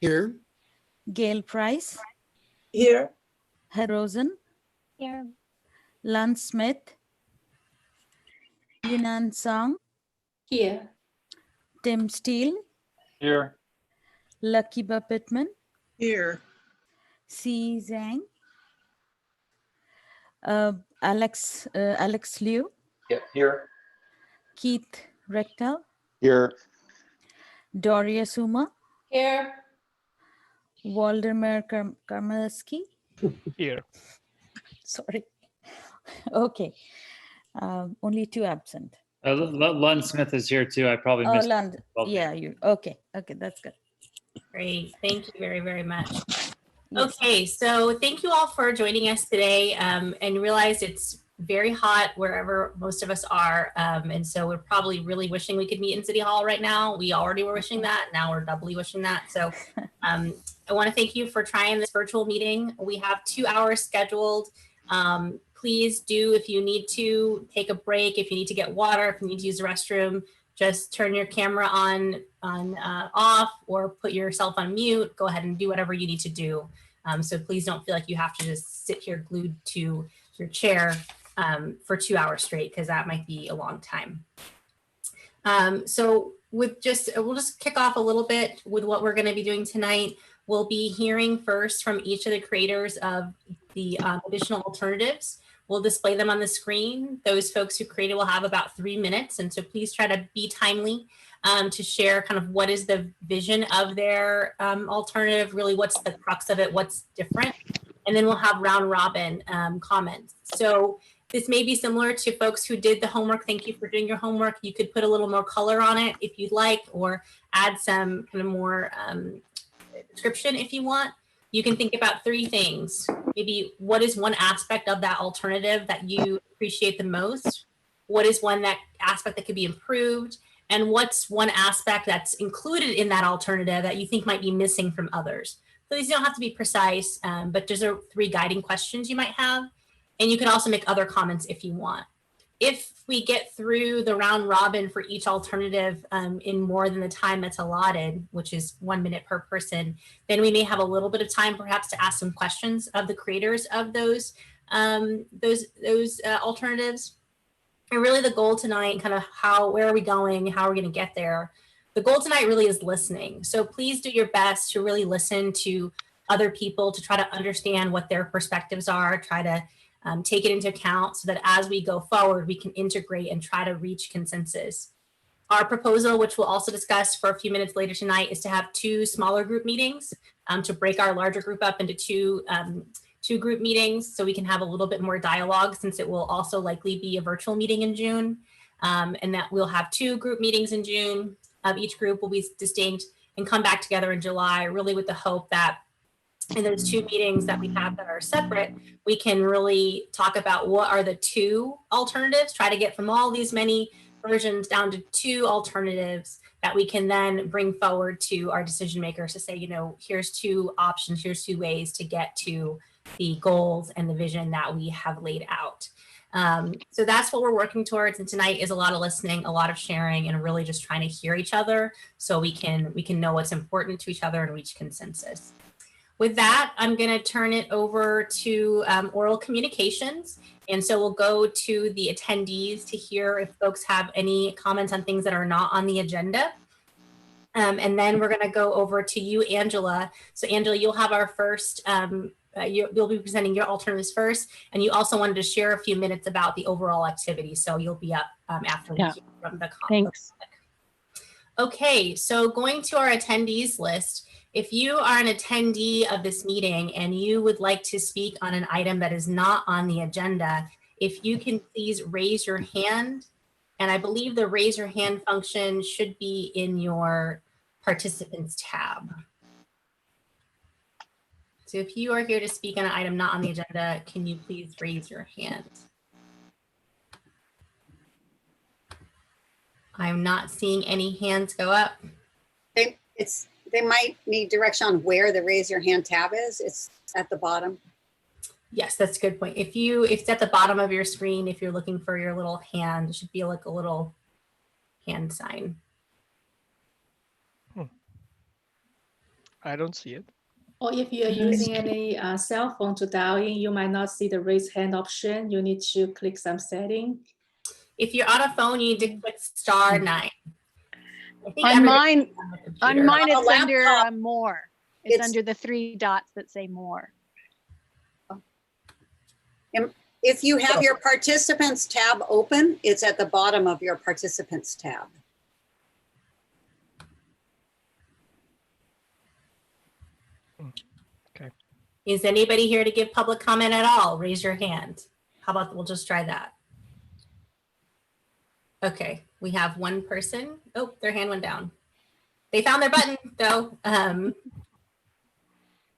Here. Gail Price, Here. Rosen, Here. Lance Smith, Yunan Song, Here. Tim Steele, Here. Lakiba Pittman, Here. Si Zhang, Alex Liu, Yeah, here. Keith Rectal, Here. Doria Suma, Here. Waldemar Karmelski. Here. Sorry. Okay. Only 2 absent. Lund Smith is here too. I probably Oh, missed. Lund. Well, Yeah, you. Okay. Okay, that's good. Great. Thank you very, very much. Yes. Okay, so thank you all for joining us today, and realize it's very hot wherever most of us are. And so we're probably really wishing we could meet in City Hall right now. We already were wishing that. Now we're doubly wishing that. So I want to thank you for trying this virtual meeting. We have 2 hours scheduled. Please do, if you need to, take a break. If you need to get water, if you need to use the restroom, just turn your camera on off or put yourself on mute. Go ahead and do whatever you need to do. So please don't feel like you have to just sit here glued to your chair for 2 hours straight, because that might be a long time. So we'll just kick off a little bit with what we're going to be doing tonight. We'll be hearing first from each of the creators of the additional alternatives. We'll display them on the screen. Those folks who created will have about 3 minutes. And so please try to be timely to share kind of what is the vision of their alternative, really what's the crux of it, what's different. And then we'll have round robin comments. So this may be similar to folks who did the homework. Thank you for doing your homework. You could put a little more color on it if you'd like, or add some kind of more description if you want. You can think about 3 things. Maybe what is one aspect of that alternative that you appreciate the most? What is one aspect that could be improved? And what's one aspect that's included in that alternative that you think might be missing from others? So these don't have to be precise, but those are 3 guiding questions you might have. And you can also make other comments if you want. If we get through the round robin for each alternative in more than the time that's allotted, which is 1 minute per person, then we may have a little bit of time perhaps to ask some questions of the creators of those alternatives. And really the goal tonight, kind of where are we going? How are we going to get there? The goal tonight really is listening. So please do your best to really listen to other people, to try to understand what their perspectives are, try to take it into account so that as we go forward, we can integrate and try to reach consensus. Our proposal, which we'll also discuss for a few minutes later tonight, is to have 2 smaller group meetings to break our larger group up into two group meetings so we can have a little bit more dialogue, since it will also likely be a virtual meeting in June. And that we'll have 2 group meetings in June. Each group will be distinct and come back together in July, really with the hope that in those 2 meetings that we have that are separate, we can really talk about what are the 2 alternatives, try to get from all these many versions down to 2 alternatives that we can then bring forward to our decision makers to say, you know, here's 2 options, here's 2 ways to get to the goals and the vision that we have laid out. So that's what we're working towards. And tonight is a lot of listening, a lot of sharing, and really just trying to hear each other so we can know what's important to each other and reach consensus. With that, I'm going to turn it over to oral communications. And so we'll go to the attendees to hear if folks have any comments on things that are not on the agenda. And then we're going to go over to you, Angela. So Angela, you'll have our first, you'll be presenting your alternatives first. And you also wanted to share a few minutes about the overall activity. So you'll be up after we hear from the comments. Thanks. Okay, so going to our attendees list. If you are an attendee of this meeting and you would like to speak on an item that is not on the agenda, if you can please raise your hand. And I believe the raise your hand function should be in your participants tab. So if you are here to speak on an item not on the agenda, can you please raise your hand? I'm not seeing any hands go up. They might need direction on where the raise your hand tab is. It's at the bottom. Yes, that's a good point. If it's at the bottom of your screen, if you're looking for your little hand, it should be like a little hand sign. I don't see it. Or if you are using any cell phone to dial in, you might not see the raise hand option. You need to click some setting. If you're on a phone, you need to click *9. I think On everybody mine, on the on computer. mine, On a it's under laptop, more. It's it's- under the 3 dots that say more. If you have your participants tab open, it's at the bottom of your participants tab. Is anybody here to give public comment at all? Raise your hand. How about we'll just try that. Okay, we have one person. Oh, their hand went down. They found their button though.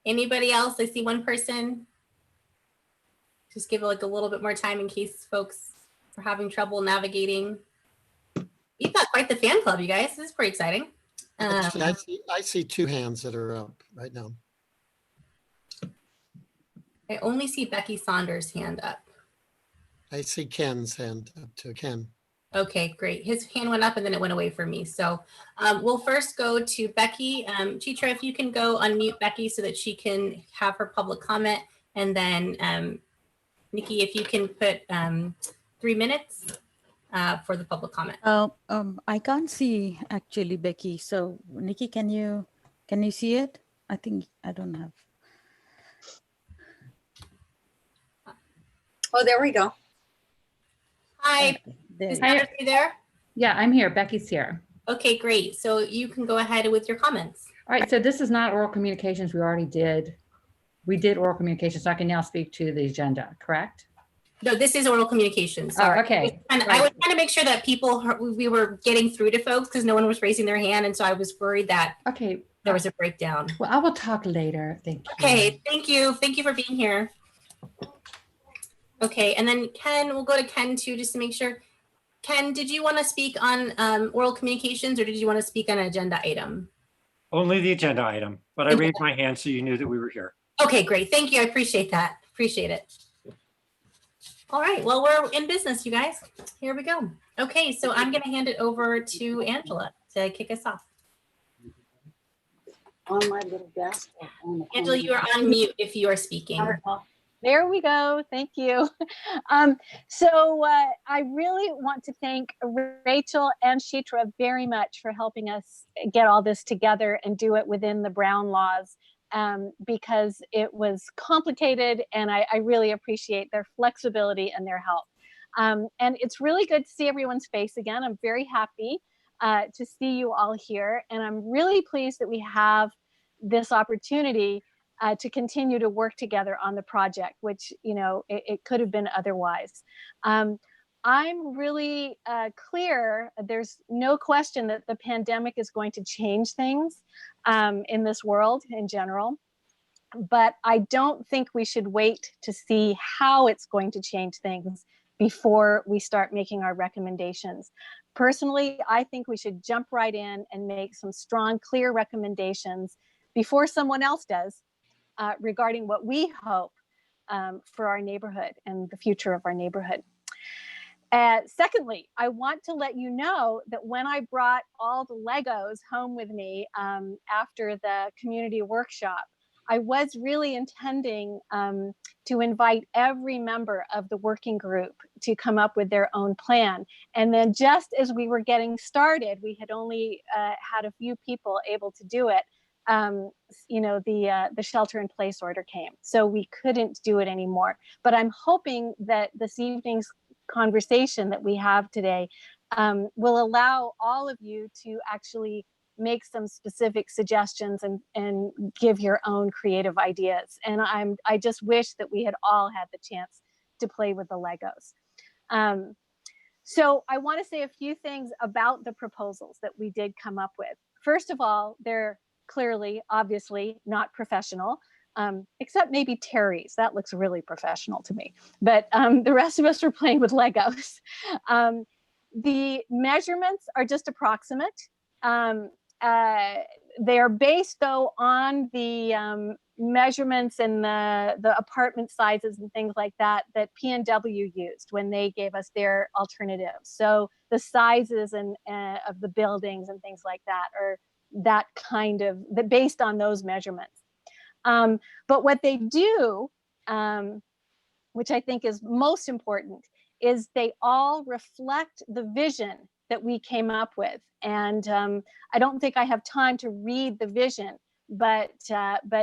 Anybody else? I see one person. Just give it like a little bit more time in case folks are having trouble navigating. You've got quite the fan club, you guys. This is pretty exciting. Actually, I see 2 hands that are up right now. I only see Becky Saunders' hand up. I see Ken's hand up to Ken. Okay, great. His hand went up and then it went away for me. So we'll first go to Becky. Chitra, if you can go unmute Becky so that she can have her public comment. And then Nikki, if you can put 3 minutes for the public comment. I can't see actually, Becky. So Nikki, can you see it? I think I don't have. Oh, there we go. Hi, Okay, there is you go. Heather there? Yeah, I'm here. Becky's here. Okay, great. So you can go ahead with your comments. All right, so this is not oral communications. We already did. We did oral communications, so I can now speak to the agenda, correct? No, this is oral communication. Sorry. Oh, okay. And I was trying to make sure that we were getting through to folks because no one was raising their hand. And so I was worried that Okay. there was a breakdown. Well, I will talk later. Thank you. Okay, thank you. Thank you for being here. Okay, and then Ken, we'll go to Ken too, just to make sure. Ken, did you want to speak on oral communications or did you want to speak on an agenda item? Only the agenda item, but I raised my hand so you knew that we were here. Okay, great. Thank you. I appreciate that. Appreciate it. All right, well, we're in business, you guys. Here we go. Okay, so I'm going to hand it over to Angela to kick us off. On my little desk. Angela, you are on mute if you are speaking. There we go. Thank you. I really want to thank Rachel and Chitra very much for helping us get all this together and do it within the Brown laws because it was complicated and I really appreciate their flexibility and their help. And it's really good to see everyone's face again. I'm very happy to see you all here. And I'm really pleased that we have this opportunity to continue to work together on the project, which, you know, it could have been otherwise. I'm really clear, there's no question that the pandemic is going to change things in this world in general, but I don't think we should wait to see how it's going to change things before we start making our recommendations. Personally, I think we should jump right in and make some strong, clear recommendations before someone else does. Regarding what we hope for our neighborhood and the future of our neighborhood. Secondly, I want to let you know that when I brought all the Legos home with me after the community workshop, I was really intending to invite every member of the working group to come up with their own plan. And then just as we were getting started, we had only had a few people able to do it. You know, the shelter in place order came, so we couldn't do it anymore. But I'm hoping that this evening's conversation that we have today will allow all of you to actually make some specific suggestions and give your own creative ideas. And I just wish that we had all had the chance to play with the Legos. So I want to say a few things about the proposals that we did come up with. First of all, they're clearly, obviously not professional, except maybe Terry's. That looks really professional to me. But the rest of us are playing with Legos. The measurements are just approximate. They are based, though, on the measurements and the apartment sizes and things like that P&W used when they gave us their alternatives. So the sizes and of the buildings and things like that are that kind of, based on those measurements. But what they do, which I think is most important, is they all reflect the vision that we came up with. And I don't think I have time to read the vision, but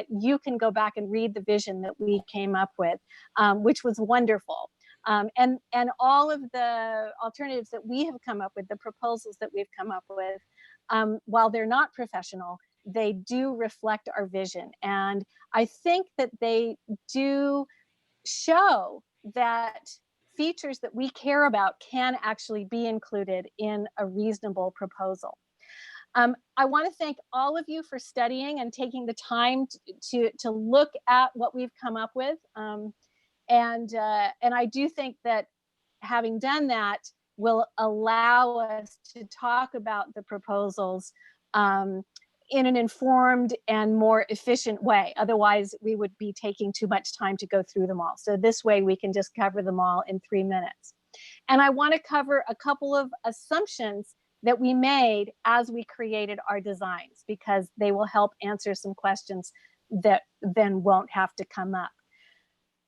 you can go back and read the vision that we came up with, which was wonderful. And all of the alternatives that we have come up with, the proposals that we've come up with, while they're not professional, they do reflect our vision. And I think that they do show that features that we care about can actually be included in a reasonable proposal. I want to thank all of you for studying and taking the time to look at what we've come up with. And I do think that having done that will allow us to talk about the proposals in an informed and more efficient way. Otherwise, we would be taking too much time to go through them all. So this way we can just cover them all in 3 minutes. And I want to cover a couple of assumptions that we made as we created our designs, because they will help answer some questions that then won't have to come up.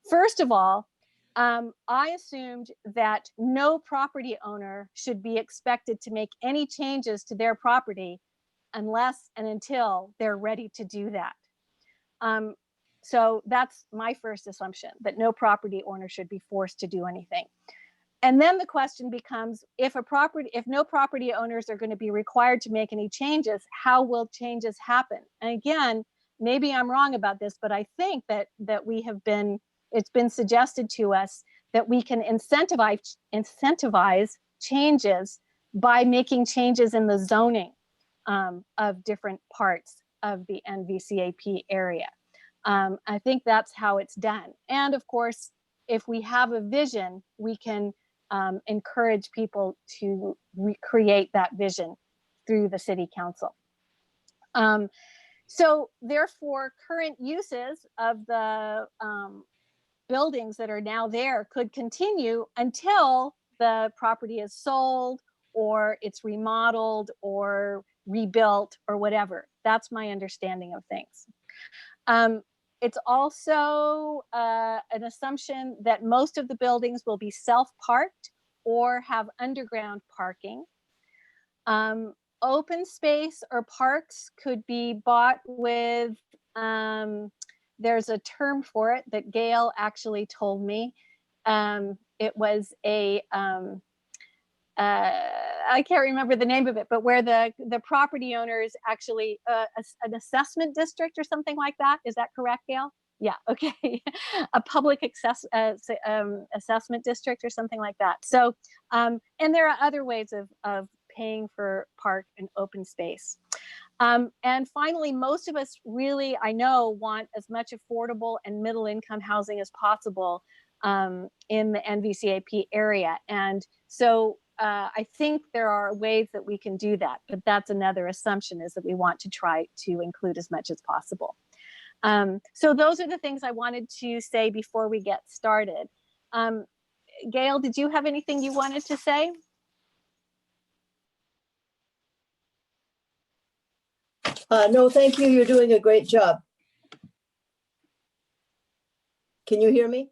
First of all, I assumed that no property owner should be expected to make any changes to their property unless and until they're ready to do that. So that's my first assumption, that no property owner should be forced to do anything. And then the question becomes, if no property owners are going to be required to make any changes, how will changes happen? And again, maybe I'm wrong about this, but I think that it's been suggested to us that we can incentivize changes by making changes in the zoning of different parts of the NVCAP area. I think that's how it's done. And of course, if we have a vision, we can encourage people to recreate that vision through the city council. So therefore, current uses of the buildings that are now there could continue until the property is sold or it's remodeled or rebuilt or whatever. That's my understanding of things. It's also an assumption that most of the buildings will be self-parked or have underground parking. Open space or parks could be bought with, there's a term for it that Gail actually told me. It was a, I can't remember the name of it, but where the property owners actually, an assessment district or something like that. Is that correct, Gail? Yeah, okay. A public assessment district or something like that. So, and there are other ways of paying for park and open space. And finally, most of us really, I know, want as much affordable and middle income housing as possible in the NVCAP area. And so I think there are ways that we can do that, but that's another assumption, is that we want to try to include as much as possible. So those are the things I wanted to say before we get started. Gail, did you have anything you wanted to say? No, thank you. You're doing a great job. Can you hear me?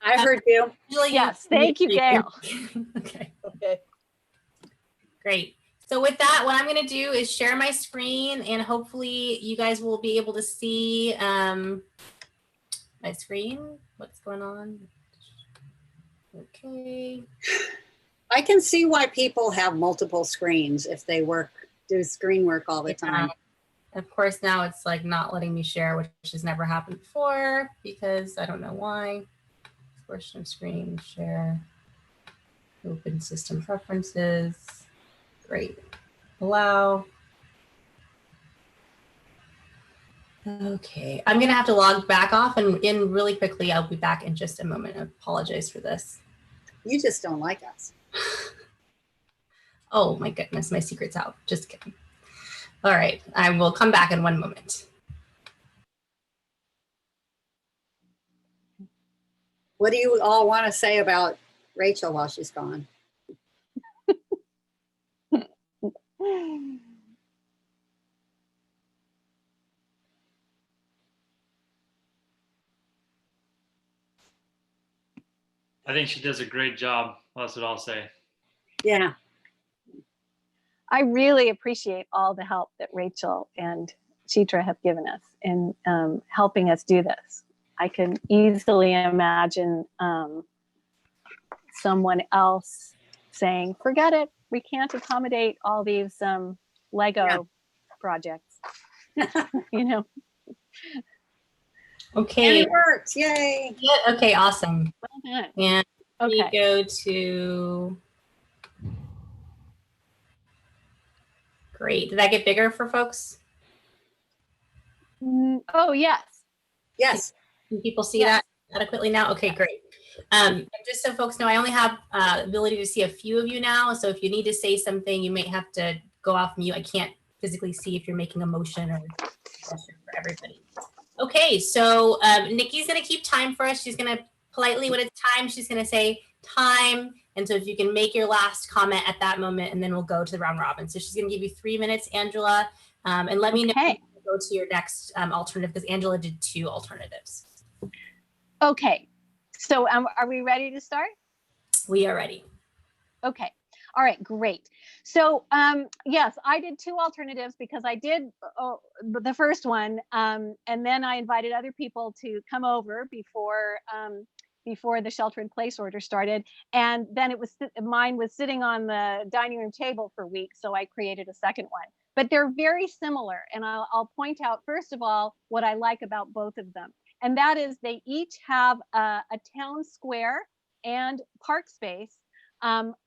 I heard you. Yes, thank you, Gail. Okay. Okay. Great. So with that, what I'm going to do is share my screen, and hopefully you guys will be able to see my screen. What's going on? Okay. I can see why people have multiple screens if they do screen work all the time. Of course, now it's like not letting me share, which has never happened before, because I don't know why. Portion of screen, share, open system preferences. Great. Allow. Okay, I'm gonna have to log back off and in really quickly. I'll be back in just a moment. I apologize for this. You just don't like us. Oh my goodness, my secret's out. Just kidding. All right, I will come back in 1 moment. What do you all want to say about Rachel while she's gone? I think she does a great job. That's what I'll say. Yeah. I really appreciate all the help that Rachel and Chitra have given us in helping us do this. I can easily imagine someone else saying, forget it, we can't accommodate all these Lego projects. You know. Okay. And it works. Yay. Yeah, okay, awesome. Well done. And we Okay. go to, great. Did that get bigger for folks? Oh, yes. Yes. Can people see Yes. that adequately now? Okay, great. And just so folks know, I only have ability to see a few of you now. So if you need to say something, you may have to go off mute. I can't physically see if you're making a motion or question for everybody. Okay, so Nikki's gonna keep time for us. She's gonna politely, when it's time, she's gonna say time. And so if you can make your last comment at that moment, and then we'll go to the round robin. So she's gonna give you 3 minutes, Angela. And let me know if you go to your next alternative, because Angela did 2 alternatives. Okay. So are we ready to start? We are ready. Okay. All right, great. So yes, I did 2 alternatives because I did the first one, and then I invited other people to come over before the shelter in place order started, and then mine was sitting on the dining room table for weeks, so I created a second one. But they're very similar, and I'll point out first of all what I like about both of them, and that is they each have a town square and park space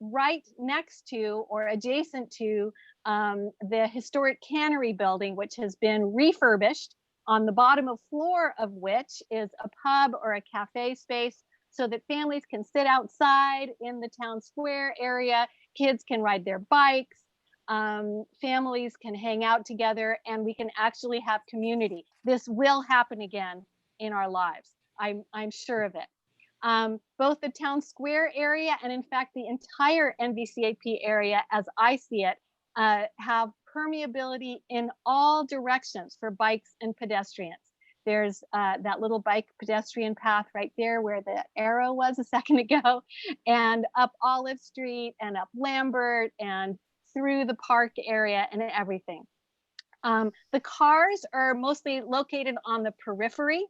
right next to or adjacent to the historic cannery building, which has been refurbished, on the bottom of floor of which is a pub or a cafe space so that families can sit outside in the town square area, kids can ride their bikes, families can hang out together, and we can actually have community. This will happen again in our lives. I'm sure of it. Both the town square area and in fact the entire NVCAP area, as I see it, have permeability in all directions for bikes and pedestrians. There's that little bike pedestrian path right there where the arrow was a second ago, and up Olive Street and up Lambert and through the park area and everything. The cars are mostly located on the periphery.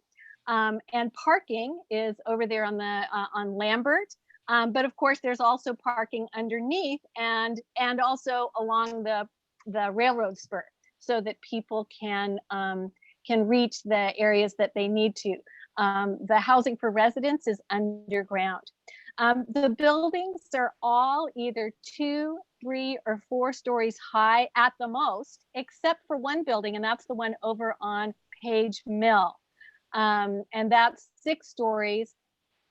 And parking is over there on Lambert, but of course there's also parking underneath and also along the railroad spur, so that people can reach the areas that they need to. The housing for residents is underground. The buildings are all either 2, 3, or 4 stories high at the most, except for one building, and that's the one over on Page Mill. And that's 6 stories.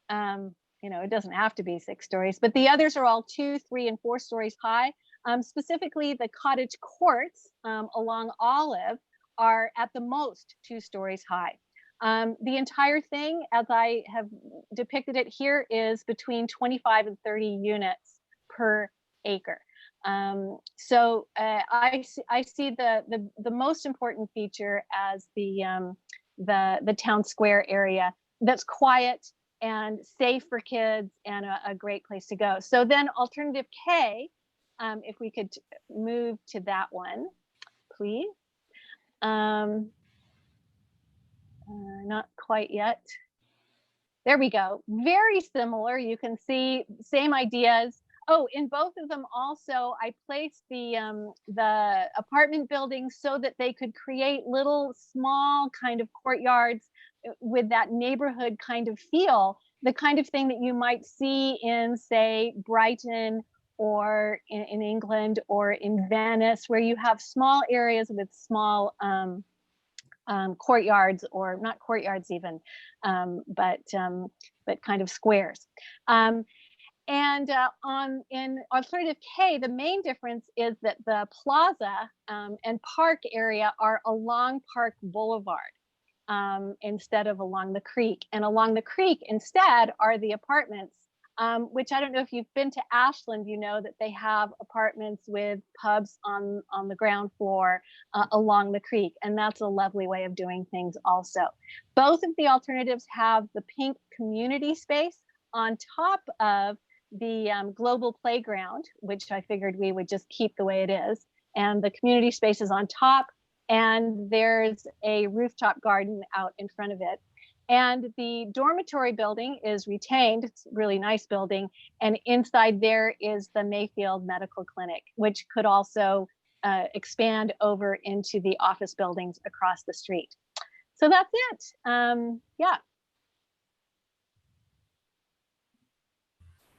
It doesn't have to be 6 stories, but the others are all 2, 3, and 4 stories high. Specifically, the cottage courts along Olive are at the most 2 stories high. The entire thing, as I have depicted it here, is between 25 and 30 units per acre. So I see the most important feature as the town square area that's quiet and safe for kids and a great place to go. So then alternative K, if we could move to that one, please. Not quite yet. There we go. Very similar. You can see same ideas. Oh, in both of them also, I placed the apartment buildings so that they could create little small kind of courtyards with that neighborhood kind of feel, the kind of thing that you might see in, say, Brighton or in England or in Venice, where you have small areas with small courtyards, or not courtyards even, but kind of squares. In alternative K, the main difference is that the plaza and park area are along Park Boulevard instead of along the creek. And along the creek instead are the apartments, which I don't know if you've been to Ashland, you know that they have apartments with pubs on the ground floor along the creek. And that's a lovely way of doing things also. Both of the alternatives have the pink community space on top of the global playground, which I figured we would just keep the way it is. And the community space is on top, and there's a rooftop garden out in front of it. And the dormitory building is retained. It's a really nice building. And inside there is the Mayfield Medical Clinic, which could also expand over into the office buildings across the street. So that's it. Yeah.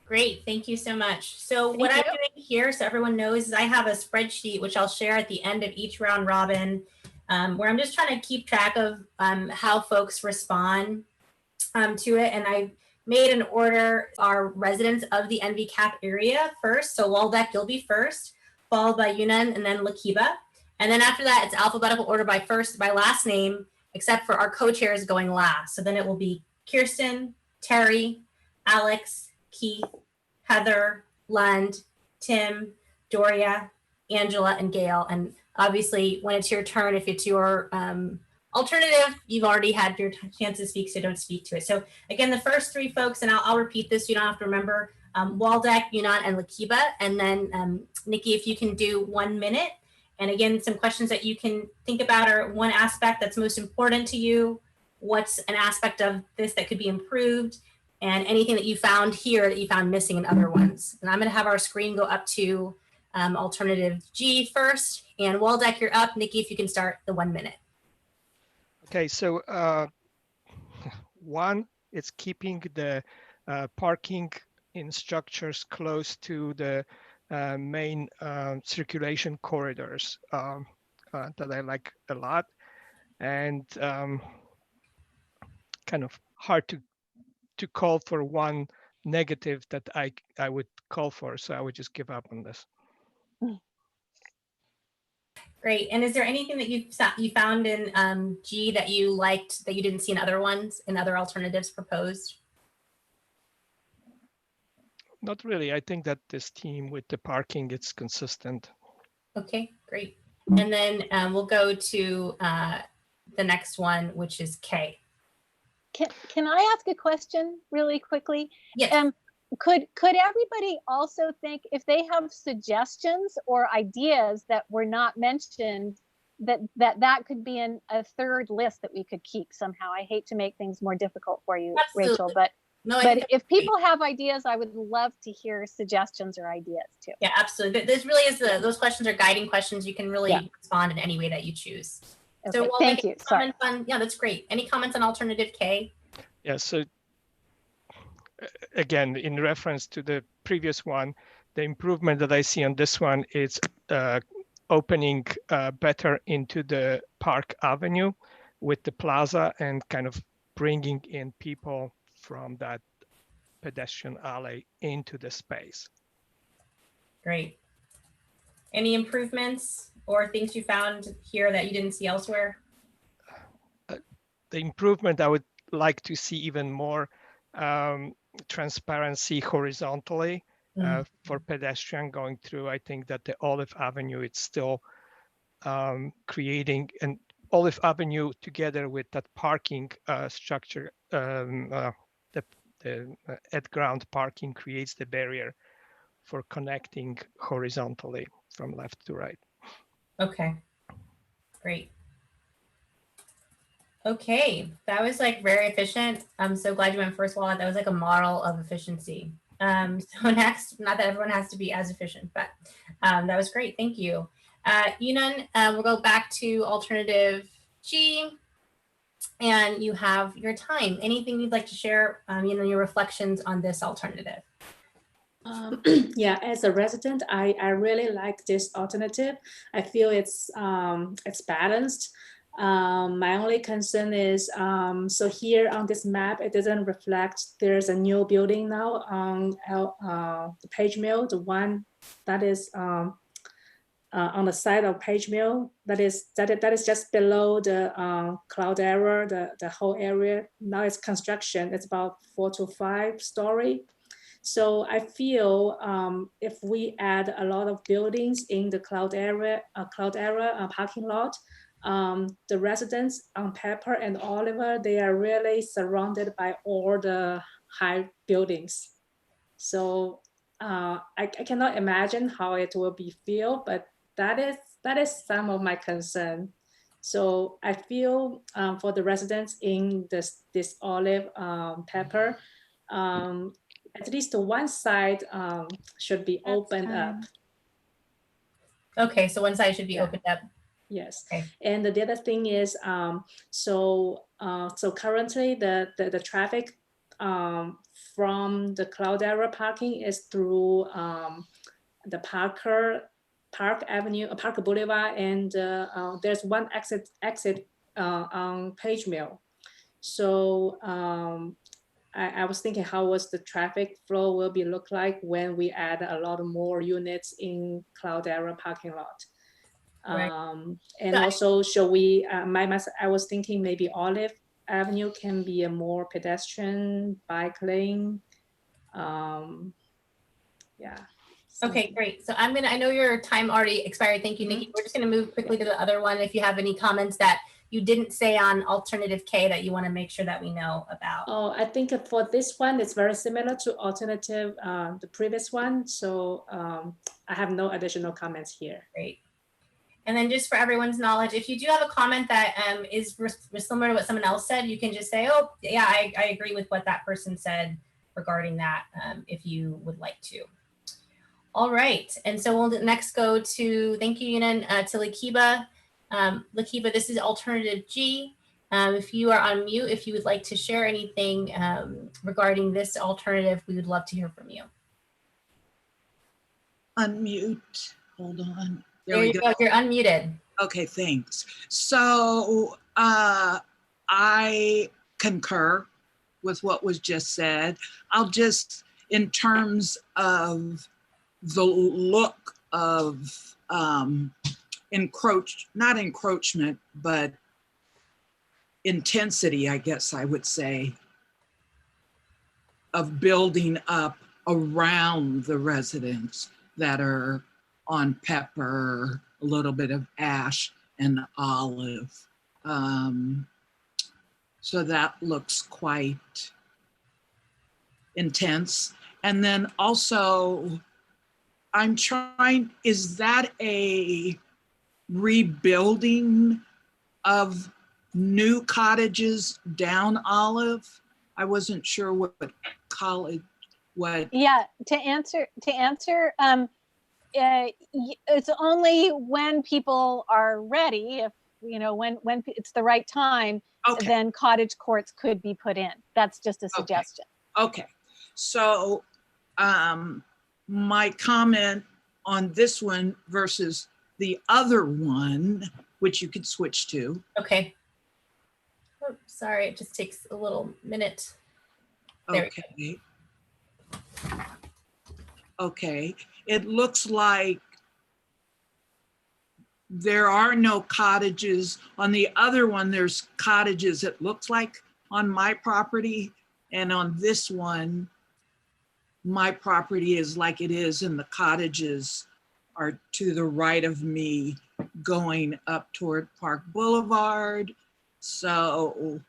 Great, thank you so much. So what I'm doing here, so everyone knows, is I have a spreadsheet, which I'll share at the end of each round robin, where I'm just trying to keep track of how folks respond to it. And I made an order our residents of the NVCAP area first. So Waldeck, you'll be first, followed by Yunnan, and then Lakiba. And then after that, it's alphabetical order by last name, except for our co-chairs going last. So then it will be Kirsten, Terry, Alex, Keith, Heather, Lund, Tim, Doria, Angela, and Gail. And obviously, when it's your turn, if it's your alternative, you've already had your chance to speak, so don't speak to it. So again, the first three folks, and I'll repeat this, you don't have to remember, Waldeck, Yunnan, and Lakiba. And then Nikki, if you can do 1 minute. And again, some questions that you can think about are one aspect that's most important to you, what's an aspect of this that could be improved, and anything that you found here that you found missing in other ones. And I'm going to have our screen go up to alternative G first. And Waldeck, you're up. Nikki, if you can start the 1 minute. Okay, so one, it's keeping the parking in structures close to the main circulation corridors that I like a lot, and kind of hard to call for one negative that I would call for. So I would just give up on this. Great. And is there anything that you found in G that you liked that you didn't see in other ones, in other alternatives proposed? Not really. I think that this team with the parking, it's consistent. Okay, great. And then we'll go to the next one, which is K. Can I ask a question really quickly? Yes. Could everybody also think, if they have suggestions or ideas that were not mentioned, that could be in a third list that we could keep somehow? I hate to make things more difficult for you, Absolutely. Rachel, but no, but if people have ideas, I would love to hear suggestions or ideas too. Yeah, absolutely. This really is those questions are guiding questions. You can really respond in any way that you choose. Okay, So thank you. Sorry. Yeah, that's great. Any comments on alternative K? Yeah, so again, in reference to the previous one, the improvement that I see on this one is opening better into the Park Avenue with the plaza and kind of bringing in people from that pedestrian alley into the space. Great. Any improvements or things you found here that you didn't see elsewhere? The improvement, I would like to see even more transparency horizontally for pedestrian going through. I think that the Olive Avenue, it's still creating an Olive Avenue together with that parking structure, the at ground parking creates the barrier for connecting horizontally from left to right. Okay. Great. Okay, that was like very efficient. I'm so glad you went first, Wallet. That was like a model of efficiency. So next, not that everyone has to be as efficient, but that was great. Thank you. Yunnan, we'll go back to alternative G, and you have your time. Anything you'd like to share, your reflections on this alternative? Yeah, as a resident, I really like this alternative. I feel it's balanced. My only concern is, so here on this map, it doesn't reflect there's a new building now on the Page Mill, the one that is on the side of Page Mill, that is just below the Cloudera, the whole area. Now it's construction, it's about 4 to 5 story. So I feel if we add a lot of buildings in the Cloudera parking lot, the residents on Pepper and Oliver, they are really surrounded by all the high buildings. So I cannot imagine how it will be feel, but that is some of my concern. So I feel for the residents in this olive pepper, at least one side should be opened up. Okay, so one side should be opened up. Yes. Okay. And the other thing is, so currently the traffic from the Cloudera parking is through the Park Avenue, Park Boulevard, and there's one exit on Page Mill. So I was thinking, how was the traffic flow will be look like when we add a lot more units in Cloudera parking lot. Right. And also, shall we? I was thinking maybe Olive Avenue can be a more pedestrian bike lane. Yeah. Okay, great. So I know your time already expired. Thank you, Nikki. We're just gonna move quickly to the other one. If you have any comments that you didn't say on alternative K that you wanna make sure that we know about. Oh, I think for this one, it's very similar to alternative, the previous one. So I have no additional comments here. Great. And then just for everyone's knowledge, if you do have a comment that is similar to what someone else said, you can just say, oh, yeah, I agree with what that person said regarding that, if you would like to. All right, and so we'll next go to, thank you, Yunan, to Lakiba. Lakiba, this is alternative G. If you are on mute, if you would like to share anything regarding this alternative, we would love to hear from you. Unmute, hold on. There you go, you're unmuted. Okay, thanks. So I concur with what was just said. I'll just, in terms of the look of not encroachment, but intensity, I guess I would say, of building up around the residents that are on Pepper, a little bit of Ash and Olive. So that looks quite intense. And then also, is that a rebuilding of new cottages down Olive? I wasn't sure what. Yeah, to answer, it's only when people are ready, if when it's the right time, okay, then cottage courts could be put in. That's just a suggestion. Okay, so my comment on this one versus the other one, which you could switch to. Okay. Oh, sorry, it just takes a little minute. There okay. Okay, it looks like there are no cottages. On the other one, there's cottages, it looks like, on my property. And on this one, my property is like it is, and the cottages are to the right of me going up toward Park Boulevard. So,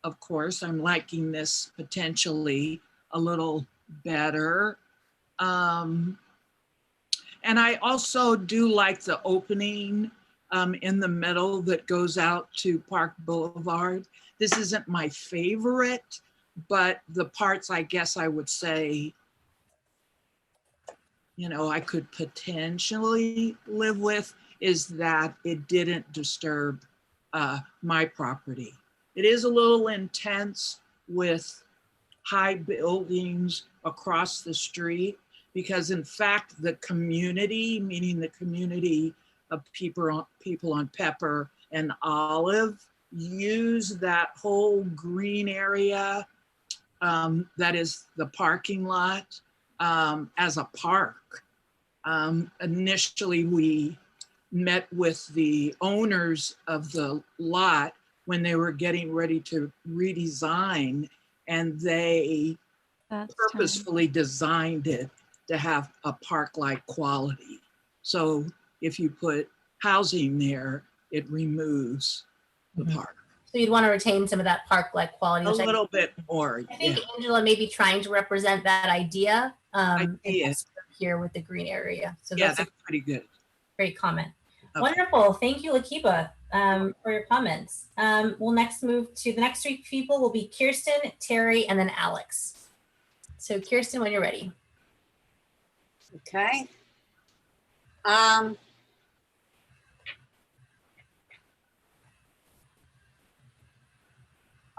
of course, I'm liking this potentially a little better. And I also do like the opening in the middle that goes out to Park Boulevard. This isn't my favorite, but the parts I guess I would say, I could potentially live with is that it didn't disturb my property. It is a little intense with high buildings across the street, because in fact, the community, meaning the community of people on Pepper and Olive, use that whole green area that is the parking lot as a park. Initially, we met with the owners of the lot when they were getting ready to redesign, and they purposefully designed it to have a park-like quality. So if you put housing there, it removes the park. So you'd want to retain some of that park-like quality. A Which little bit more. I think yeah. Angela may be trying to represent that idea Idea. here with the green area. So Yeah, that's a that's pretty good. great comment. Okay. Wonderful. Thank you, Lakiba, for your comments. We'll next move to the next three people will be Kirsten, Terry, and then Alex. So Kirsten, when you're ready. Okay.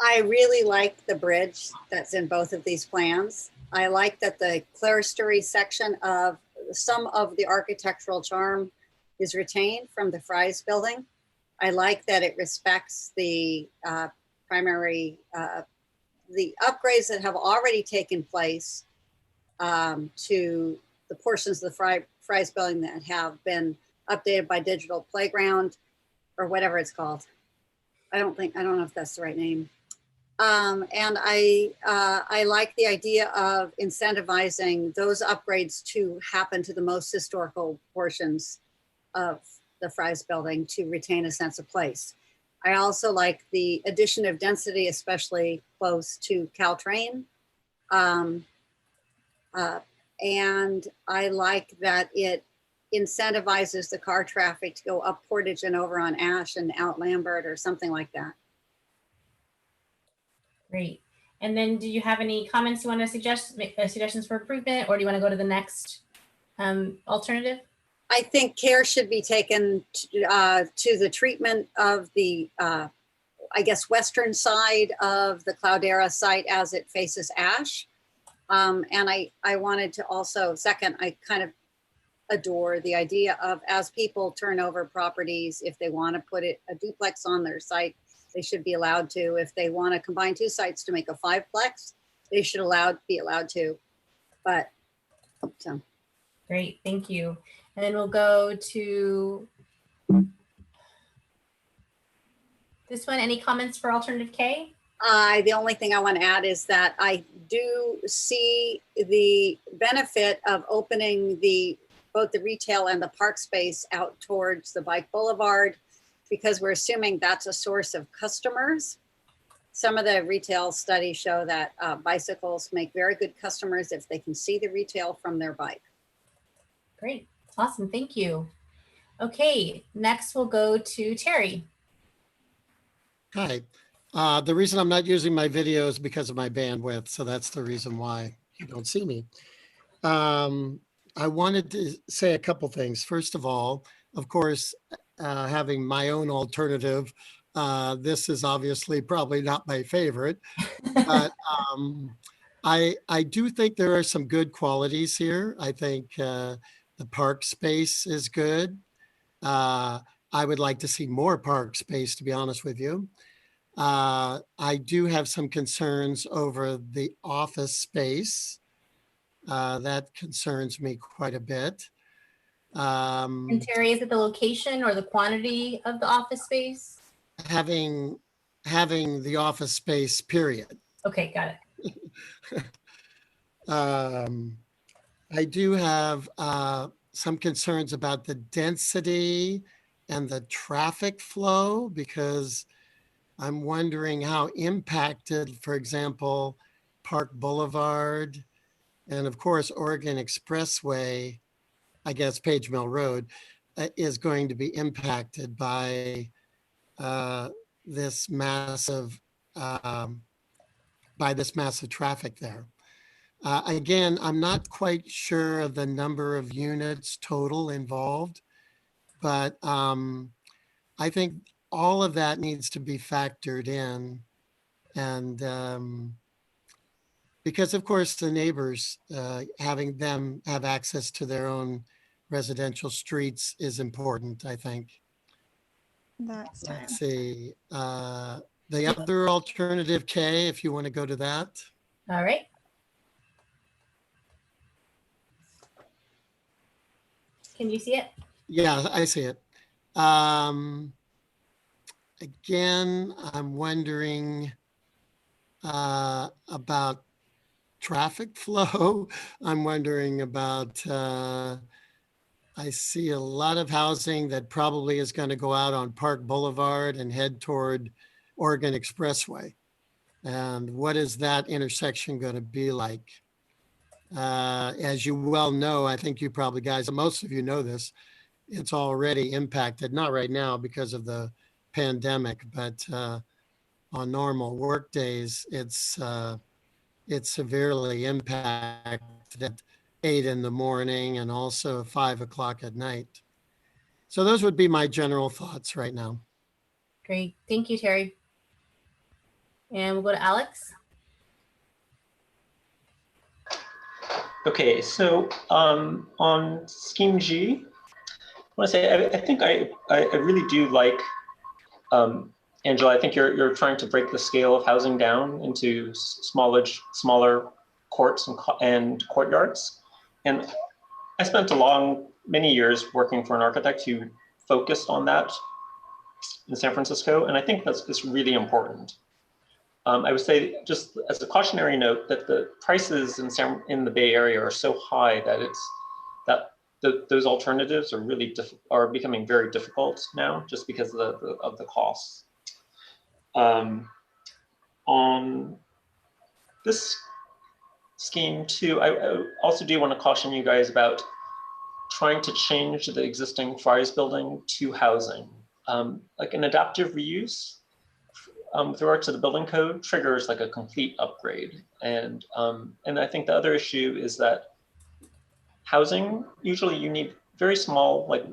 I really like the bridge that's in both of these plans. I like that the clerestory section of some of the architectural charm is retained from the Fry's building. I like that it respects the primary, the upgrades that have already taken place to the portions of the Fry's building that have been updated by Digital Playground or whatever it's called. I don't know if that's the right name. And I like the idea of incentivizing those upgrades to happen to the most historical portions of the Fry's building to retain a sense of place. I also like the addition of density, especially close to Caltrain. And I like that it incentivizes the car traffic to go up Portage and over on Ash and out Lambert or something like that. Great. And then do you have any comments you want to suggest, make suggestions for improvement, or do you want to go to the next alternative? I think care should be taken to the treatment of the, I guess, western side of the Cloudera site as it faces Ash. And I wanted to also, second, I kind of adore the idea of as people turn over properties, if they want to put a duplex on their site, they should be allowed to. If they want to combine two sites to make a fiveplex, they should be allowed to. But so. Great, thank you. And then we'll go to this one. Any comments for alternative K? The only thing I want to add is that I do see the benefit of opening both the retail and the park space out towards the bike boulevard, because we're assuming that's a source of customers. Some of the retail studies show that bicycles make very good customers if they can see the retail from their bike. Great, awesome, thank you. Okay, next we'll go to Terry. Hi. The reason I'm not using my video is because of my bandwidth, so that's the reason why you don't see me. I wanted to say a couple things. First of all, of course, having my own alternative, this is obviously probably not my favorite, but I do think there are some good qualities here. I think the park space is good. I would like to see more park space, to be honest with you. I do have some concerns over the office space. That concerns me quite a bit. And Terry, is it the location or the quantity of the office space? Having the office space, period. Okay, got it. I do have some concerns about the density and the traffic flow, because I'm wondering how impacted, for example, Park Boulevard and of course Oregon Expressway, I guess Page Mill Road, is going to be impacted by this massive traffic there. Again, I'm not quite sure of the number of units total involved, but I think all of that needs to be factored in. And because of course the neighbors, having them have access to their own residential streets is important, I think. Let's see, the other alternative K, if you want to go to that. All right. Can you see it? Yeah, I see it. Again, I'm wondering about traffic flow. I'm wondering about, I see a lot of housing that probably is going to go out on Park Boulevard and head toward Oregon Expressway. And what is that intersection going to be like? As you well know, I think you probably guys, most of you know this, it's already impacted, not right now because of the pandemic, but on normal work days, it's severely impacted at 8 in the morning and also 5 o'clock at night. So those would be my general thoughts right now. Great. Thank you, Terry. And we'll go to Alex. Okay, so on Scheme G, I want to say I think I really do like, Angela, I think you're trying to break the scale of housing down into smaller courts and courtyards. And I spent many years working for an architect who focused on that in San Francisco, and I think that's really important. I would say, just as a cautionary note, that the prices in the Bay Area are so high that those alternatives are becoming very difficult now, just because of the costs. On this scheme too, I also do want to caution you guys about trying to change the existing Fry's building to housing. Like an adaptive reuse with regard to the building code triggers like a complete upgrade. And I think the other issue is that housing, usually you need very small, like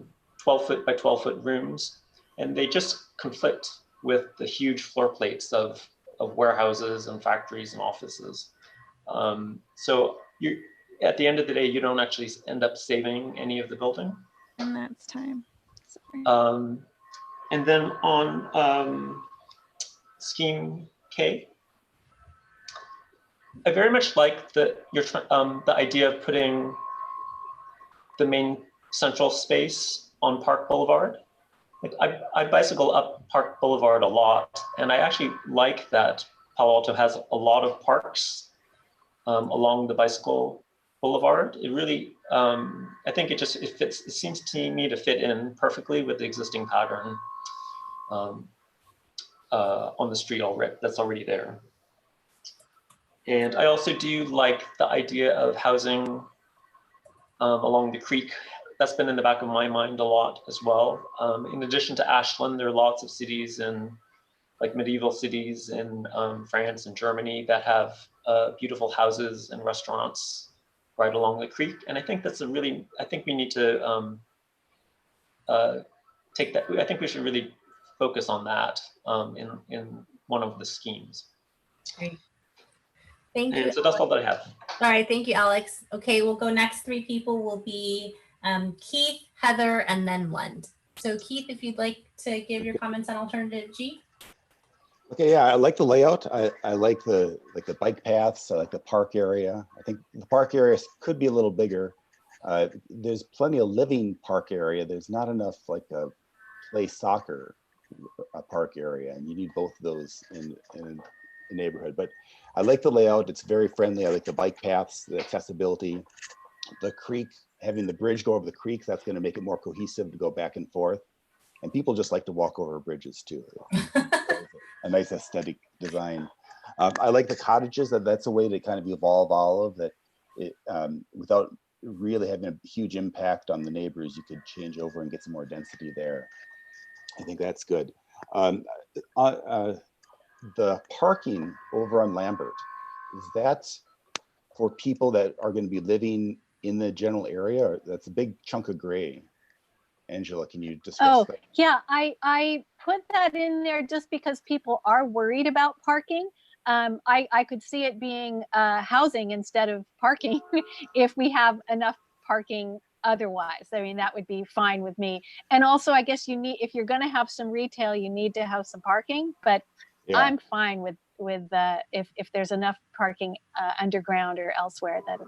12-foot by 12-foot rooms, and they just conflict with the huge floor plates of warehouses and factories and offices. So at the end of the day, you don't actually end up saving any of the building. And that's time. Sorry. And then on Scheme K, I very much like the idea of putting the main central space on Park Boulevard. Like I bicycle up Park Boulevard a lot, and I actually like that Palo Alto has a lot of parks along the bicycle boulevard. It really, I think it fits. It seems to me to fit in perfectly with the existing pattern on the street already. That's already there. And I also do like the idea of housing along the creek. That's been in the back of my mind a lot as well. In addition to Ashland, there are lots of cities like medieval cities in France and Germany that have beautiful houses and restaurants right along the creek. And I think I think we need to take that. I think we should really focus on that in one of the schemes. Great. Thank you. And so that's all that I have. All right, thank you, Alex. Okay, we'll go next. 3 people will be Keith, Heather, and then Lund. So Keith, if you'd like to give your comments on alternative G. Okay, yeah, I like the layout. I like the bike paths. I like the park area. I think the park area could be a little bigger. There's plenty of living park area. There's not enough like a play soccer park area, and you need both of those in the neighborhood. But I like the layout. It's very friendly. I like the bike paths, the accessibility, the creek, having the bridge go over the creek. That's going to make it more cohesive to go back and forth. And people just like to walk over bridges too. A nice aesthetic design. I like the cottages. That's a way to kind of evolve Olive that without really having a huge impact on the neighbors, you could change over and get some more density there. I think that's good. The parking over on Lambert, is that for people that are going to be living in the general area? Or that's a big chunk of gray. Angela, can you discuss that? Yeah, I put that in there just because people are worried about parking. I could see it being housing instead of parking if we have enough parking otherwise. I mean, that would be fine with me. And also, I guess if you're going to have some retail, you need to have some parking, but yeah. I'm fine with if there's enough parking underground or elsewhere that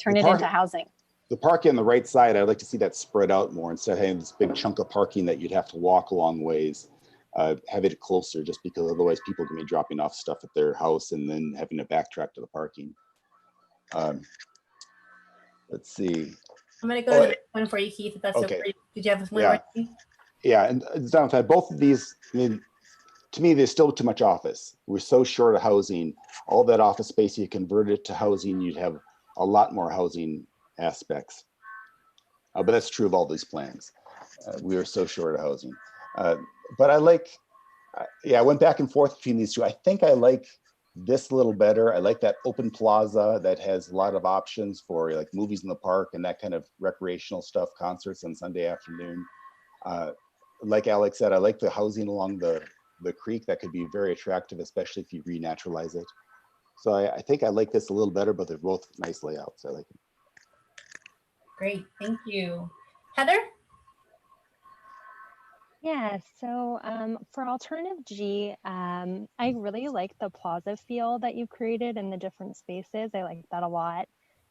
turn it into housing. The parking on the right side, I'd like to see that spread out more instead of having this big chunk of parking that you'd have to walk a long ways. Have it closer, just because otherwise people can be dropping off stuff at their house and then having to backtrack to the parking. Let's see. I'm going to go to the one for you, Keith, if that's okay. Did you have one more? Yeah, and downside, both of these, I mean, to me, there's still too much office. We're so short of housing. All that office space, you convert it to housing, you'd have a lot more housing aspects. But that's true of all these plans. We are so short of housing. But I like, I went back and forth between these two. I think I like this a little better. I like that open plaza that has a lot of options for like movies in the park and that kind of recreational stuff, concerts on Sunday afternoon. Like Alex said, I like the housing along the creek. That could be very attractive, especially if you renaturalize it. So I think I like this a little better, but they're both nice layouts. I like them. Great, thank you. Heather? Yeah, so for alternative G, I really like the plaza feel that you've created in the different spaces. I like that a lot.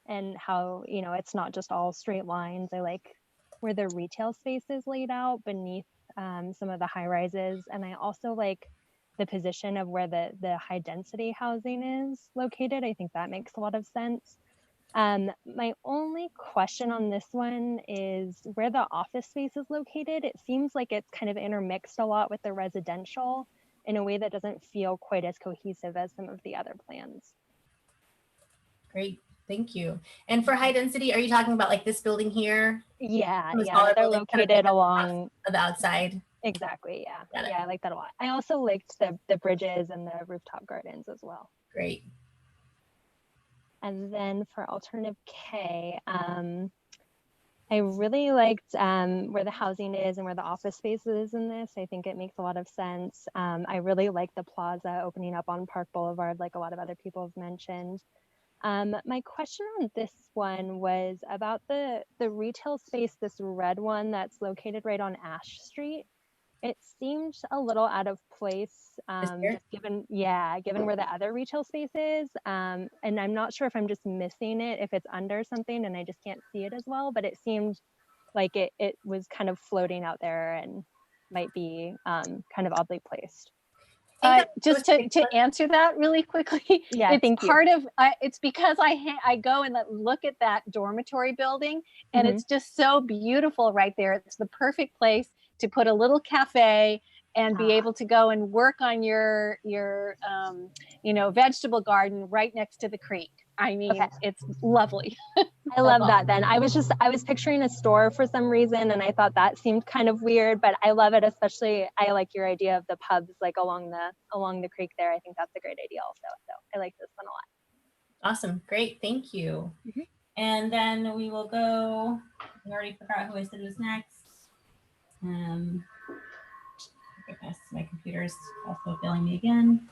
And how, you know, it's not just all straight lines. I like where the retail space is laid out beneath some of the high rises. And I also like the position of where the high density housing is located. I think that makes a lot of sense. My only question on this one is where the office space is located. It seems like it's kind of intermixed a lot with the residential in a way that doesn't feel quite as cohesive as some of the other plans. Great, thank you. And for high density, are you talking about like this building here? Yeah, The yeah, smaller they're building kind of located along the outside. Exactly, yeah. Got it. Yeah, I like that a lot. I also liked the bridges and the rooftop gardens as well. Great. And then for alternative K, I really liked where the housing is and where the office space is in this. I think it makes a lot of sense. I really like the plaza opening up on Park Boulevard, like a lot of other people have mentioned. My question on this one was about the retail space, this red one that's located right on Ash Street. It seemed a little out of place, just given where the other retail space is. And I'm not sure if I'm just missing it, if it's under something and I just can't see it as well, but it seemed like it was kind of floating out there and might be kind of oddly placed. Just to answer that really quickly, Yeah, it's thank you. part of it's because I go and look at that dormitory building, and it's just so beautiful right there. It's the perfect place to put a little cafe and be able to go and work on your vegetable garden right next to the creek. I mean, it's lovely. I love that then. I was picturing a store for some reason and I thought that seemed kind of weird, but I love it, especially I like your idea of the pubs like along the creek there. I think that's a great idea also. So I like this one a lot. Awesome, great, thank you. And then we will go, we already forgot who I said was next. Goodness, my computer's also failing me again.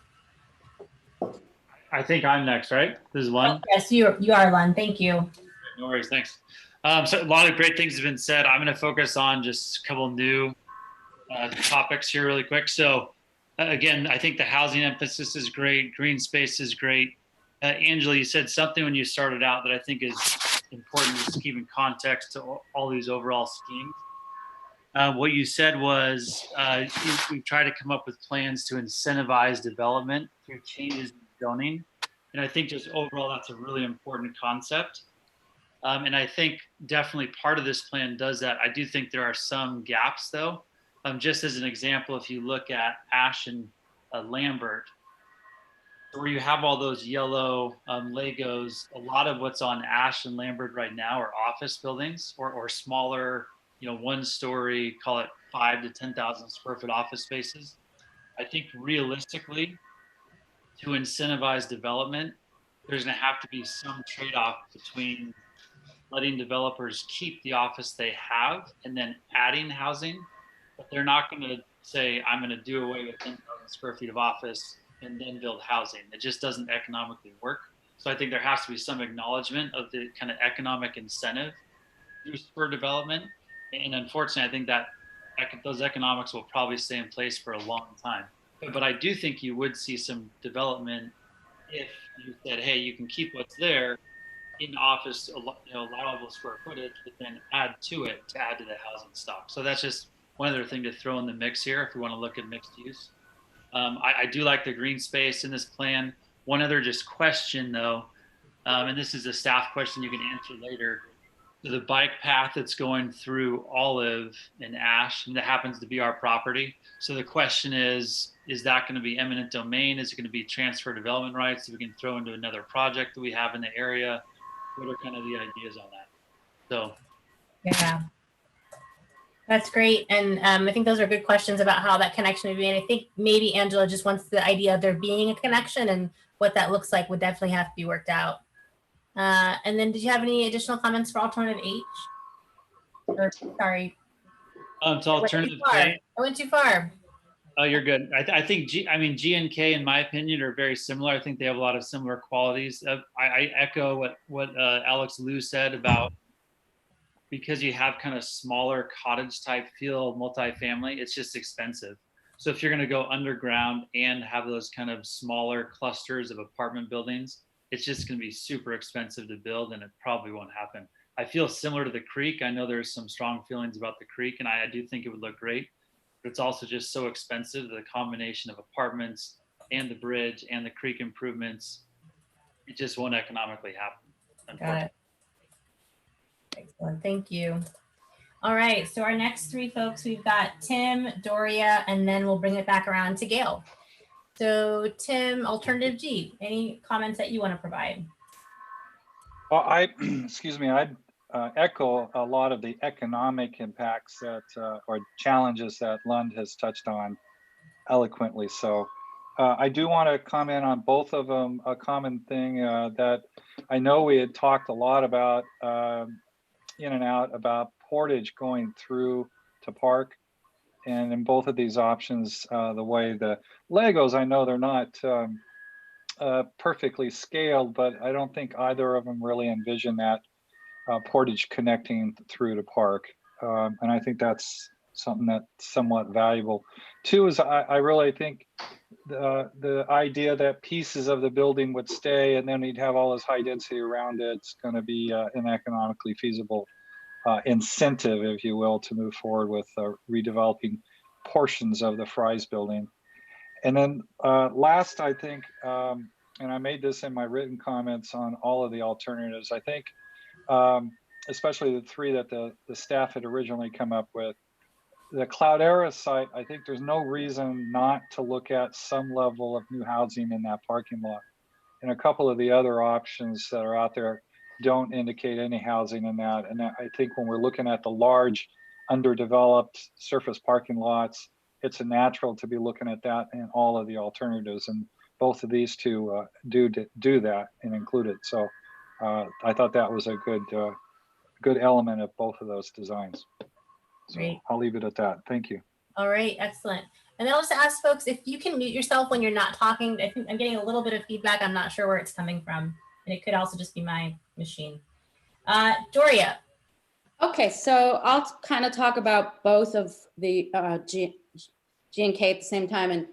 I think I'm next, right? This is Lon. Oh, yes, you are Lon. Thank you. No worries, thanks. So a lot of great things have been said. I'm going to focus on just a couple new topics here really quick. So again, I think the housing emphasis is great. Green space is great. Angela, you said something when you started out that I think is important to keep in context to all these overall schemes. What you said was we try to come up with plans to incentivize development through changes in zoning. And I think just overall, that's a really important concept. And I think definitely part of this plan does that. I do think there are some gaps though. Just as an example, if you look at Ash and Lambert, where you have all those yellow Legos, a lot of what's on Ash and Lambert right now are office buildings or smaller, one story, call it 5,000 to 10,000 square foot office spaces. I think realistically, to incentivize development, there's going to have to be some trade-off between letting developers keep the office they have and then adding housing, but they're not going to say, I'm going to do away with 10,000 square feet of office and then build housing. It just doesn't economically work. So I think there has to be some acknowledgement of the kind of economic incentive used for development. And unfortunately, I think that those economics will probably stay in place for a long time. But I do think you would see some development if you said, hey, you can keep what's there in office, allowable square footage, but then add to it to add to the housing stock. So that's just one other thing to throw in the mix here if we want to look at mixed use. I do like the green space in this plan. One other just question though, and this is a staff question you can answer later. So the bike path that's going through Olive and Ash, and that happens to be our property. So the question is, is that going to be eminent domain? Is it going to be transfer development rights that we can throw into another project that we have in the area? What are kind of the ideas on that? So, yeah, that's great. And I think those are good questions about how that connection would be. And I think maybe Angela just wants the idea of there being a connection, and what that looks like would definitely have to be worked out. And then did you have any additional comments for alternative H? Or sorry. To alternative I went too far. Oh, you're good. I think G and K, in my opinion, are very similar. I think they have a lot of similar qualities. I echo what Alex Liu said about, because you have kind of smaller cottage type feel multifamily, it's just expensive. So if you're going to go underground and have those kind of smaller clusters of apartment buildings, it's just going to be super expensive to build, and it probably won't happen. I feel similar to the Creek. I know there's some strong feelings about the Creek, and I do think it would look great, but it's also just so expensive. The combination of apartments and the bridge and the Creek improvements, it just won't economically happen. Got it. Excellent, thank you. All right, so our next three folks, we've got Tim, Doria, and then we'll bring it back around to Gail. So Tim, alternative G, any comments that you want to provide? Well, excuse me, I'd echo a lot of the economic impacts that, or challenges that Lund has touched on eloquently. So I do want to comment on both of them. A common thing that I know we had talked a lot about in and out about portage going through to Park. And in both of these options, the way the Legos, I know they're not perfectly scaled, but I don't think either of them really envision that portage connecting through to Park. And I think that's something that's somewhat valuable. Two is I really think the idea that pieces of the building would stay and then you'd have all this high density around it's going to be an economically feasible incentive, if you will, to move forward with redeveloping portions of the Fry's building. And then last, I think, and I made this in my written comments on all of the alternatives, I think, especially the three that the staff had originally come up with, the Cloudera site, I think there's no reason not to look at some level of new housing in that parking lot. And a couple of the other options that are out there don't indicate any housing in that. And I think when we're looking at the large underdeveloped surface parking lots, it's a natural to be looking at that in all of the alternatives. And both of these two do that and include it. So I thought that was a good element of both of those designs. So Great. I'll leave it at that. Thank you. All right, excellent. And then I'll just ask folks, if you can mute yourself when you're not talking. I think I'm getting a little bit of feedback. I'm not sure where it's coming from. And it could also just be my machine. Doria. Okay, so I'll kind of talk about both of the G and K at the same time, and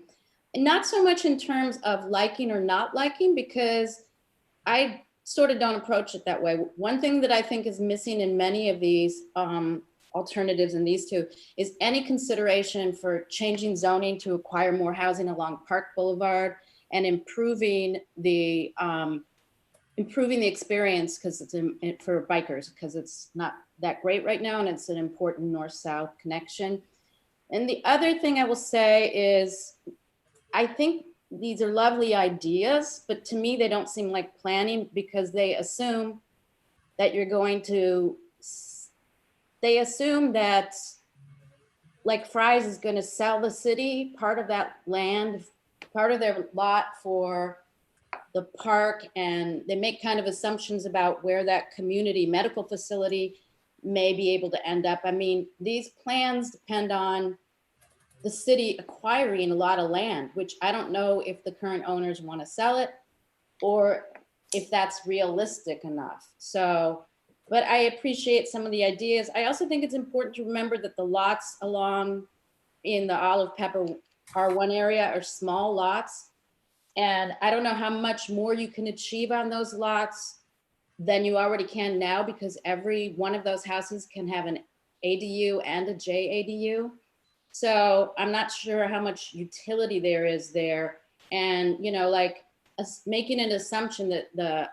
not so much in terms of liking or not liking, because I sort of don't approach it that way. One thing that I think is missing in many of these alternatives in these two is any consideration for changing zoning to acquire more housing along Park Boulevard and improving the experience, because it's for bikers, because it's not that great right now and it's an important north-south connection. And the other thing I will say is I think these are lovely ideas, but to me they don't seem like planning, because they assume that you're going to, they assume that like Fry's is going to sell the city part of that land, part of their lot for the park, and they make kind of assumptions about where that community medical facility may be able to end up. I mean, these plans depend on the city acquiring a lot of land, which I don't know if the current owners want to sell it or if that's realistic enough. So, but I appreciate some of the ideas. I also think it's important to remember that the lots along in the Olive Pepper R1 area are small lots. And I don't know how much more you can achieve on those lots than you already can now, because every one of those houses can have an ADU and a JADU. So I'm not sure how much utility there is there. And, you know, like making an assumption that the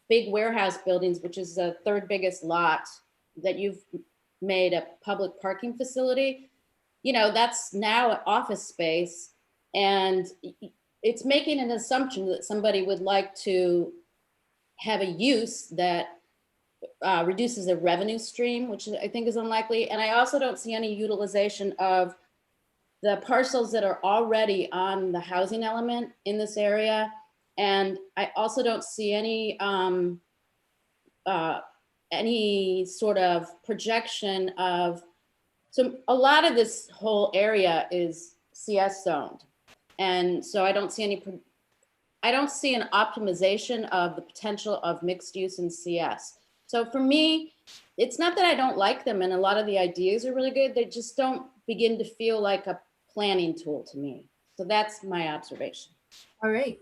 big warehouse buildings, which is the third biggest lot, that you've made a public parking facility, you know, that's now an office space. And it's making an assumption that somebody would like to have a use that reduces a revenue stream, which I think is unlikely. And I also don't see any utilization of the parcels that are already on the housing element in this area. And I also don't see any sort of projection of, so a lot of this whole area is CS zoned. And so I don't see an optimization of the potential of mixed use in CS. So for me, it's not that I don't like them, and a lot of the ideas are really good. They just don't begin to feel like a planning tool to me. So that's my observation. All right.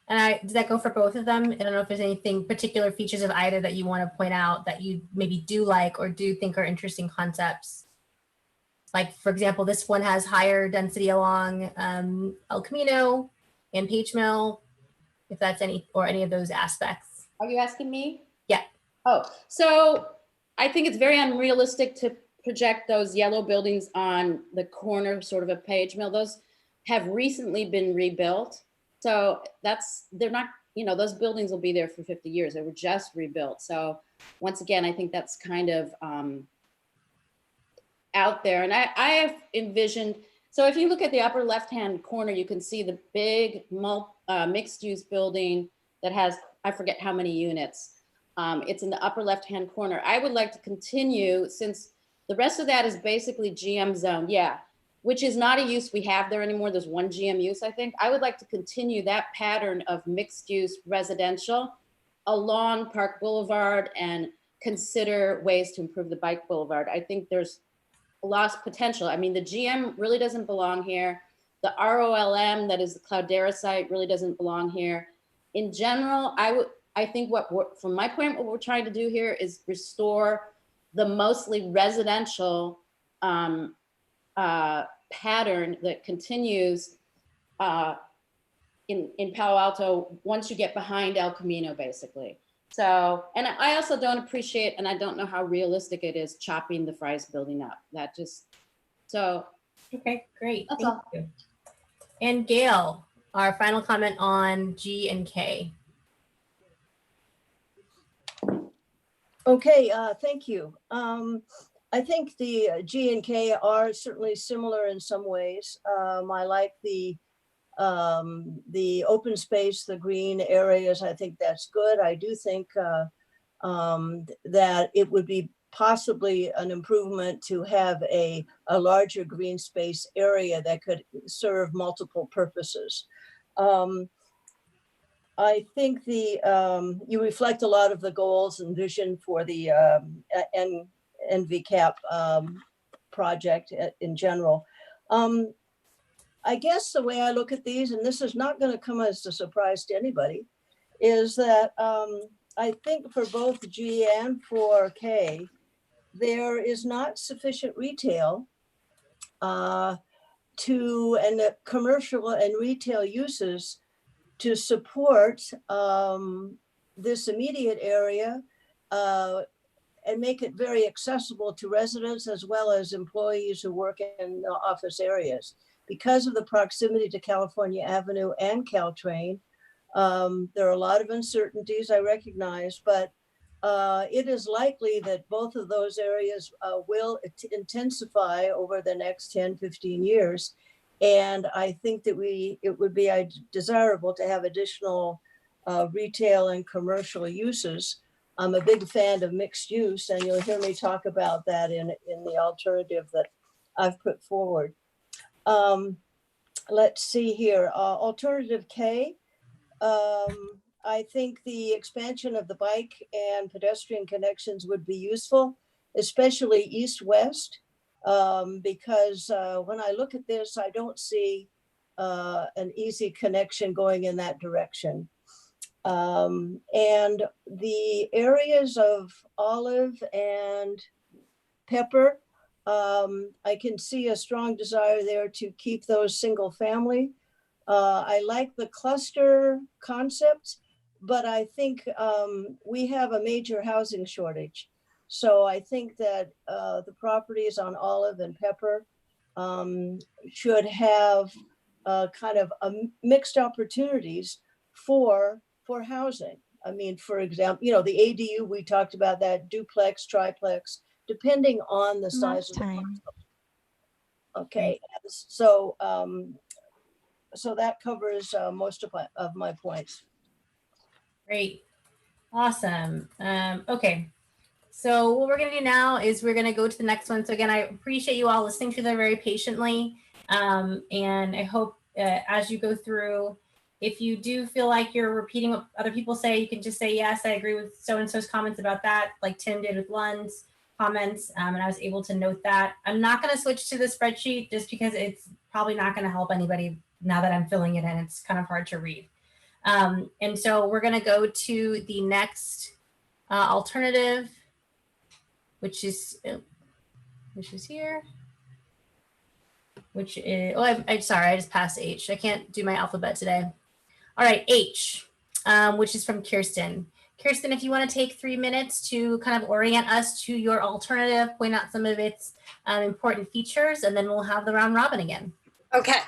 And does that go for both of them? I don't know if there's anything particular features of either that you want to point out that you maybe do like or do think are interesting concepts. Like, for example, this one has higher density along El Camino and Page Mill, if that's any of those aspects. Are you asking me? Yeah. Oh, so I think it's very unrealistic to project those yellow buildings on the corner sort of a Page Mill. Those have recently been rebuilt. So they're not, those buildings will be there for 50 years. They were just rebuilt. So once again, I think that's kind of out there. And I have envisioned, so if you look at the upper left-hand corner, you can see the big mixed-use building that has, I forget how many units. It's in the upper left-hand corner. I would like to continue, since the rest of that is basically GM zone, which is not a use we have there anymore. There's one GM use, I think. I would like to continue that pattern of mixed-use residential along Park Boulevard and consider ways to improve the bike boulevard. I think there's lost potential. I mean, the GM really doesn't belong here. The ROLM, that is the Cloudera site, really doesn't belong here. In general, I think from my point, what we're trying to do here is restore the mostly residential pattern that continues in Palo Alto once you get behind El Camino, basically. So, and I also don't appreciate, and I don't know how realistic it is, chopping the Fry's building up. That just, so. Okay, great. That's Thank all. you. And Gail, our final comment on G and K. Okay, thank you. I think the G and K are certainly similar in some ways. I like the open space, the green areas. I think that's good. I do think that it would be possibly an improvement to have a larger green space area that could serve multiple purposes. I think you reflect a lot of the goals and vision for the NVCAP project in general. I guess the way I look at these, and this is not going to come as a surprise to anybody, is that I think for both G and for K, there is not sufficient retail and the commercial and retail uses to support this immediate area and make it very accessible to residents as well as employees who work in the office areas. Because of the proximity to California Avenue and Caltrain, there are a lot of uncertainties, I recognize, but it is likely that both of those areas will intensify over the next 10, 15 years. And I think that it would be desirable to have additional retail and commercial uses. I'm a big fan of mixed use, and you'll hear me talk about that in the alternative that I've put forward. Let's see here, alternative K. I think the expansion of the bike and pedestrian connections would be useful, especially east-west, because when I look at this, I don't see an easy connection going in that direction. And the areas of Olive and Pepper, I can see a strong desire there to keep those single family. I like the cluster concept, but I think we have a major housing shortage. So I think that the properties on Olive and Pepper should have kind of mixed opportunities for housing. I mean, for example, you know, the ADU, we talked about that, duplex, triplex, depending on the size of the parcel. Okay, so so that covers most of my points. Great, awesome. Okay, so what we're gonna do now is we're gonna go to the next one. So again, I appreciate you all listening to them very patiently, and I hope as you go through, if you do feel like you're repeating what other people say, you can just say, yes, I agree with so-and-so's comments about that, like Tim did with Lund's comments, and I was able to note that. I'm not gonna switch to the spreadsheet just because it's probably not gonna help anybody now that I'm filling it in. It's kind of hard to read. And so we're gonna go to the next alternative, which is here. Which is, oh, I'm sorry, I just passed H. I can't do my alphabet today. All right, H, which is from Kirsten. Kirsten, if you want to take 3 minutes to kind of orient us to your alternative, point out some of its important features, and then we'll have the round robin again. Okay.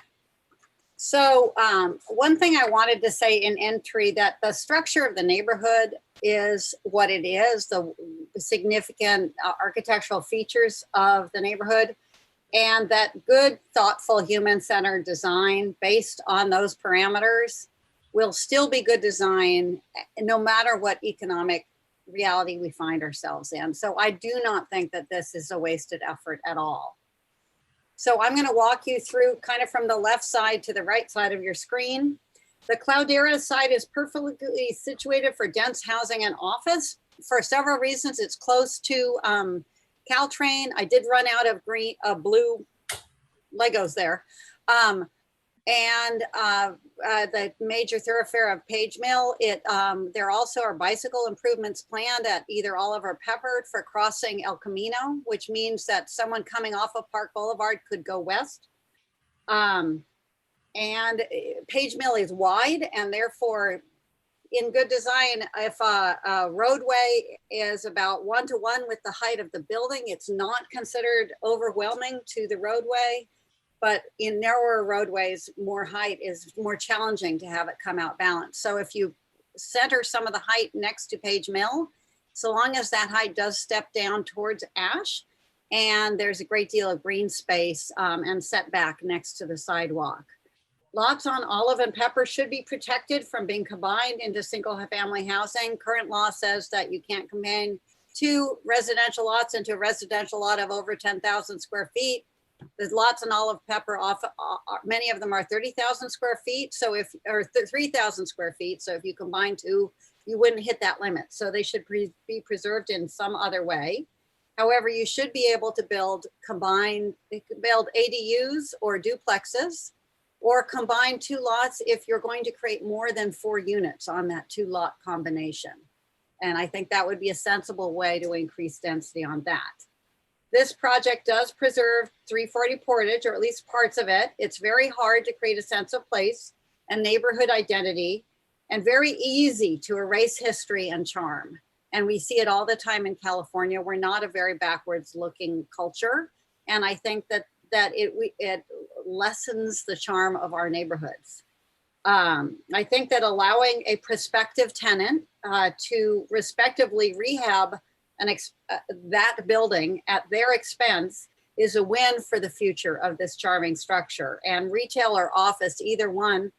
So one thing I wanted to say in entry, that the structure of the neighborhood is what it is, the significant architectural features of the neighborhood, and that good, thoughtful, human-centered design based on those parameters will still be good design no matter what economic reality we find ourselves in. So I do not think that this is a wasted effort at all. So I'm going to walk you through kind of from the left side to the right side of your screen. The Cloudera site is perfectly situated for dense housing and office. For several reasons, it's close to Caltrain. I did run out of blue Legos there. The major thoroughfare of Page Mill. There also are bicycle improvements planned at either Oliver Peppard for crossing El Camino, which means that someone coming off of Park Boulevard could go west. And Page Mill is wide, and therefore in good design, if a roadway is about 1-to-1 with the height of the building, it's not considered overwhelming to the roadway. But in narrower roadways, more height is more challenging to have it come out balanced. So if you center some of the height next to Page Mill, so long as that height does step down towards Ash, and there's a great deal of green space and setback next to the sidewalk. Lots on Olive and Pepper should be protected from being combined into single family housing. Current law says that you can't combine 2 residential lots into a residential lot of over 10,000 square feet. The lots in Olive Pepper, many of them are 30,000 square feet, or 3,000 square feet. So if you combine 2, you wouldn't hit that limit. So they should be preserved in some other way. However, you should be able to build ADUs or duplexes, or combine 2 lots if you're going to create more than 4 units on that 2-lot combination. And I think that would be a sensible way to increase density on that. This project does preserve 340 Portage, or at least parts of it. It's very hard to create a sense of place and neighborhood identity, and very easy to erase history and charm. And we see it all the time in California. We're not a very backwards looking culture. And I think that it lessens the charm of our neighborhoods. I think that allowing a prospective tenant to respectively rehab that building at their expense is a win for the future of this charming structure. And retail or office, either one,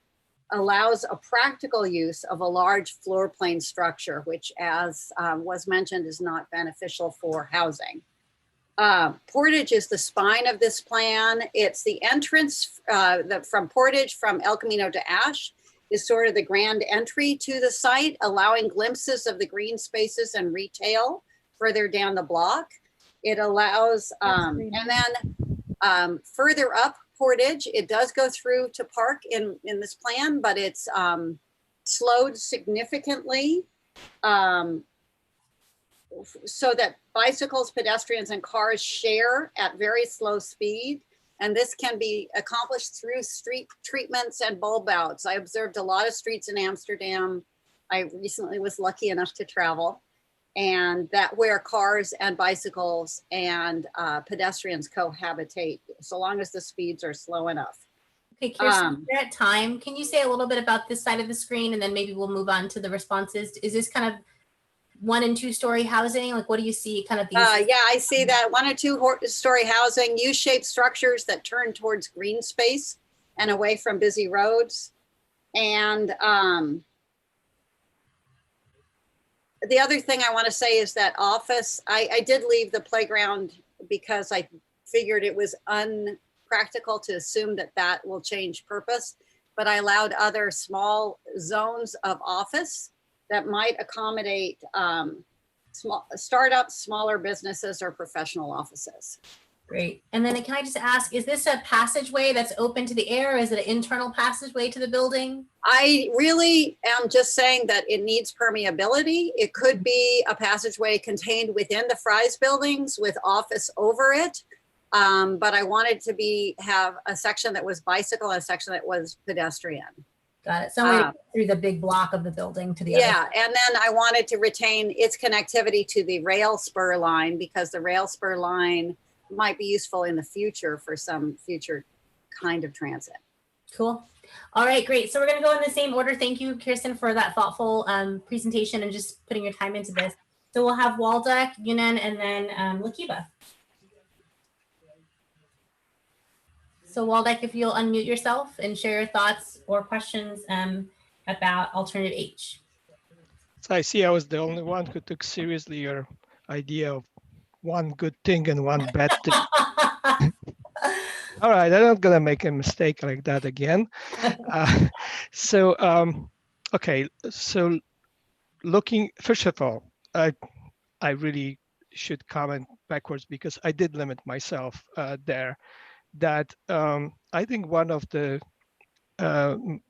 allows a practical use of a large floor plane structure, which, as was mentioned, is not beneficial for housing. Portage is the spine of this plan. It's the entrance from Portage, from El Camino to Ash, is sort of the grand entry to the site, allowing glimpses of the green spaces and retail further down the block. It allows, and then further up Portage, it does go through to Park in this plan, but it's slowed significantly so that bicycles, pedestrians, and cars share at very slow speed. And this can be accomplished through street treatments and bulb outs. I observed a lot of streets in Amsterdam. I recently was lucky enough to travel, and that where cars and bicycles and pedestrians cohabitate, so long as the speeds are slow enough. Okay, Kirsten, we're at time. Can you say a little bit about this side of the screen, and then maybe we'll move on to the responses? Is this kind of 1- and 2-story housing? Like, what do you see kind of these? Yeah, I see that 1- or 2-story housing, U-shaped structures that turn towards green space and away from busy roads. And the other thing I want to say is that office, I did leave the playground because I figured it was unpractical to assume that that will change purpose, but I allowed other small zones of office that might accommodate small startups, smaller businesses, or professional offices. Great. And then can I just ask, is this a passageway that's open to the air? Is it an internal passageway to the building? I really am just saying that it needs permeability. It could be a passageway contained within the Fry's buildings with office over it. But I wanted to have a section that was bicycle and a section that was pedestrian. Got it. Some way to get through the big block of the building to the other side. And then I wanted to retain its connectivity to the rail spur line, because the rail spur line might be useful in the future for some future kind of transit. Cool. All right, great. So we're going to go in the same order. Thank you, Kirsten, for that thoughtful presentation and just putting your time into this. So we'll have Waldeck, Yunan, and then Lakiba. So Waldeck, if you'll unmute yourself and share your thoughts or questions about alternative H. So I see I was the only one who took seriously your idea of one good thing and one bad thing. All right, I'm not gonna make a mistake like that again. Okay, so looking, first of all, I really should comment backwards because I did limit myself there. That I think one of the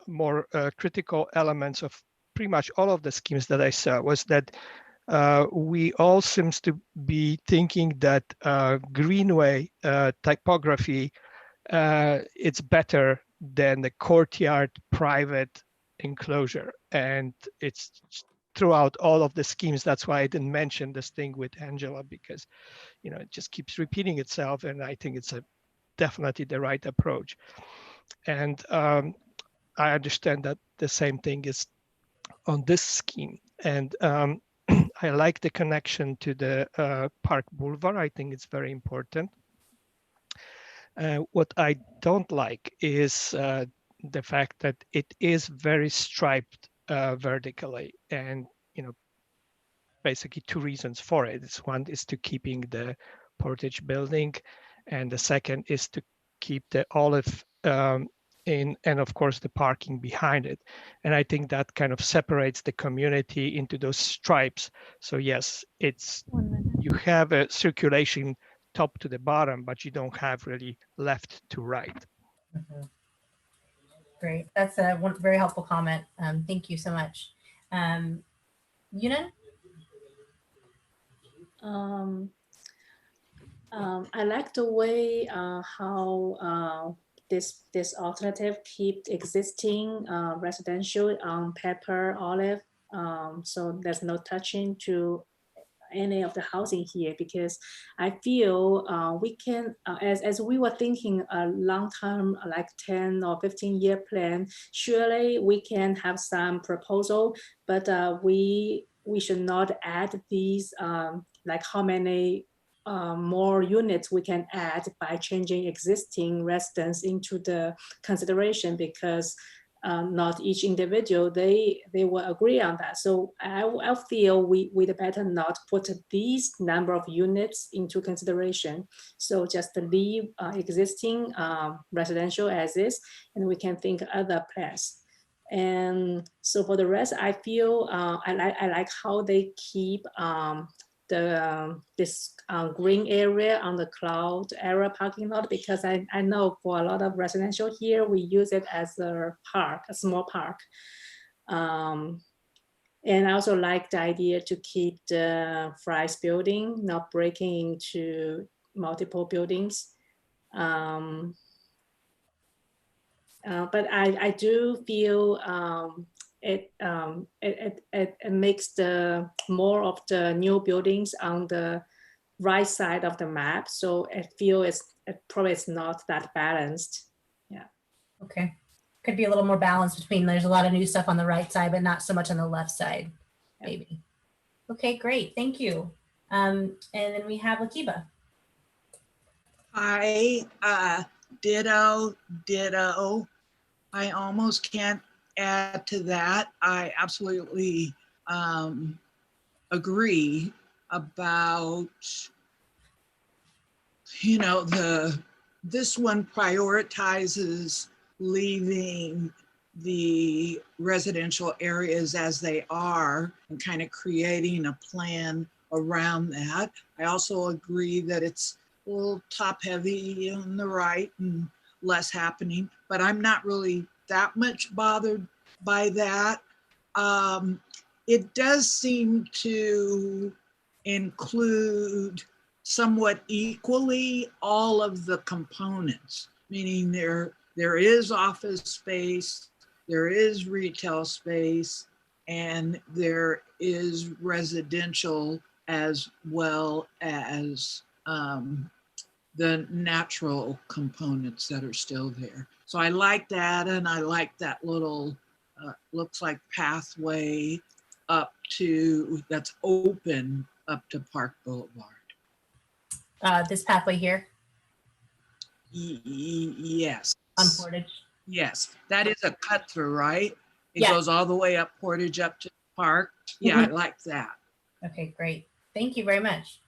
more critical elements of pretty much all of the schemes that I saw was that we all seems to be thinking that greenway typography it's better than the courtyard private enclosure, and it's throughout all of the schemes. That's why I didn't mention this thing with Angela, because it just keeps repeating itself, and I think it's definitely the right approach. And I understand that the same thing is on this scheme, and I like the connection to the Park Boulevard. I think it's very important. What I don't like is the fact that it is very striped vertically, and basically two reasons for it. One is to keeping the Portage building, and the second is to keep the olive in, and of course the parking behind it. And I think that kind of separates the community into those stripes. So yes, you have a circulation top to the bottom, but you don't have really left to right. Mm-hmm. Great, that's a very helpful comment. Thank you so much. Yunan? I like the way how this alternative keep existing residential on Pepper Olive. So there's no touching to any of the housing here, because I feel we can, as we were thinking a long-term, like 10 or 15-year plan, surely we can have some proposal, but we should not add these, like how many more units we can add by changing existing residents into the consideration, because not each individual, they will agree on that. So I feel we'd better not put these number of units into consideration. So just leave existing residential as is, and we can think other plans. And so for the rest, I feel I like how they keep this green area on the cloud area parking lot, because I know for a lot of residential here, we use it as a park, a small park. And I also like the idea to keep the Fry's building, not breaking into multiple buildings. But I do feel it makes the more of the new buildings on the right side of the map. So I feel it probably is not that balanced. Yeah. Okay. Could be a little more balance between, there's a lot of new stuff on the right side, but not so much on the left side, maybe. Okay, great. Thank you. And then we have Lakiba. I ditto. I almost can't add to that. I absolutely agree about, you know, this one prioritizes leaving the residential areas as they are and kind of creating a plan around that. I also agree that it's a little top heavy on the right and less happening, but I'm not really that much bothered by that. It does seem to include somewhat equally all of the components, meaning there is office space, there is retail space, and there is residential as well as the natural components that are still there. So I like that, and I like that little, looks like pathway up to, that's open up to Park Boulevard. This pathway here. Yes. On Portage. Yes, that is a cut through, right? It Yeah. goes all the way up Portage up to the park. Yeah, I like that. Okay, great. Thank you very much.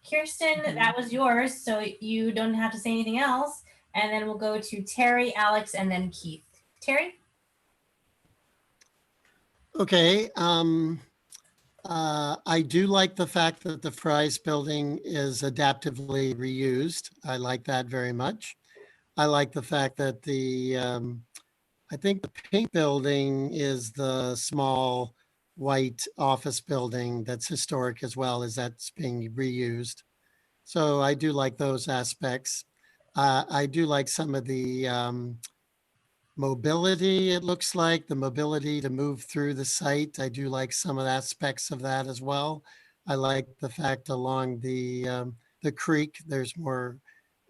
Kirsten, that was yours, so you don't have to say anything else. And then we'll go to Terry, Alex, and then Keith. Terry? Okay. I do like the fact that the Fry's building is adaptively reused. I like that very much. I like the fact that I think the pink building is the small white office building that's historic as well, as that's being reused. So I do like those aspects. I do like some of the mobility, it looks like, the mobility to move through the site. I do like some of the aspects of that as well. I like the fact along the creek, there's more,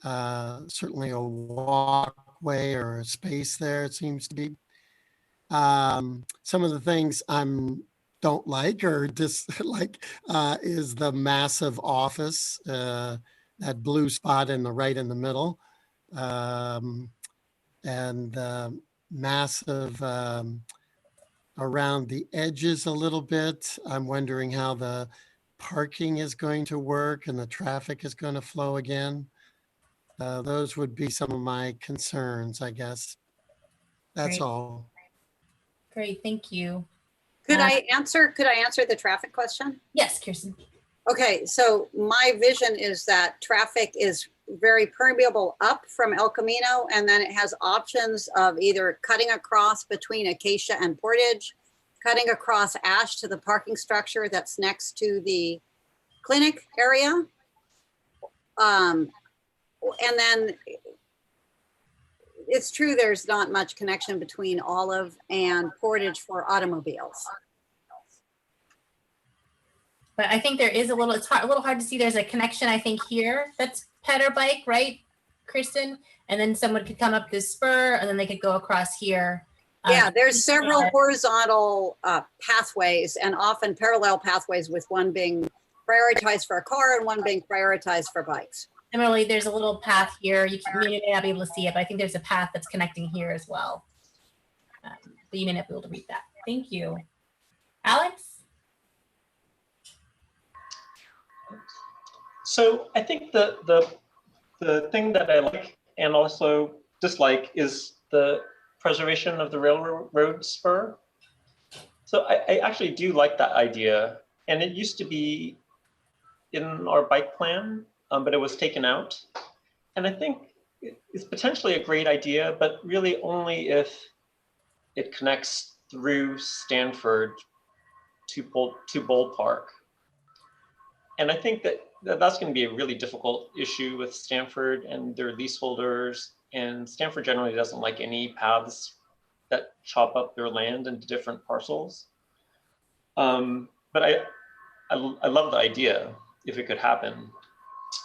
certainly a walkway or a space there, it seems to be. Some of the things don't like or dislike is the massive office, that blue spot right in the middle. And massive around the edges a little bit. I'm wondering how the parking is going to work and the traffic is going to flow again. Those would be some of my concerns, I guess. That's Great. all. Great, thank you. Could I answer the traffic question? Yes, Kirsten. Okay, so my vision is that traffic is very permeable up from El Camino, and then it has options of either cutting across between Acacia and Portage, cutting across Ash to the parking structure that's next to the clinic area. And then it's true there's not much connection between Olive and Portage for automobiles. But I think there is a little hard to see. There's a connection, I think, here that's ped or bike, right, Kristen? And then someone could come up this spur and then they could go across here. Yeah, there's several horizontal pathways and often parallel pathways, with one being prioritized for a car and one being prioritized for bikes. Similarly, there's a little path here. You may not be able to see it, but I think there's a path that's connecting here as well. But you may not be able to read that. Thank you. Alex? So I think the thing that I like and also dislike is the preservation of the railroad spur. So I actually do like that idea, and it used to be in our bike plan, but it was taken out. And I think it's potentially a great idea, but really only if it connects through Stanford to Bold Park. And I think that's going to be a really difficult issue with Stanford and their leaseholders. And Stanford generally doesn't like any paths that chop up their land into different parcels. But I love the idea if it could happen.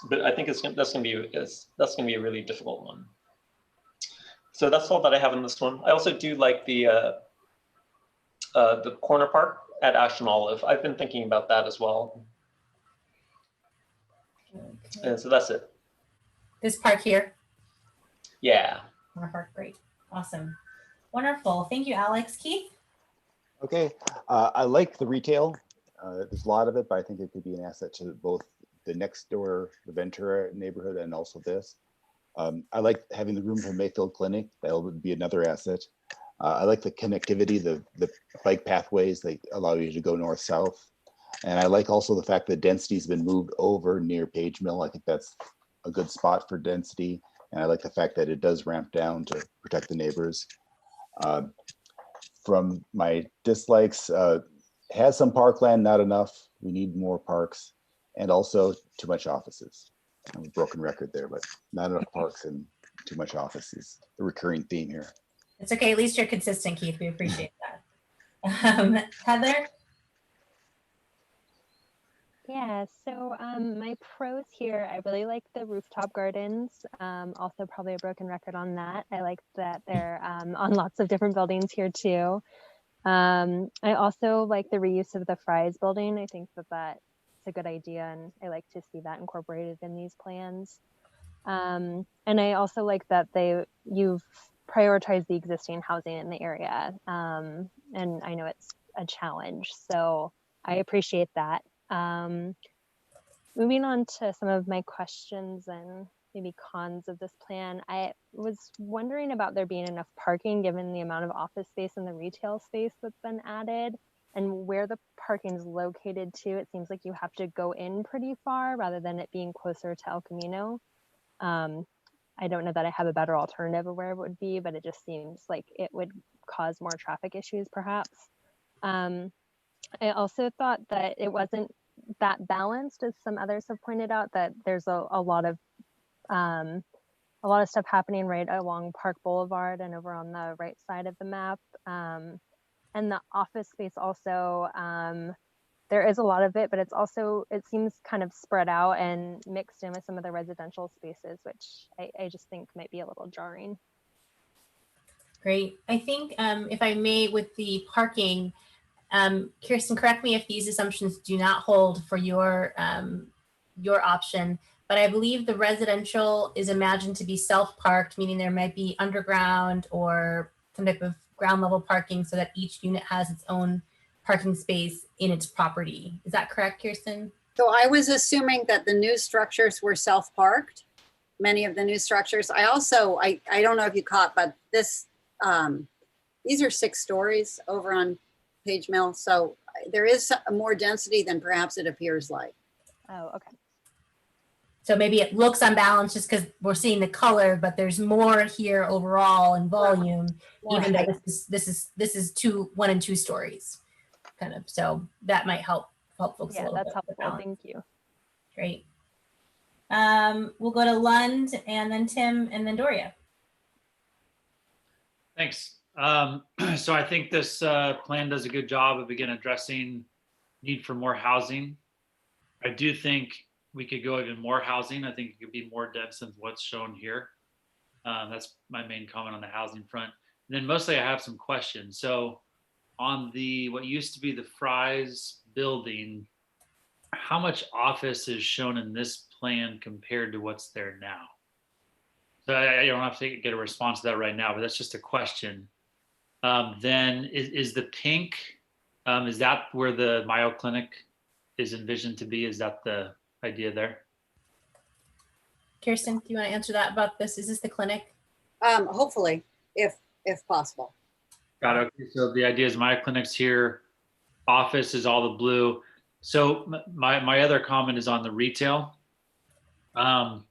But I think that's going to be a really difficult one. So that's all that I have in this one. I also do like the corner park at Ashton Olive. I've been thinking about that as well. Okay. And so that's it. This park here. Yeah. Corner park, great, awesome, wonderful. Thank you, Alex. Keith. Okay, I like the retail. There's a lot of it, but I think it could be an asset to both the next door, the Ventura neighborhood, and also this. I like having the room for Mayfield Clinic. That would be another asset. I like the connectivity, the bike pathways. They allow you to go north-south. And I like also the fact that density's been moved over near Page Mill. I think that's a good spot for density. And I like the fact that it does ramp down to protect the neighbors. From my dislikes, has some parkland, not enough. We need more parks, and also too much offices. I'm a broken record there, but not enough parks and too much offices. The recurring theme here. It's okay, at least you're consistent, Keith. We appreciate that. Heather? Yeah, so my pros here, I really like the rooftop gardens. Also probably a broken record on that. I like that they're on lots of different buildings here too. I also like the reuse of the Fry's building. I think that's a good idea, and I like to see that incorporated in these plans. And I also like that you've prioritized the existing housing in the area. And I know it's a challenge, so I appreciate that. Moving on to some of my questions and maybe cons of this plan, I was wondering about there being enough parking given the amount of office space and the retail space that's been added, and where the parking is located too. It seems like you have to go in pretty far rather than it being closer to El Camino. I don't know that I have a better alternative of where it would be, but it just seems like it would cause more traffic issues perhaps. I also thought that it wasn't that balanced, as some others have pointed out, that there's a lot of stuff happening right along Park Boulevard and over on the right side of the map. And the office space also, there is a lot of it, but it seems kind of spread out and mixed in with some of the residential spaces, which I just think might be a little jarring. Great. I think if I may, with the parking, Kirsten, correct me if these assumptions do not hold for your option, but I believe the residential is imagined to be self-parked, meaning there might be underground or some type of ground level parking so that each unit has its own parking space in its property. Is that correct, Kirsten? So I was assuming that the new structures were self-parked, many of the new structures. I also, I don't know if you caught, but this, these are 6 stories over on Page Mill. So there is more density than perhaps it appears like. Oh, okay. So maybe it looks unbalanced just because we're seeing the color, but there's more here overall in volume, even though this is 1 and 2 stories, kind of. So that might help folks a little bit. That's helpful. Thank you. Great. We'll go to Lund and then Tim and then Doria. Thanks. So I think this plan does a good job of, again, addressing need for more housing. I do think we could go even more housing. I think it could be more dense than what's shown here. That's my main comment on the housing front. And then mostly I have some questions. So on what used to be the Fry's building, how much office is shown in this plan compared to what's there now? So I don't have to get a response to that right now, but that's just a question. Then is the pink, is that where the Mayo Clinic is envisioned to be? Is that the idea there? Kirsten, do you want to answer that about this? Is this the clinic? Hopefully, if possible. Got it. Okay. So the idea is Mayo Clinic's here, office is all the blue. So my other comment is on the retail. I'm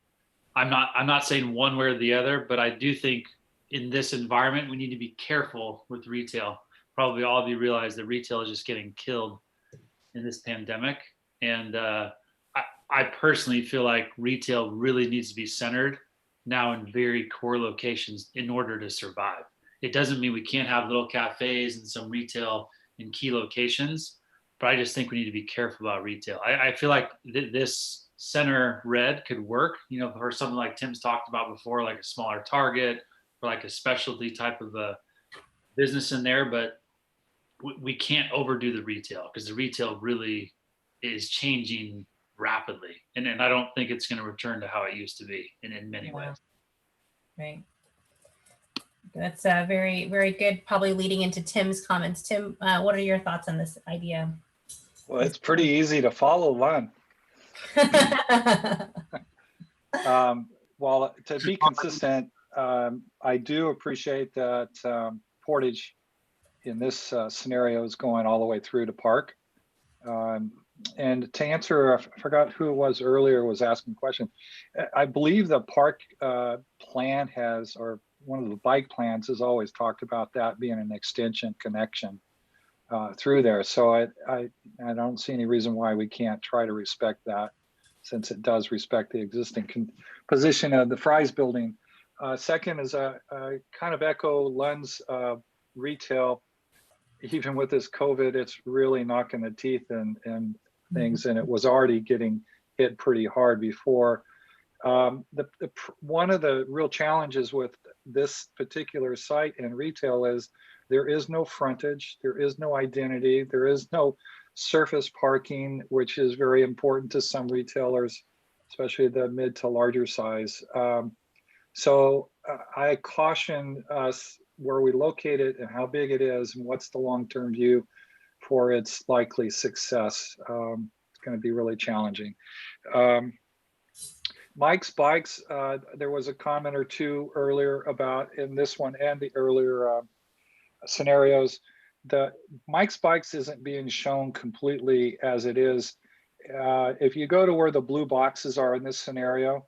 not saying one way or the other, but I do think in this environment, we need to be careful with retail. Probably all of you realize that retail is just getting killed in this pandemic. And I personally feel like retail really needs to be centered now in very core locations in order to survive. It doesn't mean we can't have little cafes and some retail in key locations, but I just think we need to be careful about retail. I feel like this center red could work, for something like Tim's talked about before, like a smaller Target like a specialty type of a business in there, but we can't overdo the retail because the retail really is changing rapidly. And I don't think it's going to return to how it used to be in many ways. Right. That's very, very good. Probably leading into Tim's comments. Tim, what are your thoughts on this idea? Well, it's pretty easy to follow, Lon. Well, to be consistent, I do appreciate that Portage in this scenario is going all the way through to Park. And to answer, I forgot who it was earlier was asking a question. I believe the Park plan has, or one of the bike plans has always talked about that being an extension connection through there. So I don't see any reason why we can't try to respect that, since it does respect the existing position of the Fry's building. Second is a kind of echo Lun's retail. Even with this COVID, it's really knocking the teeth and things, and it was already getting hit pretty hard before. One of the real challenges with this particular site and retail is there is no frontage, there is no identity, there is no surface parking, which is very important to some retailers, especially the mid to larger size. So I caution us where we locate it and how big it is and what's the long-term view for its likely success. It's going to be really challenging. Mike's Bikes, there was a comment or two earlier about in this one and the earlier scenarios. The Mike's Bikes isn't being shown completely as it is. If you go to where the blue boxes are in this scenario,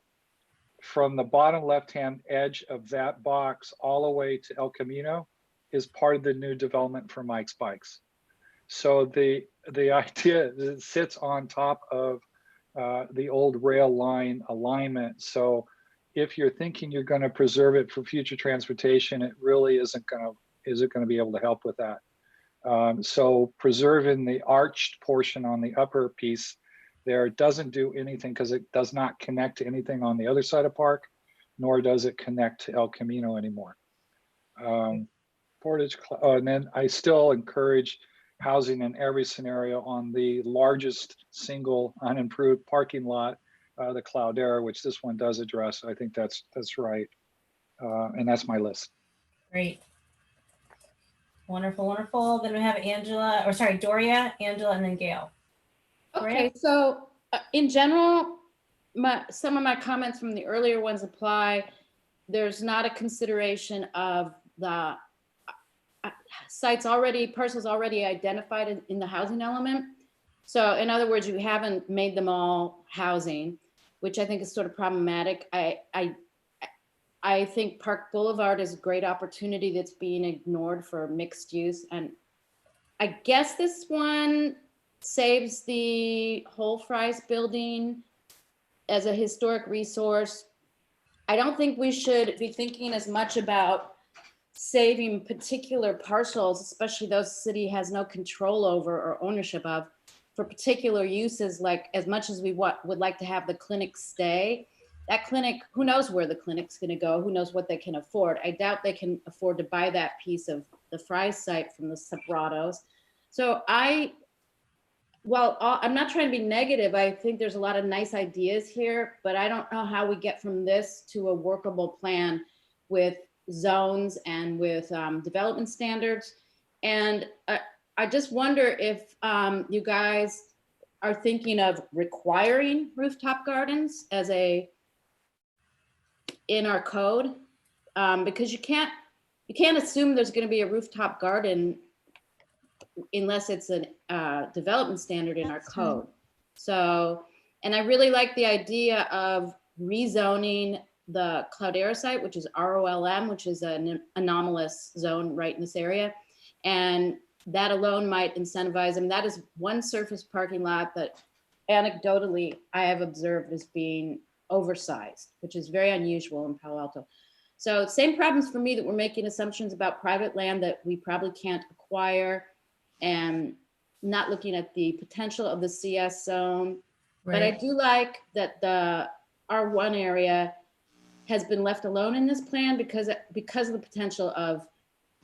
from the bottom left-hand edge of that box all the way to El Camino is part of the new development for Mike's Bikes. So the idea is it sits on top of the old rail line alignment. So if you're thinking you're going to preserve it for future transportation, it really isn't going to be able to help with that. So preserving the arched portion on the upper piece there doesn't do anything because it does not connect to anything on the other side of Park, nor does it connect to El Camino anymore. Portage, and then I still encourage housing in every scenario on the largest single unimproved parking lot, the Cloudera, which this one does address. I think that's right. And that's my list. Great. Wonderful, wonderful. Then we have Angela, or sorry, Doria, Angela, and then Gail. Okay, so in general, some of my comments from the earlier ones apply. There's not a consideration of the parcels already identified in the housing element. So in other words, you haven't made them all housing, which I think is sort of problematic. I think Park Boulevard is a great opportunity that's being ignored for mixed use. And I guess this one saves the whole Fry's building as a historic resource. I don't think we should be thinking as much about saving particular parcels, especially those the city has no control over or ownership of, for particular uses, like as much as we would like to have the clinic stay. That clinic, who knows where the clinic's going to go? Who knows what they can afford? I doubt they can afford to buy that piece of the Fry's site from the Sobrados. So I'm not trying to be negative. I think there's a lot of nice ideas here, but I don't know how we get from this to a workable plan with zones and with development standards. And I just wonder if you guys are thinking of requiring rooftop gardens as in our code, because you can't assume there's going to be a rooftop garden unless it's a development standard in our code. So, and I really like the idea of rezoning the Cloudera site, which is ROLM, which is an anomalous zone right in this area. And that alone might incentivize them. That is one surface parking lot that anecdotally I have observed as being oversized, which is very unusual in Palo Alto. So same problems for me, that we're making assumptions about private land that we probably can't acquire, and not looking at the potential of the CS zone. Right. But I do like that the R1 area has been left alone in this plan because of the potential of,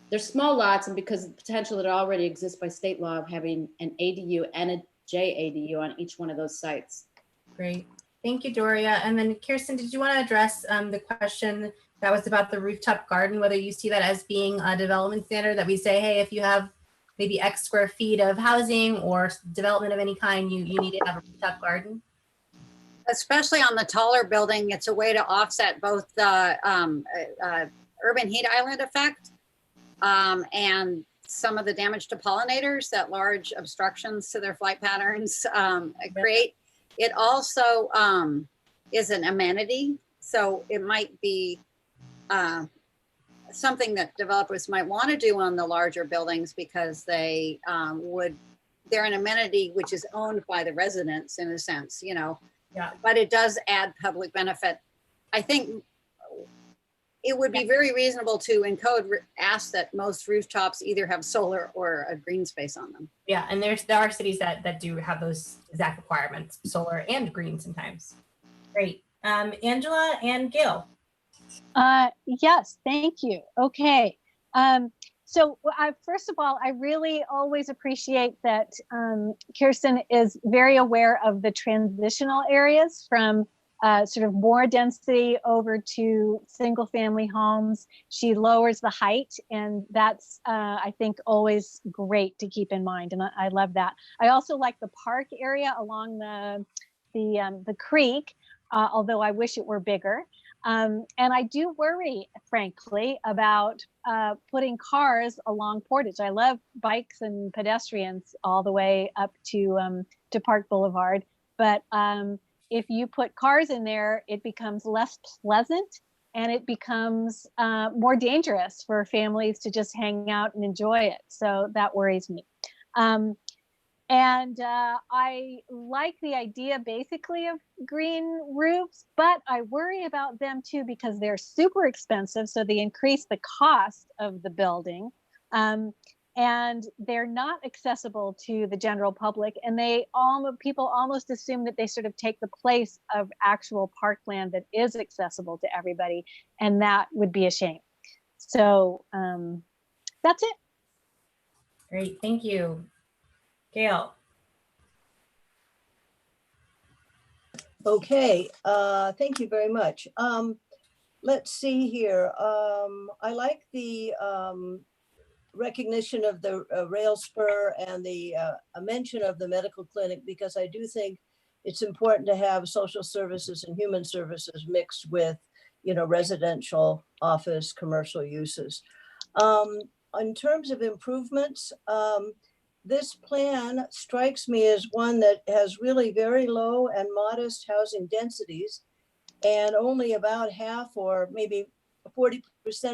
there's small lots and because of the potential that already exists by state law of having an ADU and a JADU on each one of those sites. Great. Thank you, Doria. And then Kirsten, did you want to address the question that was about the rooftop garden, whether you see that as being a development standard that we say, hey, if you have maybe X square feet of housing or development of any kind, you need to have a rooftop garden? Especially on the taller building, it's a way to offset both the urban heat island effect and some of the damage to pollinators that large obstructions to their flight patterns create. It also is an amenity, so it might be something that developers might want to do on the larger buildings because they're an amenity which is owned by the residents in a sense, you know. Yeah. But it does add public benefit. I think it would be very reasonable to in code ask that most rooftops either have solar or a green space on them. Yeah, and there are cities that do have those exact requirements, solar and green sometimes. Great. Angela and Gail. Yes, thank you. Okay. So first of all, I really always appreciate that Kirsten is very aware of the transitional areas from sort of more density over to single family homes. She lowers the height, and that's, I think, always great to keep in mind. And I love that. I also like the park area along the creek, although I wish it were bigger. And I do worry, frankly, about putting cars along Portage. I love bikes and pedestrians all the way up to Park Boulevard. But if you put cars in there, it becomes less pleasant and it becomes more dangerous for families to just hang out and enjoy it. So that worries me. And I like the idea basically of green roofs, but I worry about them too because they're super expensive. So they increase the cost of the building. And they're not accessible to the general public. And people almost assume that they sort of take the place of actual parkland that is accessible to everybody. And that would be a shame. So that's it. Great, thank you. Gail. Okay, thank you very much. Let's see here. I like the recognition of the rail spur and the mention of the medical clinic, because I do think it's important to have social services and human services mixed with, you know, residential, office, commercial uses. In terms of improvements, this plan strikes me as one that has really very low and modest housing densities, and only about half or maybe 40%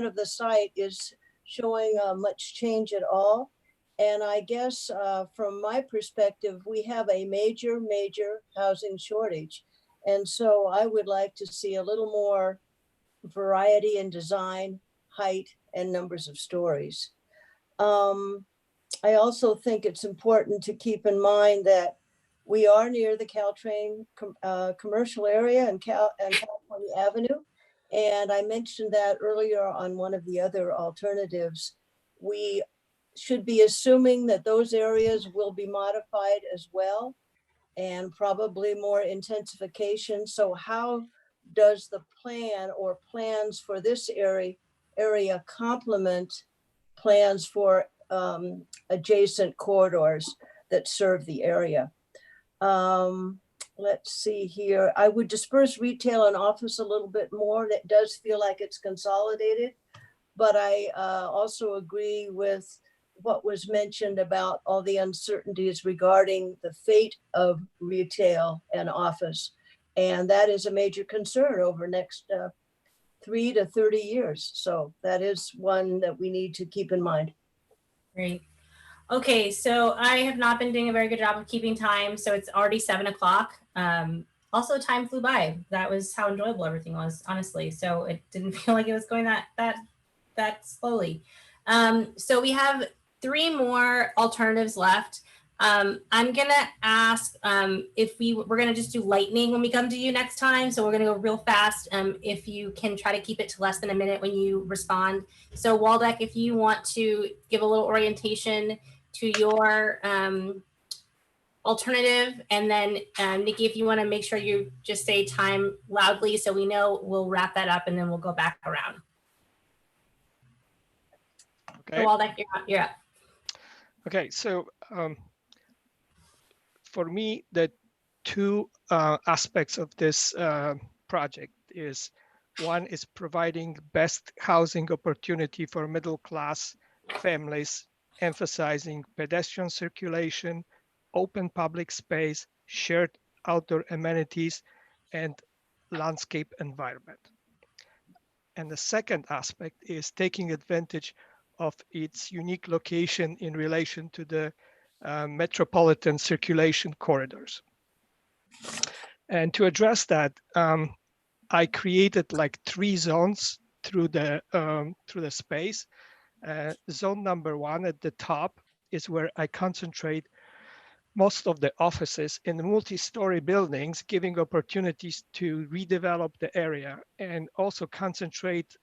of the site is showing much change at all. And I guess from my perspective, we have a major housing shortage. And so I would like to see a little more variety in design, height, and numbers of stories. I also think it's important to keep in mind that we are near the Caltrain commercial area and California Avenue. And I mentioned that earlier on one of the other alternatives. We should be assuming that those areas will be modified as well, and probably more intensification. So how does the plan or plans for this area complement plans for adjacent corridors that serve the area? Let's see here. I would disperse retail and office a little bit more. It does feel like it's consolidated, but I also agree with what was mentioned about all the uncertainties regarding the fate of retail and office. And that is a major concern over next 3 to 30 years. So that is one that we need to keep in mind. Great. Okay, so I have not been doing a very good job of keeping time, so it's already 7 o'clock. Also, time flew by. That was how enjoyable everything was, honestly. So it didn't feel like it was going that slowly. So we have 3 more alternatives left. I'm gonna ask if we're gonna just do lightning when we come to you next time. So we're gonna go real fast. If you can try to keep it to less than a minute when you respond. So Waldeck, if you want to give a little orientation to your alternative, and then Nikki, if you want to make sure you just say time loudly so we know, we'll wrap that up and then we'll go back around. Okay. So Waldeck, you're up. Okay, so for me, the two aspects of this project is, one is providing best housing opportunity for middle-class families, emphasizing pedestrian circulation, open public space, shared outdoor amenities, and landscape environment. And the second aspect is taking advantage of its unique location in relation to the metropolitan circulation corridors. And to address that, I created like 3 zones through the space. Zone number 1 at the top is where I concentrate most of the offices in the multi-story buildings, giving opportunities to redevelop the area and also concentrate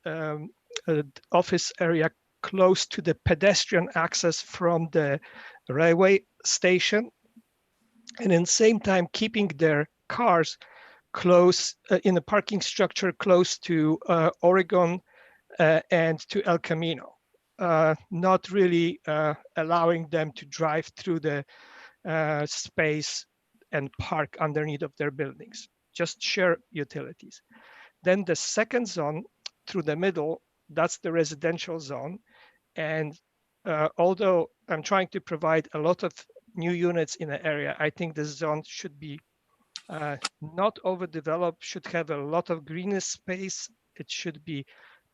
office area close to the pedestrian access from the railway station, and in the same time keeping their cars close in a parking structure close to Oregon and to El Camino, not really allowing them to drive through the space and park underneath of their buildings, just share utilities. Then the second zone through the middle, that's the residential zone. And although I'm trying to provide a lot of new units in the area, I think this zone should be not overdeveloped, should have a lot of green space. It should be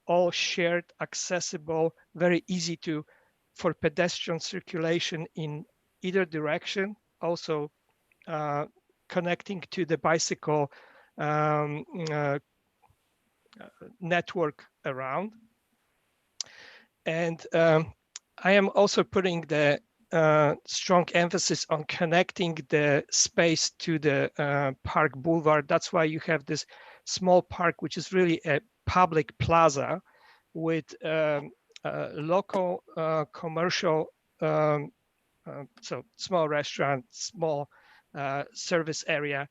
all shared, accessible, very easy for pedestrian circulation in either direction, also connecting to the bicycle network around. And I am also putting the strong emphasis on connecting the space to the Park Boulevard. That's why you have this small park, which is really a public plaza with local commercial, so small restaurant, small service area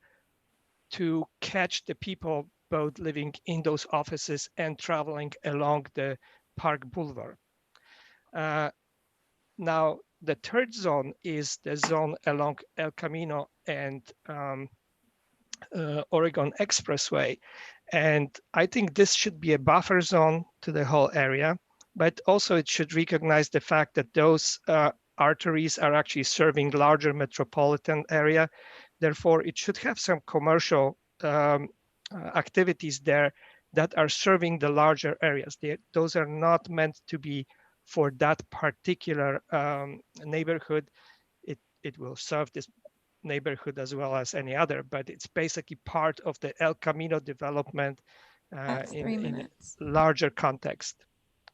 to catch the people both living in those offices and traveling along the Park Boulevard. Now, the third zone is the zone along El Camino and Oregon Expressway. And I think this should be a buffer zone to the whole area, but also it should recognize the fact that those arteries are actually serving larger metropolitan area. Therefore, it should have some commercial activities there that are serving the larger areas. Those are not meant to be for that particular neighborhood. It will serve this neighborhood as well as any other, but it's basically part of the El Camino development in a larger context.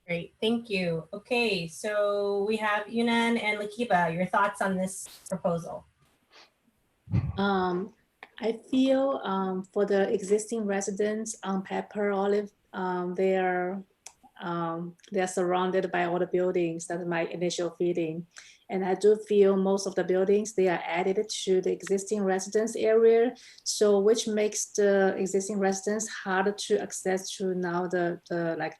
Great, thank you. Okay, so we have Yunan and Lakiba. Your thoughts on this proposal? I feel for the existing residents on Pepper Olive, they're surrounded by all the buildings. That's my initial feeling. And I do feel most of the buildings, they are added to the existing residence area. So which makes the existing residents harder to access to now the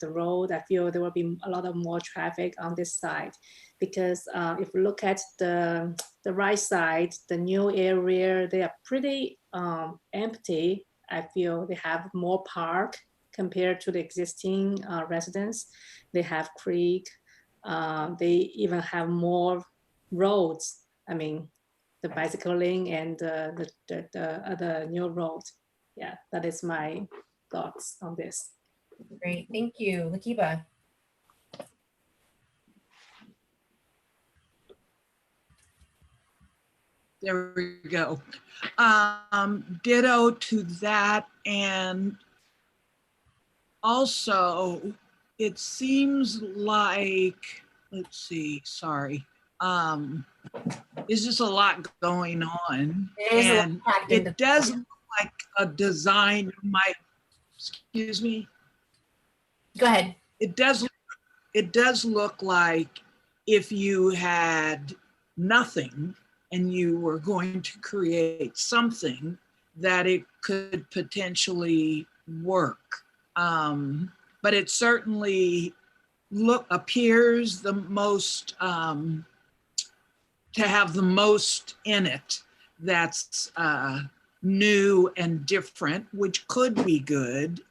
road. I feel there will be a lot of more traffic on this side. Because if you look at the right side, the new area, they are pretty empty. I feel they have more park compared to the existing residents. They have creek. They even have more roads. I mean, the bicycle lane and the other new road. Yeah, that is my thoughts on this. Great, thank you. Lakiba. There we go. Ditto to that. And also, it seems like, let's see, sorry. Is just a lot going on. It is a lot And packed into it does look like a design might, excuse me? Go ahead. It does look like if you had nothing and you were going to create something, that it could potentially work. But it certainly appears the most, to have the most in it that's new and different, which could be good.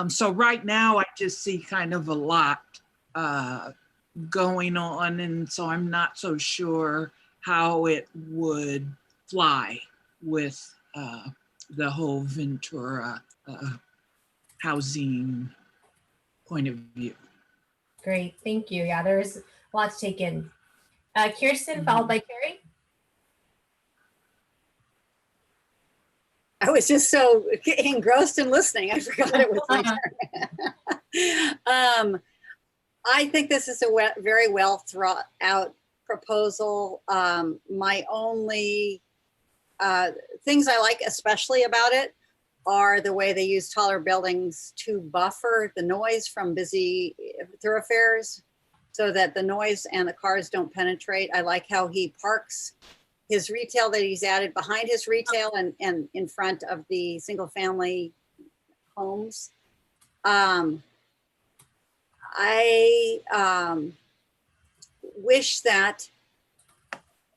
So right now I just see kind of a lot going on, and so I'm not so sure how it would fly with the whole Ventura housing point of view. Great, thank you. Yeah, there's a lot to take in. Kirsten, followed by Carrie. I was just so engrossed in listening, I forgot it was my turn. I think this is a very well thought out proposal. My only things I like especially about it are the way they use taller buildings to buffer the noise from busy thoroughfares so that the noise and the cars don't penetrate. I like how he parks his retail that he's added behind his retail and in front of the single family homes. I wish that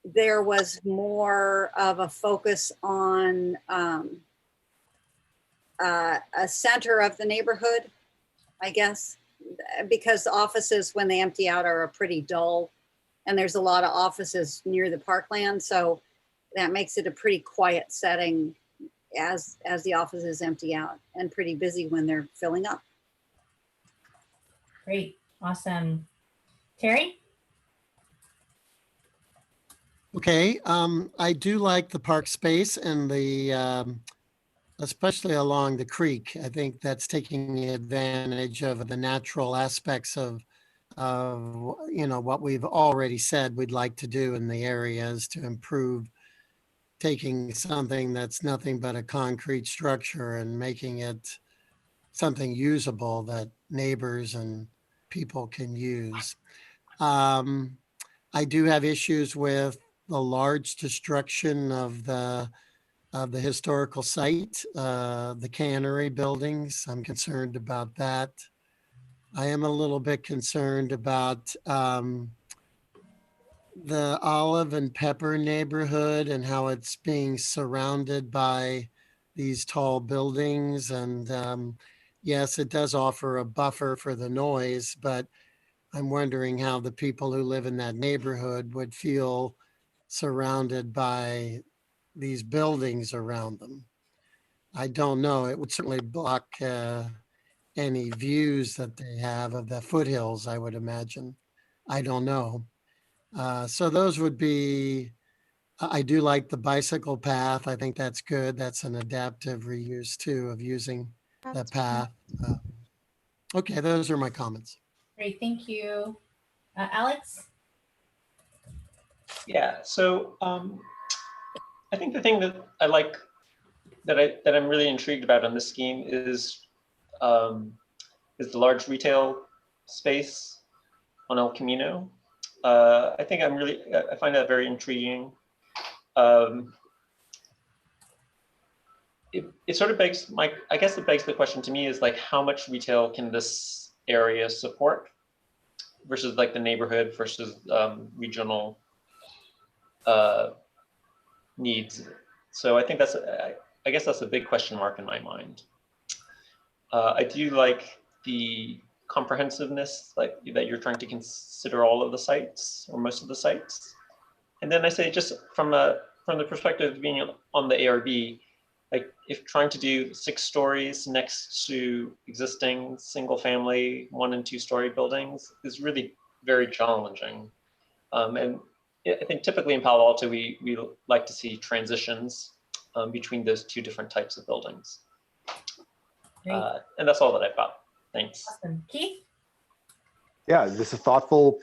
there was more of a focus on a center of the neighborhood, I guess, because the offices, when they empty out, are pretty dull, and there's a lot of offices near the parkland, so that makes it a pretty quiet setting as the offices empty out, and pretty busy when they're filling up. Great, awesome. Terry? Okay, I do like the park space and the, especially along the creek. I think that's taking advantage of the natural aspects of what we've already said we'd like to do in the areas to improve taking something that's nothing but a concrete structure and making it something usable that neighbors and people can use. I do have issues with the large destruction of the historical site, the cannery buildings. I'm concerned about that. I am a little bit concerned about the Olive and Pepper neighborhood and how it's being surrounded by these tall buildings. And yes, it does offer a buffer for the noise, but I'm wondering how the people who live in that neighborhood would feel surrounded by these buildings around them. I don't know. It would certainly block any views that they have of the foothills, I would imagine. I don't know. So those would be, I do like the bicycle path. I think that's good. That's an adaptive reuse too of using the path. Okay, those are my comments. Great, thank you. Alex? Yeah, so I think the thing that I like, that I'm really intrigued about on this scheme is the large retail space on El Camino. I think I find that very intriguing. It sort of begs I guess it begs the question to me is like, how much retail can this area support versus like the neighborhood versus regional needs. So I think I guess that's a big question mark in my mind. I do like the comprehensiveness, like that you're trying to consider all of the sites or most of the sites. And then I say, just from the perspective of being on the ARB, like if trying to do 6 stories next to existing single family 1- and 2-story buildings is really very challenging. And I think typically in Palo Alto, we like to see transitions between those 2 different types of buildings. And that's all that I've got. Thanks. Awesome. Keith? Yeah, this is a thoughtful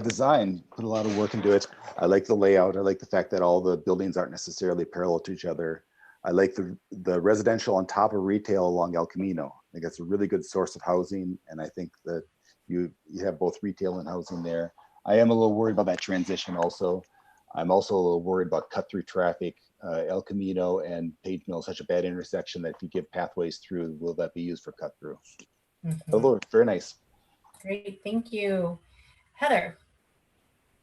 design, put a lot of work into it. I like the layout. I like the fact that all the buildings aren't necessarily parallel to each other. I like the residential on top of retail along El Camino. I think that's a really good source of housing. And I think that you have both retail and housing there. I am a little worried about that transition also. I'm also a little worried about cut through traffic. El Camino and Page Mill is such a bad intersection that if you give pathways through, will that be used for cut through? Although very nice. Great, thank you. Heather.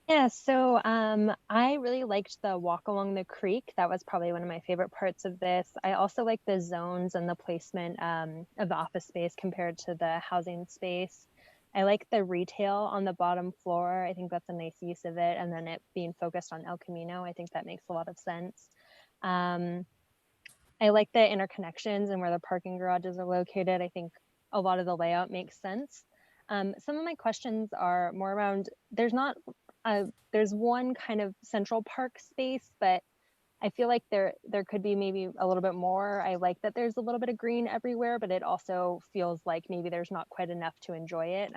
Yeah, so I really liked the walk along the creek. That was probably one of my favorite parts of this. I also like the zones and the placement of the office space compared to the housing space. I like the retail on the bottom floor. I think that's a nice use of it. And then it being focused on El Camino, I think that makes a lot of sense. I like the interconnections and where the parking garages are located. I think a lot of the layout makes sense. Some of my questions are more around, there's one kind of central park space, but I feel like there could be maybe a little bit more. I like that there's a little bit of green everywhere, but it also feels like maybe there's not quite enough to enjoy it.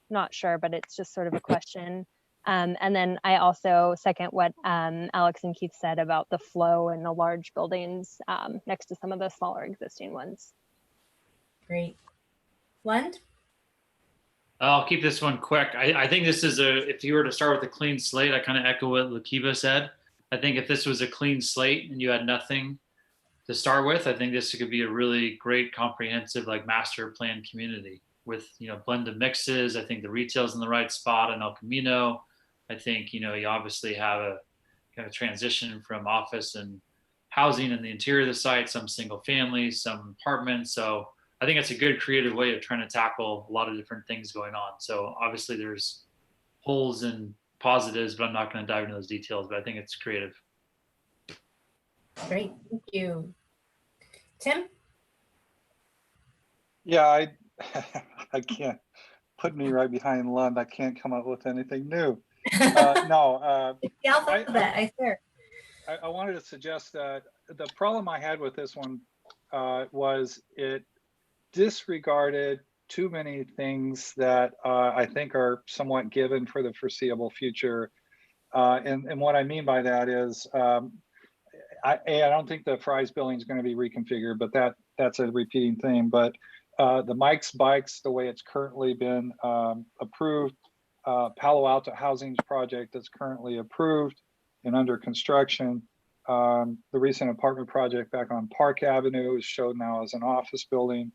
Not sure, but it's just sort of a question. And then I also second what Alex and Keith said about the flow and the large buildings next to some of the smaller existing ones. Great. Lund? I'll keep this one quick. I think this is if you were to start with a clean slate, I kind of echo what Lakiba said. I think if this was a clean slate and you had nothing to start with, I think this could be a really great comprehensive like master plan community with, blended mixes. I think the retail's in the right spot in El Camino. I think, you obviously have a kind of transition from office and housing in the interior of the site, some single families, some apartments. So I think it's a good creative way of trying to tackle a lot of different things going on. So obviously there's holes and positives, but I'm not going to dive into those details, but I think it's creative. Great, thank you. Tim? Yeah, I can't put me right behind Lund. I can't come up with anything new. No. It's the alphabet, I swear. I wanted to suggest that the problem I had with this one was it disregarded too many things that I think are somewhat given for the foreseeable future. And what I mean by that is, I don't think the Fry's building is going to be reconfigured, but that's a repeating theme. But the Mike's Bikes, the way it's currently been approved, Palo Alto Housing's project that's currently approved and under construction. The recent apartment project back on Park Avenue is showed now as an office building.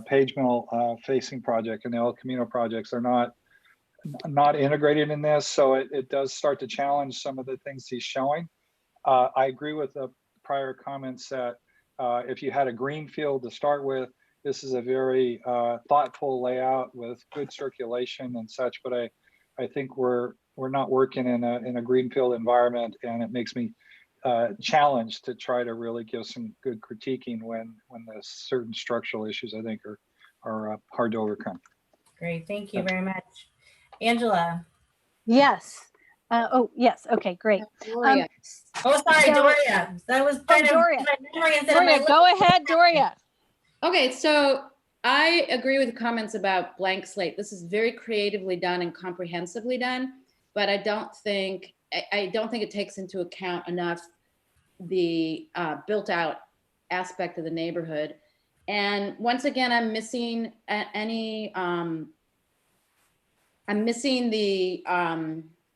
Page Mill facing project and the El Camino projects are not integrated in this. So it does start to challenge some of the things he's showing. I agree with the prior comments that if you had a green field to start with, this is a very thoughtful layout with good circulation and such, but I think we're not working in a greenfield environment, and it makes me challenged to try to really give some good critiquing when there's certain structural issues I think are hard to overcome. Great, thank you very much. Angela? Yes. Yes. Okay, great. Doria. Sorry, Doria. That was kind of Doria. my memory instead Doria, of my go ahead, Doria. Okay, so I agree with the comments about blank slate. This is very creatively done and comprehensively done, but I don't think it takes into account enough the built out aspect of the neighborhood. And once again, I'm missing the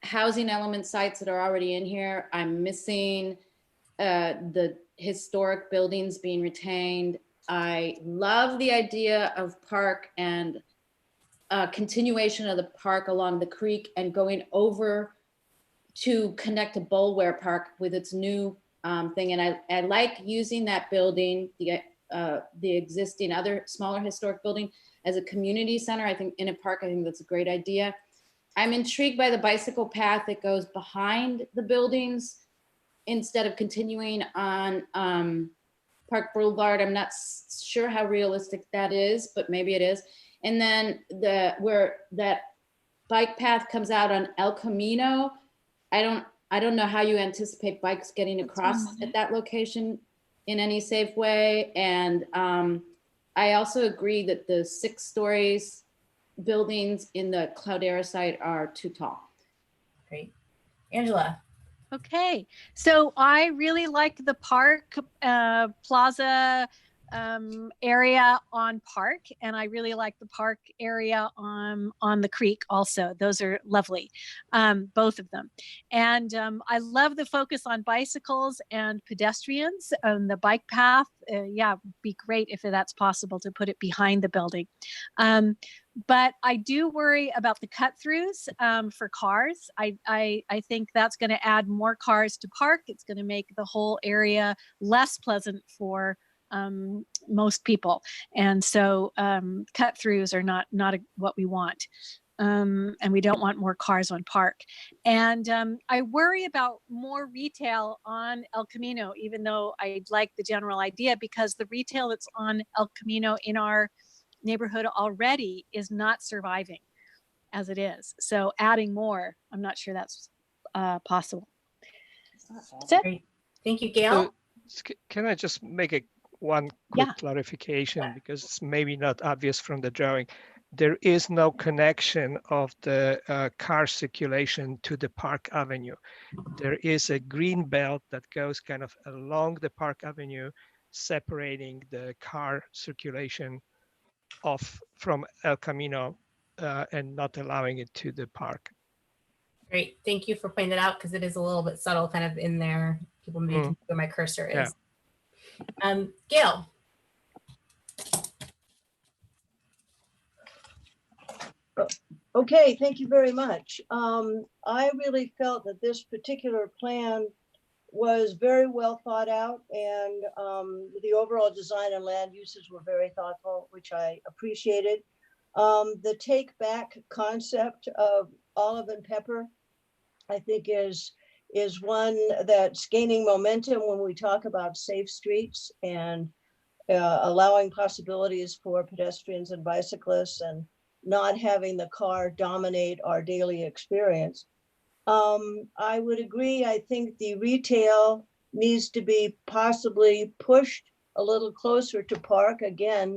housing element sites that are already in here. I'm missing the historic buildings being retained. I love the idea of park and continuation of the park along the creek and going over to connect to Bulware Park with its new thing. And I like using that building, the existing other smaller historic building, as a community center. I think in a park, I think that's a great idea. I'm intrigued by the bicycle path that goes behind the buildings instead of continuing on Park Boulevard. I'm not sure how realistic that is, but maybe it is. And then where that bike path comes out on El Camino, I don't know how you anticipate bikes getting across at that location in any safe way. And I also agree that the 6 stories buildings in the Cloudera site are too tall. Great. Angela. Okay, so I really like the park plaza area on Park, and I really like the park area on the creek also. Those are lovely, both of them. And I love the focus on bicycles and pedestrians. The bike path, yeah, would be great if that's possible to put it behind the building. But I do worry about the cut-throughs for cars. I think that's going to add more cars to park. It's going to make the whole area less pleasant for most people. And so cut-throughs are not what we want. And we don't want more cars on Park. And I worry about more retail on El Camino, even though I like the general idea, because the retail that's on El Camino in our neighborhood already is not surviving as it is. So adding more, I'm not sure that's possible. That's it. Great. Thank you, Gail. Can I just make one quick clarification, because it's maybe not obvious from the drawing. There is no connection of the car circulation to the Park Avenue. There is a green belt that goes kind of along the Park Avenue, separating the car circulation off from El Camino and not allowing it to the park. Great. Thank you for pointing it out, because it is a little bit subtle kind of in there. People maybe can see where my cursor is. Gail. Okay, thank you very much. I really felt that this particular plan was very well thought out, and the overall design and land uses were very thoughtful, which I appreciated. The take back concept of olive and pepper, I think is one that's gaining momentum when we talk about safe streets and allowing possibilities for pedestrians and bicyclists and not having the car dominate our daily experience. I would agree. I think the retail needs to be possibly pushed a little closer to Park. Again,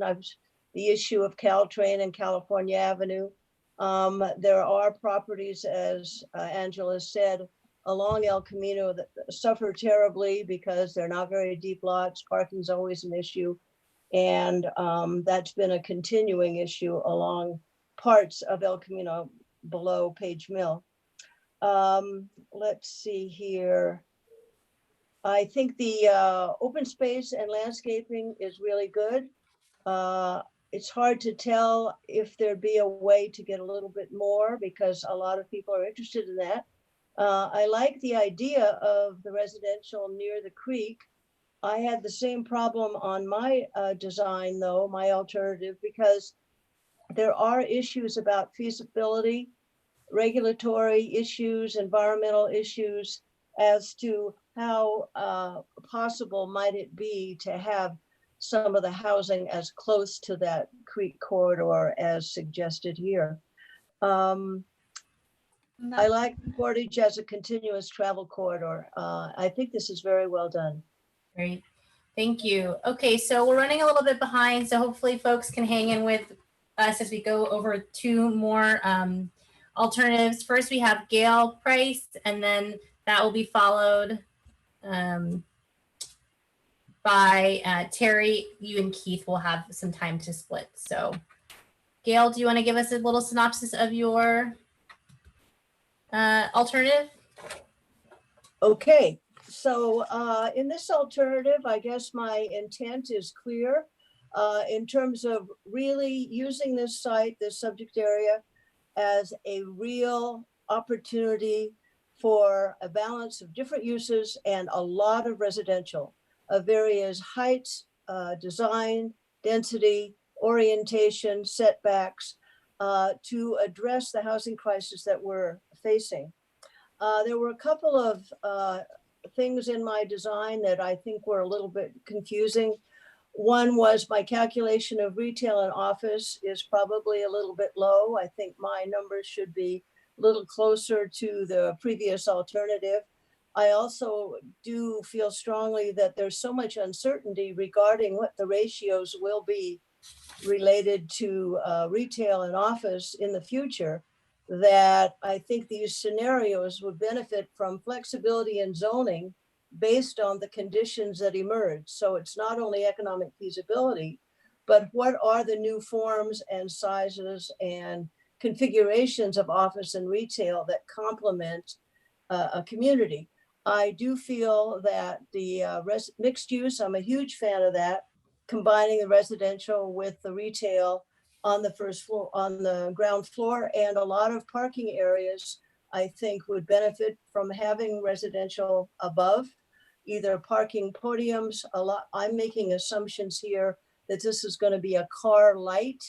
the issue of Caltrain and California Avenue. There are properties, as Angela said, along El Camino that suffer terribly because they're not very deep lots. Parking is always an issue. And that's been a continuing issue along parts of El Camino below Page Mill. Let's see here. I think the open space and landscaping is really good. It's hard to tell if there'd be a way to get a little bit more, because a lot of people are interested in that. I like the idea of the residential near the creek. I had the same problem on my design, though, my alternative, because there are issues about feasibility, regulatory issues, environmental issues as to how possible might it be to have some of the housing as close to that creek corridor as suggested here. I like Portage as a continuous travel corridor. I think this is very well done. Great. Thank you. Okay, so we're running a little bit behind, so hopefully folks can hang in with us as we go over two more alternatives. First, we have Gail Price, and then that will be followed by Terry. You and Keith will have some time to split. So Gail, do you want to give us a little synopsis of your alternative? Okay, so in this alternative, I guess my intent is clear in terms of really using this site, this subject area, as a real opportunity for a balance of different uses and a lot of residential of various heights, design, density, orientation, setbacks, to address the housing crisis that we're facing. There were a couple of things in my design that I think were a little bit confusing. One was my calculation of retail and office is probably a little bit low. I think my numbers should be a little closer to the previous alternative. I also do feel strongly that there's so much uncertainty regarding what the ratios will be related to retail and office in the future, that I think these scenarios would benefit from flexibility in zoning based on the conditions that emerge. So it's not only economic feasibility, but what are the new forms and sizes and configurations of office and retail that complement a community. I do feel that the mixed use, I'm a huge fan of that, combining the residential with the retail on the first floor, on the ground floor, and a lot of parking areas, I think would benefit from having residential above, either parking podiums. I'm making assumptions here that this is going to be a car light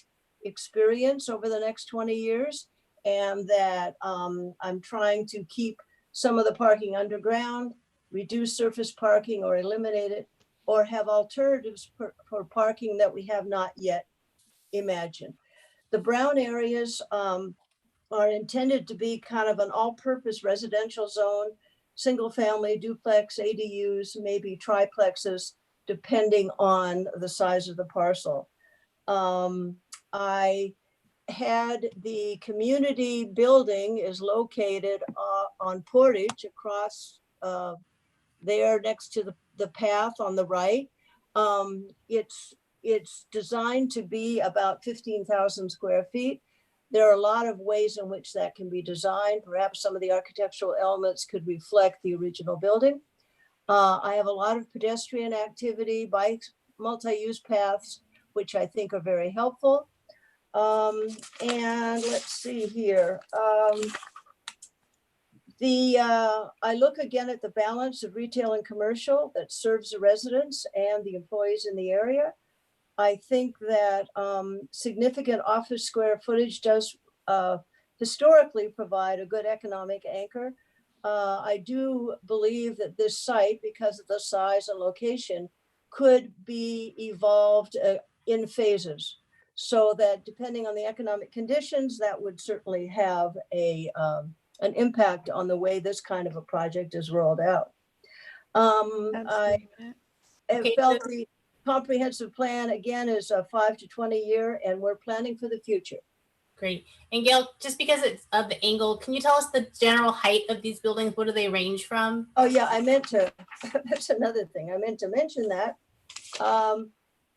experience over the next 20 years, and that I'm trying to keep some of the parking underground, reduce surface parking or eliminate it, or have alternatives for parking that we have not yet imagined. The brown areas are intended to be kind of an all-purpose residential zone, single family, duplex, ADUs, maybe triplexes, depending on the size of the parcel. I had the community building is located on Portage across there next to the path on the right. It's designed to be about 15,000 square feet. There are a lot of ways in which that can be designed. Perhaps some of the architectural elements could reflect the original building. I have a lot of pedestrian activity, bikes, multi-use paths, which I think are very helpful. And let's see here. I look again at the balance of retail and commercial that serves the residents and the employees in the area. I think that significant office square footage does historically provide a good economic anchor. I do believe that this site, because of the size and location, could be evolved in phases, so that depending on the economic conditions, that would certainly have an impact on the way this kind of a project is rolled out. I felt the comprehensive plan, again, is a 5 to 20 year, and we're planning for the future. Great. And Gail, just because it's of the angle, can you tell us the general height of these buildings? What do they range from? Oh yeah, I meant to, that's another thing. I meant to mention that.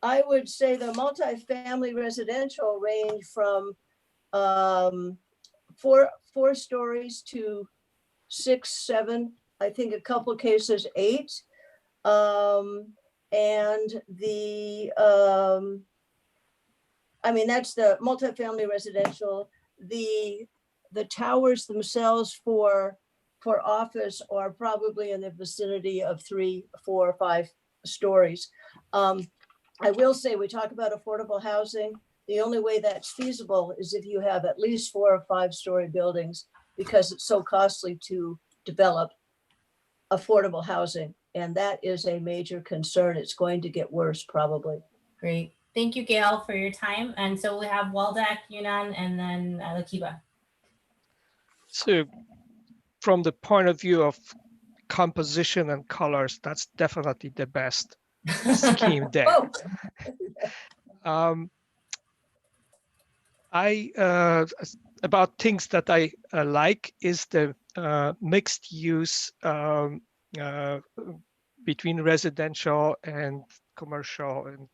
I would say the multifamily residential range from 4 stories to 6, 7, I think a couple of cases 8. And I mean, that's the multifamily residential. The towers themselves for office are probably in the vicinity of 3, 4, 5 stories. I will say, we talk about affordable housing. The only way that's feasible is if you have at least 4 or 5 story buildings, because it's so costly to develop affordable housing. And that is a major concern. It's going to get worse, probably. Great. Thank you, Gail, for your time. And so we have Waldeck, Yunnan, and then Lakiba. So from the point of view of composition and colors, that's definitely the best scheme there. About things that I like is the mixed use between residential and commercial and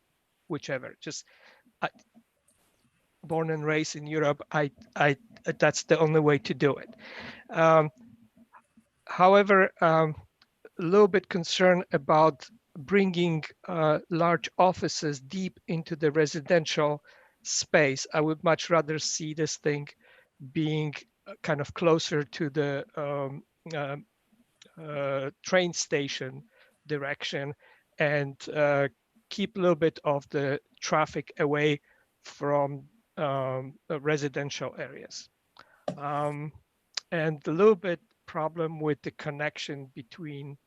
whichever. Just born and raised in Europe, that's the only way to do it. However, a little bit concerned about bringing large offices deep into the residential space. I would much rather see this thing being kind of closer to the train station direction, and keep a little bit of the traffic away from residential areas. And a little bit problem with the connection between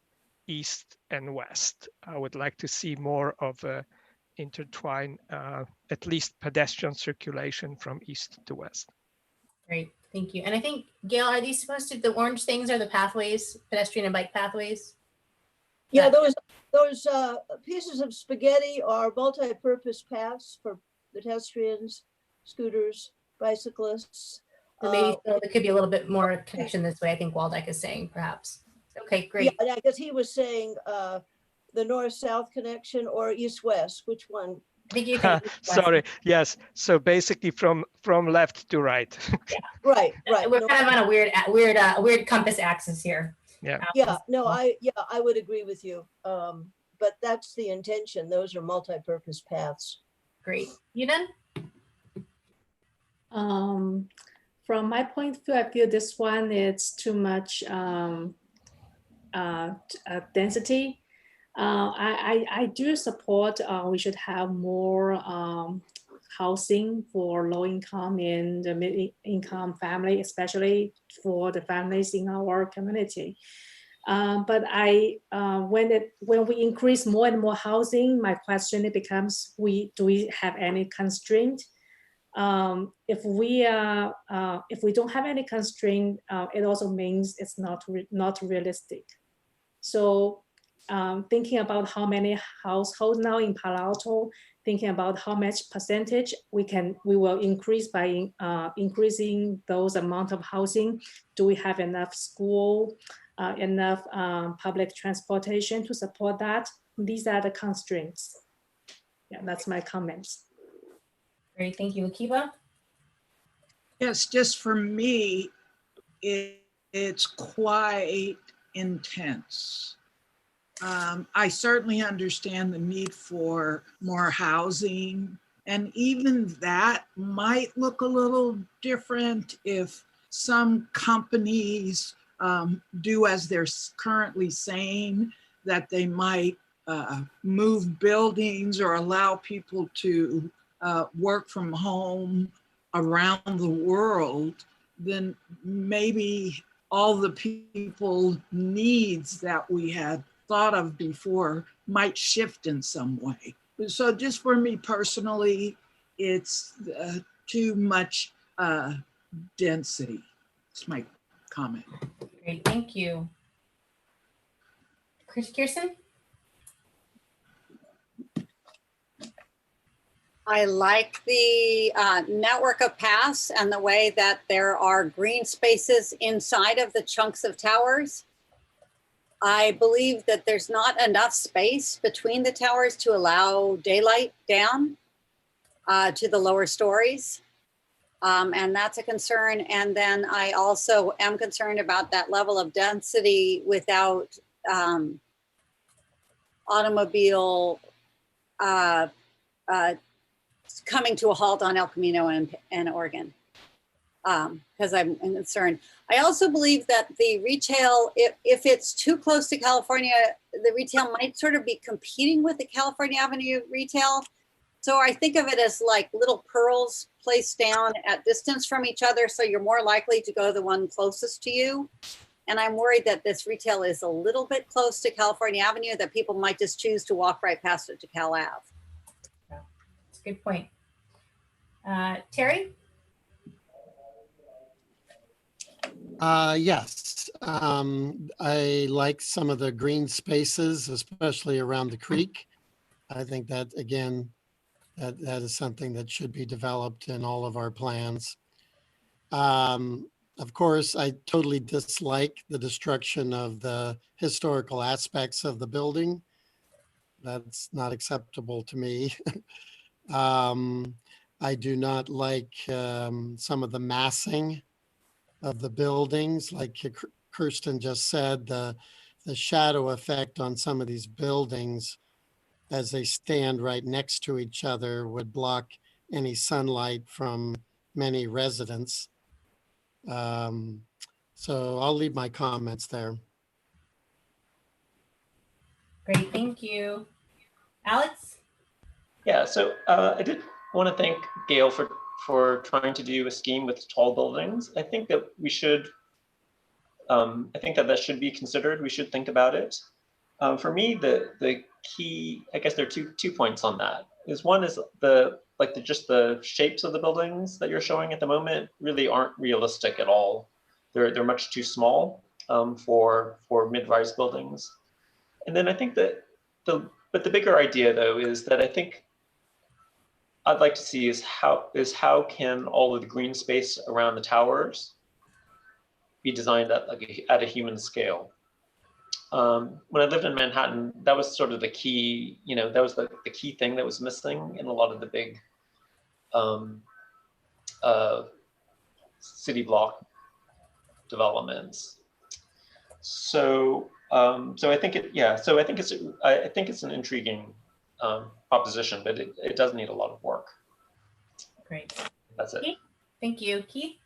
east and west. I would like to see more of a intertwine, at least pedestrian circulation from east to west. Great, thank you. And I think, Gail, are these supposed to, the orange things are the pathways, pedestrian and bike pathways? Yeah, those pieces of spaghetti are multi-purpose paths for pedestrians, scooters, bicyclists. So maybe there could be a little bit more connection this way, I think Waldeck is saying, perhaps. Okay, great. Yeah, I guess he was saying the north-south connection or east-west, which one? I think you can. Sorry, yes. So basically from left to right. Yeah. Right. We're kind of on a weird compass axis here. Yeah. Yeah, no, I would agree with you. But that's the intention. Those are multi-purpose paths. Great. You then? From my point of view, I feel this one is too much density. I do support we should have more housing for low income and the mid income family, especially for the families in our community. But when we increase more and more housing, my question becomes: do we have any constraint? If we don't have any constraint, it also means it's not realistic. So thinking about how many households now in Palo Alto, thinking about how much percentage we will increase by increasing those amount of housing. Do we have enough school, enough public transportation to support that? These are the constraints. Yeah, that's my comments. Great, thank you. Akiba? Yes, just for me, it's quite intense. I certainly understand the need for more housing, and even that might look a little different if some companies do as they're currently saying, that they might move buildings or allow people to work from home around the world, then maybe all the people needs that we had thought of before might shift in some way. So just for me personally, it's too much density. It's my comment. Great, thank you. Kirsten? I like the network of paths and the way that there are green spaces inside of the chunks of towers. I believe that there's not enough space between the towers to allow daylight down to the lower stories. And that's a concern. And then I also am concerned about that level of density without automobile coming to a halt on El Camino and Oregon, because I'm concerned. I also believe that the retail, if it's too close to California, the retail might sort of be competing with the California Avenue retail. So I think of it as like little pearls placed down at distance from each other. So you're more likely to go the one closest to you. And I'm worried that this retail is a little bit close to California Avenue, that people might just choose to walk right past it to Cal Ave. That's a good point. Terry? Yes, I like some of the green spaces, especially around the creek. I think that, again, that is something that should be developed in all of our plans. Of course, I totally dislike the destruction of the historical aspects of the building. That's not acceptable to me. I do not like some of the massing of the buildings. Like Kirsten just said, the shadow effect on some of these buildings as they stand right next to each other would block any sunlight from many residents. So I'll leave my comments there. Great, thank you. Alex? Yeah, so I did want to thank Gail for trying to do a scheme with tall buildings. I think that we should, I think that should be considered. We should think about it. For me, the key, I guess there are two points on that. One is just the shapes of the buildings that you're showing at the moment really aren't realistic at all. They're much too small for mid-rise buildings. And then I think that the bigger idea though is that I think I'd like to see is how can all of the green space around the towers be designed at a human scale. When I lived in Manhattan, that was sort of the key, that was the key thing that was missing in a lot of the big city block developments. So I think I think it's an intriguing proposition, but it does need a lot of work. Great. That's it. Thank you, Keith.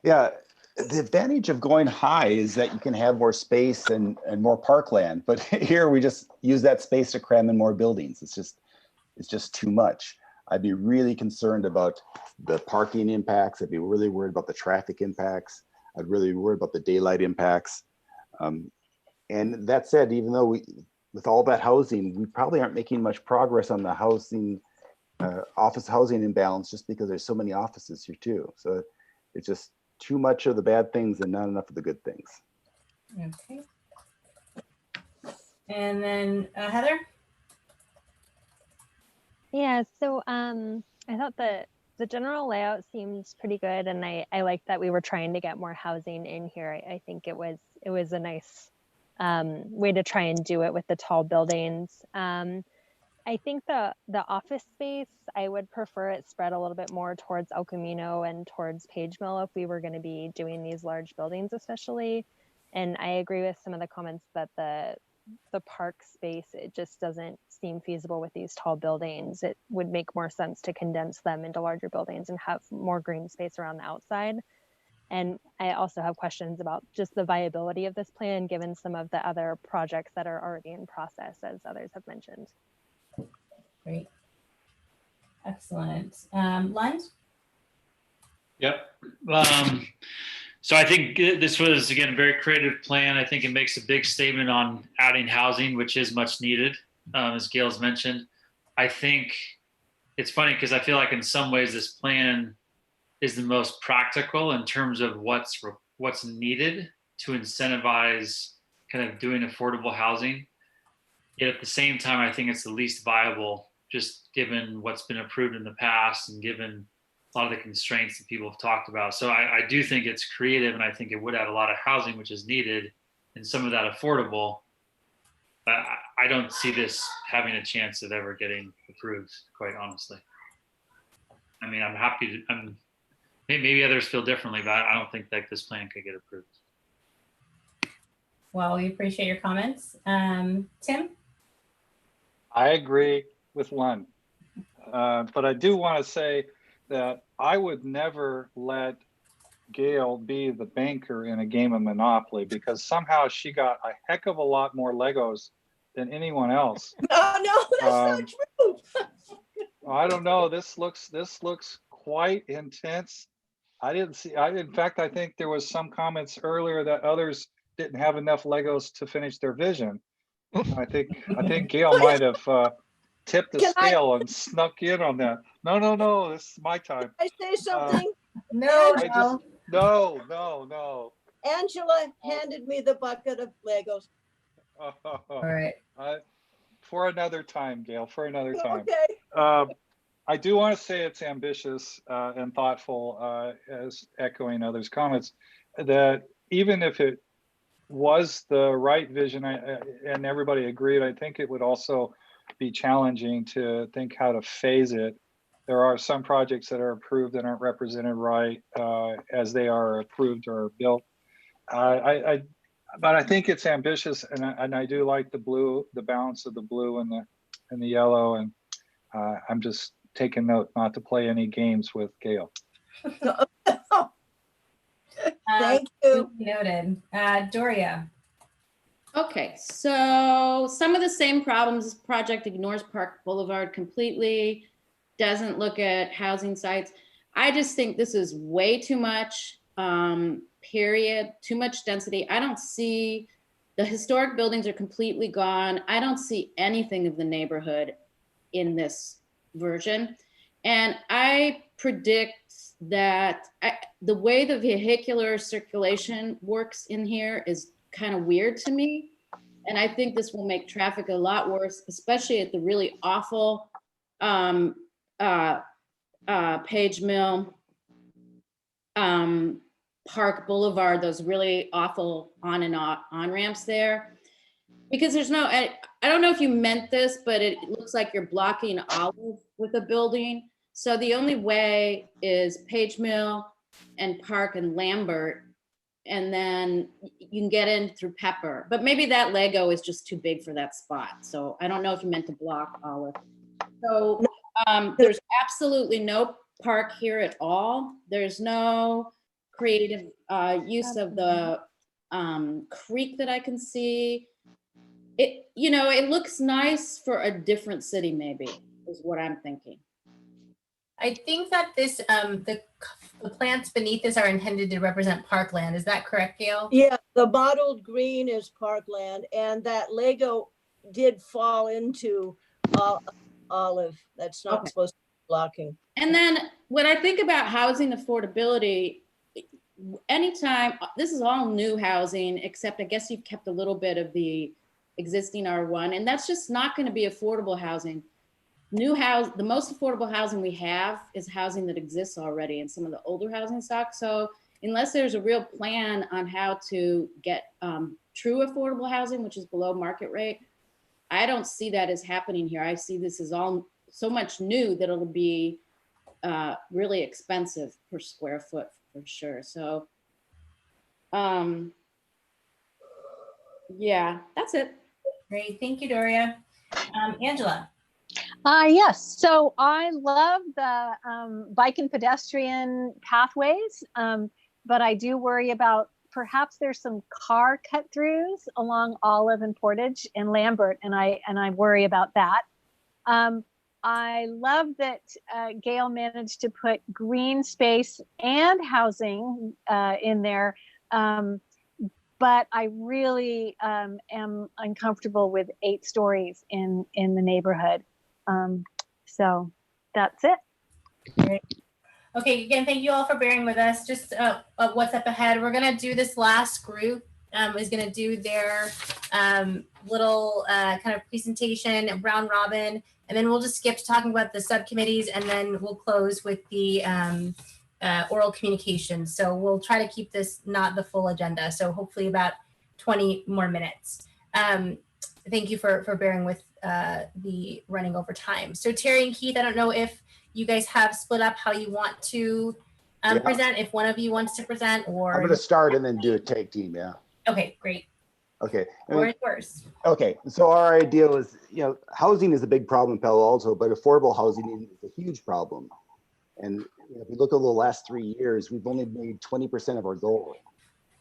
Yeah, the advantage of going high is that you can have more space and more parkland, but here we just use that space to cram in more buildings. It's just too much. I'd be really concerned about the parking impacts. I'd be really worried about the traffic impacts. I'd really worry about the daylight impacts. And that said, even though with all that housing, we probably aren't making much progress on the housing, office housing imbalance, just because there's so many offices here too. So it's just too much of the bad things and not enough of the good things. Okay. And then Heather? Yeah, so I thought the general layout seems pretty good, and I like that we were trying to get more housing in here. I think it was a nice way to try and do it with the tall buildings. I think the office space, I would prefer it spread a little bit more towards El Camino and towards Page Mill if we were going to be doing these large buildings, especially. And I agree with some of the comments that the park space, it just doesn't seem feasible with these tall buildings. It would make more sense to condense them into larger buildings and have more green space around the outside. And I also have questions about just the viability of this plan, given some of the other projects that are already in process, as others have mentioned. Great. Excellent. Lund? Yep. So I think this was, again, a very creative plan. I think it makes a big statement on adding housing, which is much needed, as Gail's mentioned. I think it's funny because I feel like in some ways this plan is the most practical in terms of what's needed to incentivize kind of doing affordable housing. Yet at the same time, I think it's the least viable, just given what's been approved in the past and given a lot of the constraints that people have talked about. So I do think it's creative, and I think it would add a lot of housing, which is needed, and some of that affordable. But I don't see this having a chance of ever getting approved, quite honestly. I mean, I'm happy to, maybe others feel differently, but I don't think that this plan could get approved. Well, we appreciate your comments. Tim? I agree with Lund, but I do want to say that I would never let Gail be the banker in a game of Monopoly, because somehow she got a heck of a lot more Legos than anyone else. No, that's not true. I don't know. This looks quite intense. In fact, I think there was some comments earlier that others didn't have enough Legos to finish their vision. I think Gail might have tipped the scale and snuck in on that. No, this is my time. Can I say something? No. No. Angela handed me the bucket of Legos. All right. For another time, Gail, for another time. Okay. I do want to say it's ambitious and thoughtful, as echoing others' comments, that even if it was the right vision and everybody agreed, I think it would also be challenging to think how to phase it. There are some projects that are approved that aren't represented right as they are approved or built. But I think it's ambitious, and I do like the blue, the balance of the blue and the yellow, and I'm just taking note not to play any games with Gail. Thank you. Noted. Doria. Okay, so some of the same problems. This project ignores Park Boulevard completely, doesn't look at housing sites. I just think this is way too much, period, too much density. I don't see, the historic buildings are completely gone. I don't see anything of the neighborhood in this version. And I predict that the way the vehicular circulation works in here is kind of weird to me. And I think this will make traffic a lot worse, especially at the really awful Page Mill, Park Boulevard, those really awful on and off on ramps there. Because there's no, I don't know if you meant this, but it looks like you're blocking Olive with a building. So the only way is Page Mill and Park and Lambert, and then you can get in through Pepper. But maybe that Lego is just too big for that spot. So I don't know if you meant to block Olive. So there's absolutely no park here at all. There's no creative use of the creek that I can see. It, you know, it looks nice for a different city, maybe, is what I'm thinking. I think that this, the plants beneath this are intended to represent parkland. Is that correct, Gail? Yeah, the mottled green is parkland, and that Lego did fall into Olive. That's not supposed to be blocking. And then when I think about housing affordability, anytime, this is all new housing, except I guess you've kept a little bit of the existing R1, and that's just not going to be affordable housing. New house, the most affordable housing we have is housing that exists already in some of the older housing stock. So unless there's a real plan on how to get true affordable housing, which is below market rate, I don't see that as happening here. I see this as all so much new that it'll be really expensive per square foot for sure. So yeah, that's it. Great, thank you, Doria. Angela. Yes, so I love the bike and pedestrian pathways, but I do worry about perhaps there's some car cut-throughs along Olive and Portage and Lambert, and I worry about that. I love that Gail managed to put green space and housing in there, but I really am uncomfortable with 8 stories in the neighborhood. So that's it. Great. Okay, again, thank you all for bearing with us. Just what's up ahead. We're gonna do this last group is gonna do their little kind of presentation, round robin, and then we'll just skip to talking about the subcommittees, and then we'll close with the oral communication. So we'll try to keep this not the full agenda. So hopefully about 20 more minutes. Thank you for bearing with the running over time. So Terry and Keith, I don't know if you guys have split up how you want to present, if one of you wants to present, or I'm going to start and then do a tag team. Yeah. Okay, great. Okay. Or yours. Okay. So our idea was, you know, housing is a big problem in Palo Alto, but affordable housing is a huge problem. And you know, if you look over the last 3 years, we've only made 20% of our goal.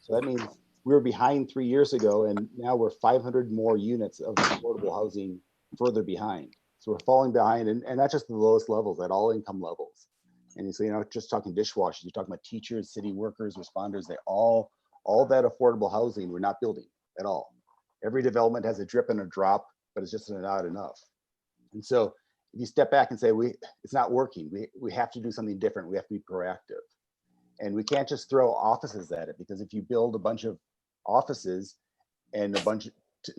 So that means we were behind 3 years ago, and now we're 500 more units of affordable housing further behind. So we're falling behind, and not just the lowest levels, at all income levels. And so you're not just talking dishwashers, you're talking about teachers, city workers, responders, they all that affordable housing we're not building at all. Every development has a drip and a drop, but it's just not enough. And so if you step back and say, it's not working, we have to do something different, we have to be proactive. And we can't just throw offices at it, because if you build a bunch of offices and a bunch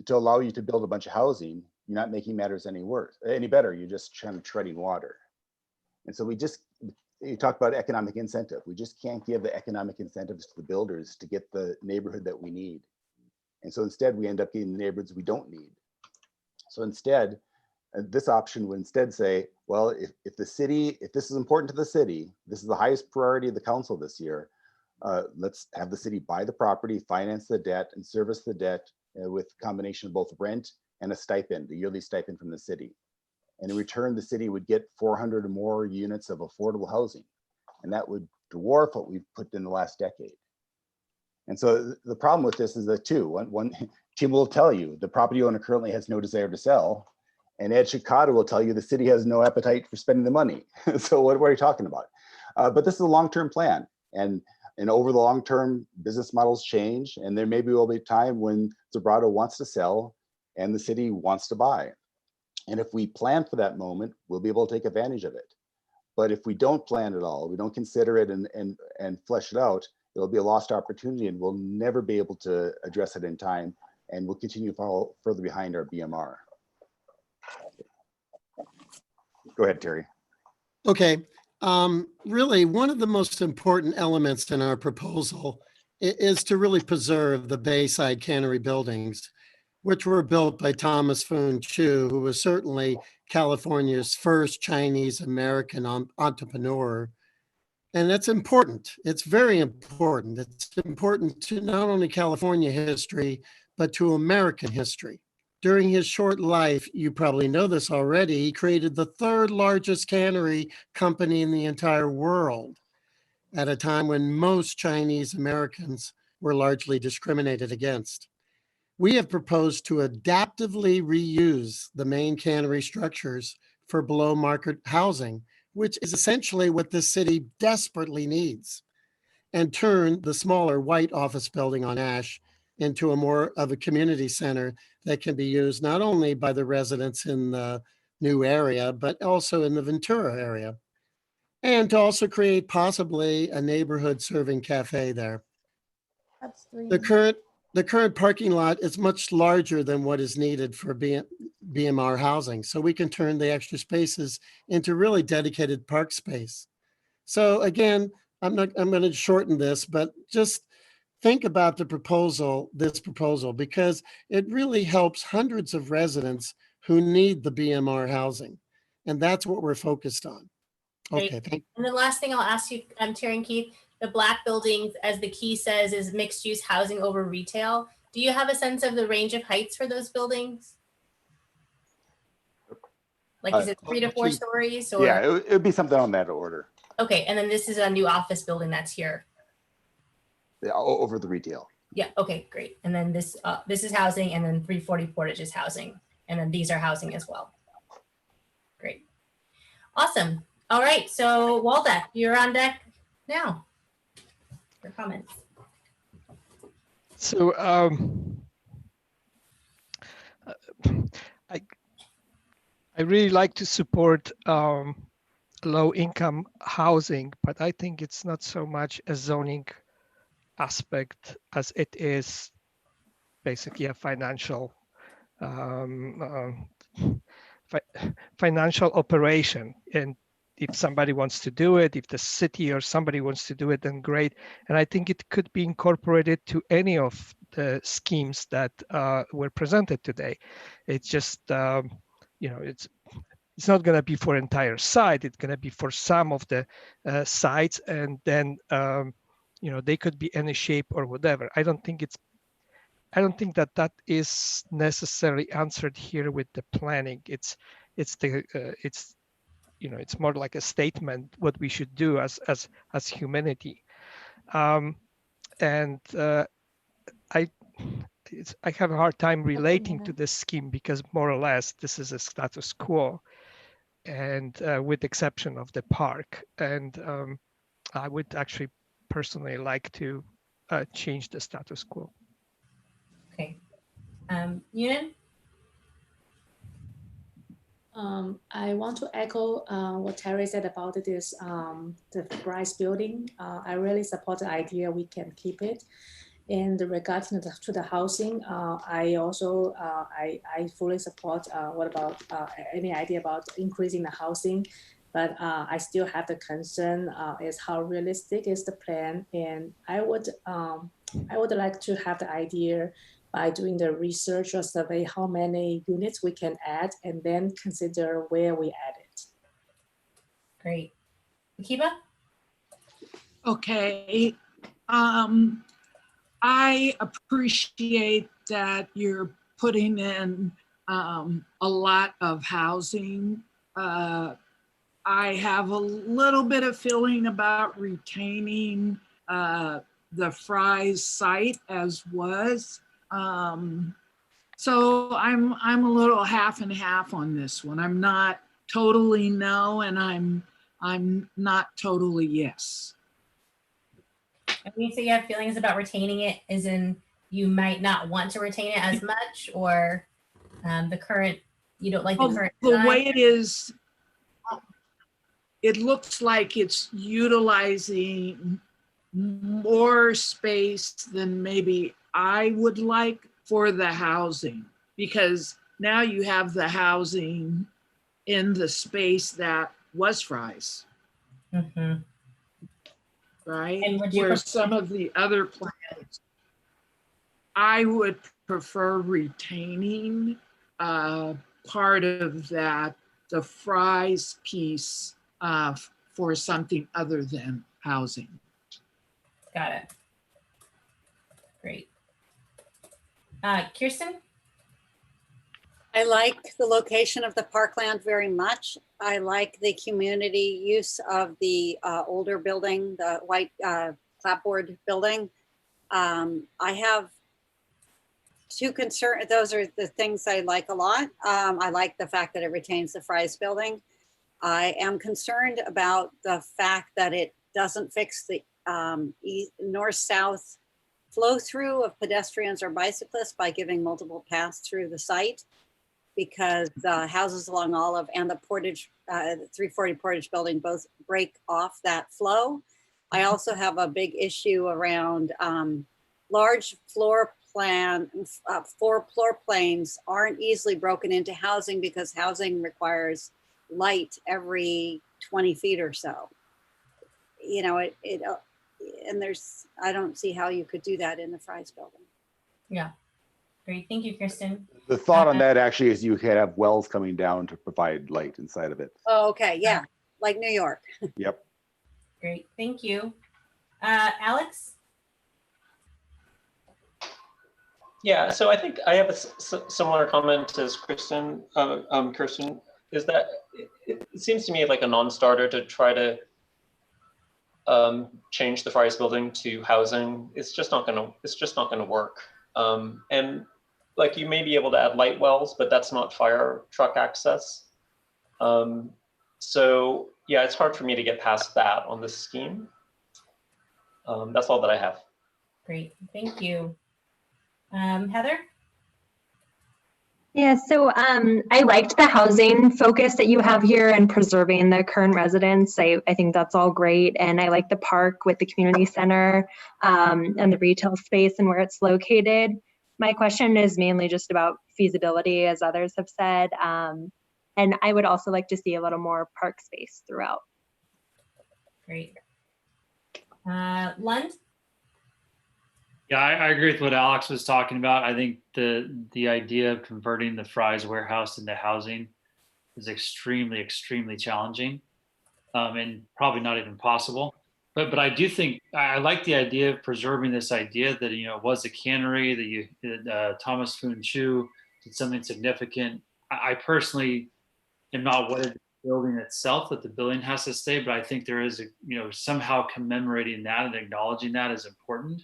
to allow you to build a bunch of housing, you're not making matters any better. You're just kind of treading water. And so you talk about economic incentive. We just can't give the economic incentives to the builders to get the neighborhood that we need. And so instead we end up getting the neighborhoods we don't need. So instead, this option would instead say, well, if this is important to the city, this is the highest priority of the council this year, let's have the city buy the property, finance the debt, and service the debt with a combination of both rent and a stipend, a yearly stipend from the city. And in return, the city would get 400 or more units of affordable housing. And that would dwarf what we've put in the last decade. And so the problem with this is that one, Tim will tell you the property owner currently has no desire to sell. And Ed Chicago will tell you the city has no appetite for spending the money. So what are you talking about? But this is a long-term plan. And over the long term, business models change. And there maybe will be a time when Zebrado wants to sell and the city wants to buy. And if we plan for that moment, we'll be able to take advantage of it. But if we don't plan at all, we don't consider it and flesh it out, it'll be a lost opportunity, and we'll never be able to address it in time and we'll continue to follow further behind our BMR. Go ahead, Terry. Okay. Really, one of the most important elements in our proposal is to really preserve the Bayside Cannery buildings, which were built by Thomas Foon Chu, who was certainly California's first Chinese American entrepreneur. And that's important. It's very important. It's important to not only California history, but to American history. During his short life, you probably know this already, he created the third largest cannery company in the entire world at a time when most Chinese Americans were largely discriminated against. We have proposed to adaptively reuse the main cannery structures for below market housing, which is essentially what this city desperately needs, and turn the smaller white office building on Ash into a more of a community center that can be used not only by the residents in the new area, but also in the Ventura area. And to also create possibly a neighborhood serving cafe there. That's three. The current parking lot is much larger than what is needed for BMR housing. So we can turn the extra spaces into really dedicated park space. So again, I'm going to shorten this, but just think about this proposal, because it really helps hundreds of residents who need the BMR housing. And that's what we're focused on. Great. Okay, thank you. And the last thing I'll ask you, Terry and Keith, the black buildings, as the key says, is mixed use housing over retail. Do you have a sense of the range of heights for those buildings? Like, is it 3 to 4 stories? Or? Yeah, it would be something on that order. Okay, and then this is a new office building that's here. Yeah, over the retail. Yeah, okay, great. And then this is housing, and then 340 Portage is housing. And then these are housing as well. Great. Awesome. All right, so Waldeck, you're on deck now. Your comments. So I really like to support low income housing, but I think it's not so much a zoning aspect as it is basically a financial financial operation. And if somebody wants to do it, if the city or somebody wants to do it, then great. And I think it could be incorporated to any of the schemes that were presented today. It's just, it's not going to be for entire site. It's going to be for some of the sites, and then they could be any shape or whatever. I don't think that is necessarily answered here with the planning. It's more like a statement what we should do as humanity. I have a hard time relating to this scheme because more or less this is a status quo, and with exception of the park. And I would actually personally like to change the status quo. Okay. Yunan? I want to echo what Terry said about this, the Bryce building. I really support the idea we can keep it. In regard to the housing, I also, I fully support what about any idea about increasing the housing, but I still have the concern is how realistic is the plan. And I would like to have the idea by doing the research or survey how many units we can add and then consider where we add it. Great. Akiba? Okay. I appreciate that you're putting in a lot of housing. I have a little bit of feeling about retaining the Fry's site as was. So I'm a little half and half on this one. I'm not totally no, and I'm not totally yes. And when you say you have feelings about retaining it, as in you might not want to retain it as much, or the current, you don't like the current design? The way it is, it looks like it's utilizing more space than maybe I would like for the housing, because now you have the housing in the space that was Fry's, right? And would you Where prefer- some of the other plans, I would prefer retaining part of that, the Fry's piece for something other than housing. Got it. Great. Kirsten? I like the location of the parkland very much. I like the community use of the older building, the white clapboard building. I have two concerns. Those are the things I like a lot. I like the fact that it retains the Fry's building. I am concerned about the fact that it doesn't fix the north-south flow through of pedestrians or bicyclists by giving multiple paths through the site, because the houses along Olive and the Portage, 340 Portage building both break off that flow. I also have a big issue around large floor planes aren't easily broken into housing because housing requires light every 20 feet or so. You know, and I don't see how you could do that in the Fry's building. Yeah, great, thank you, Kirsten. The thought on that actually is you could have wells coming down to provide light inside of it. Oh, okay, yeah, like New York. Yep. Great, thank you. Alex? Yeah, so I think I have a similar comment as Kirsten, is that it seems to me like a non-starter to try to change the Fry's building to housing. It's just not gonna work. And like, you may be able to add light wells, but that's not fire truck access. So yeah, it's hard for me to get past that on this scheme. That's all that I have. Great, thank you. Heather? Yeah, so I liked the housing focus that you have here and preserving the current residents. I think that's all great. And I like the park with the community center and the retail space and where it's located. My question is mainly just about feasibility, as others have said. And I would also like to see a little more park space throughout. Great. Lund? Yeah, I agree with what Alex was talking about. I think the idea of converting the Fry's warehouse into housing is extremely, extremely challenging, and probably not even possible. But I do think I like the idea of preserving this idea that, you know, it was a cannery, that Thomas Foon Chu did something significant. I personally am not wedded to the building itself, that the building has to stay, but I think there is somehow commemorating that and acknowledging that is important.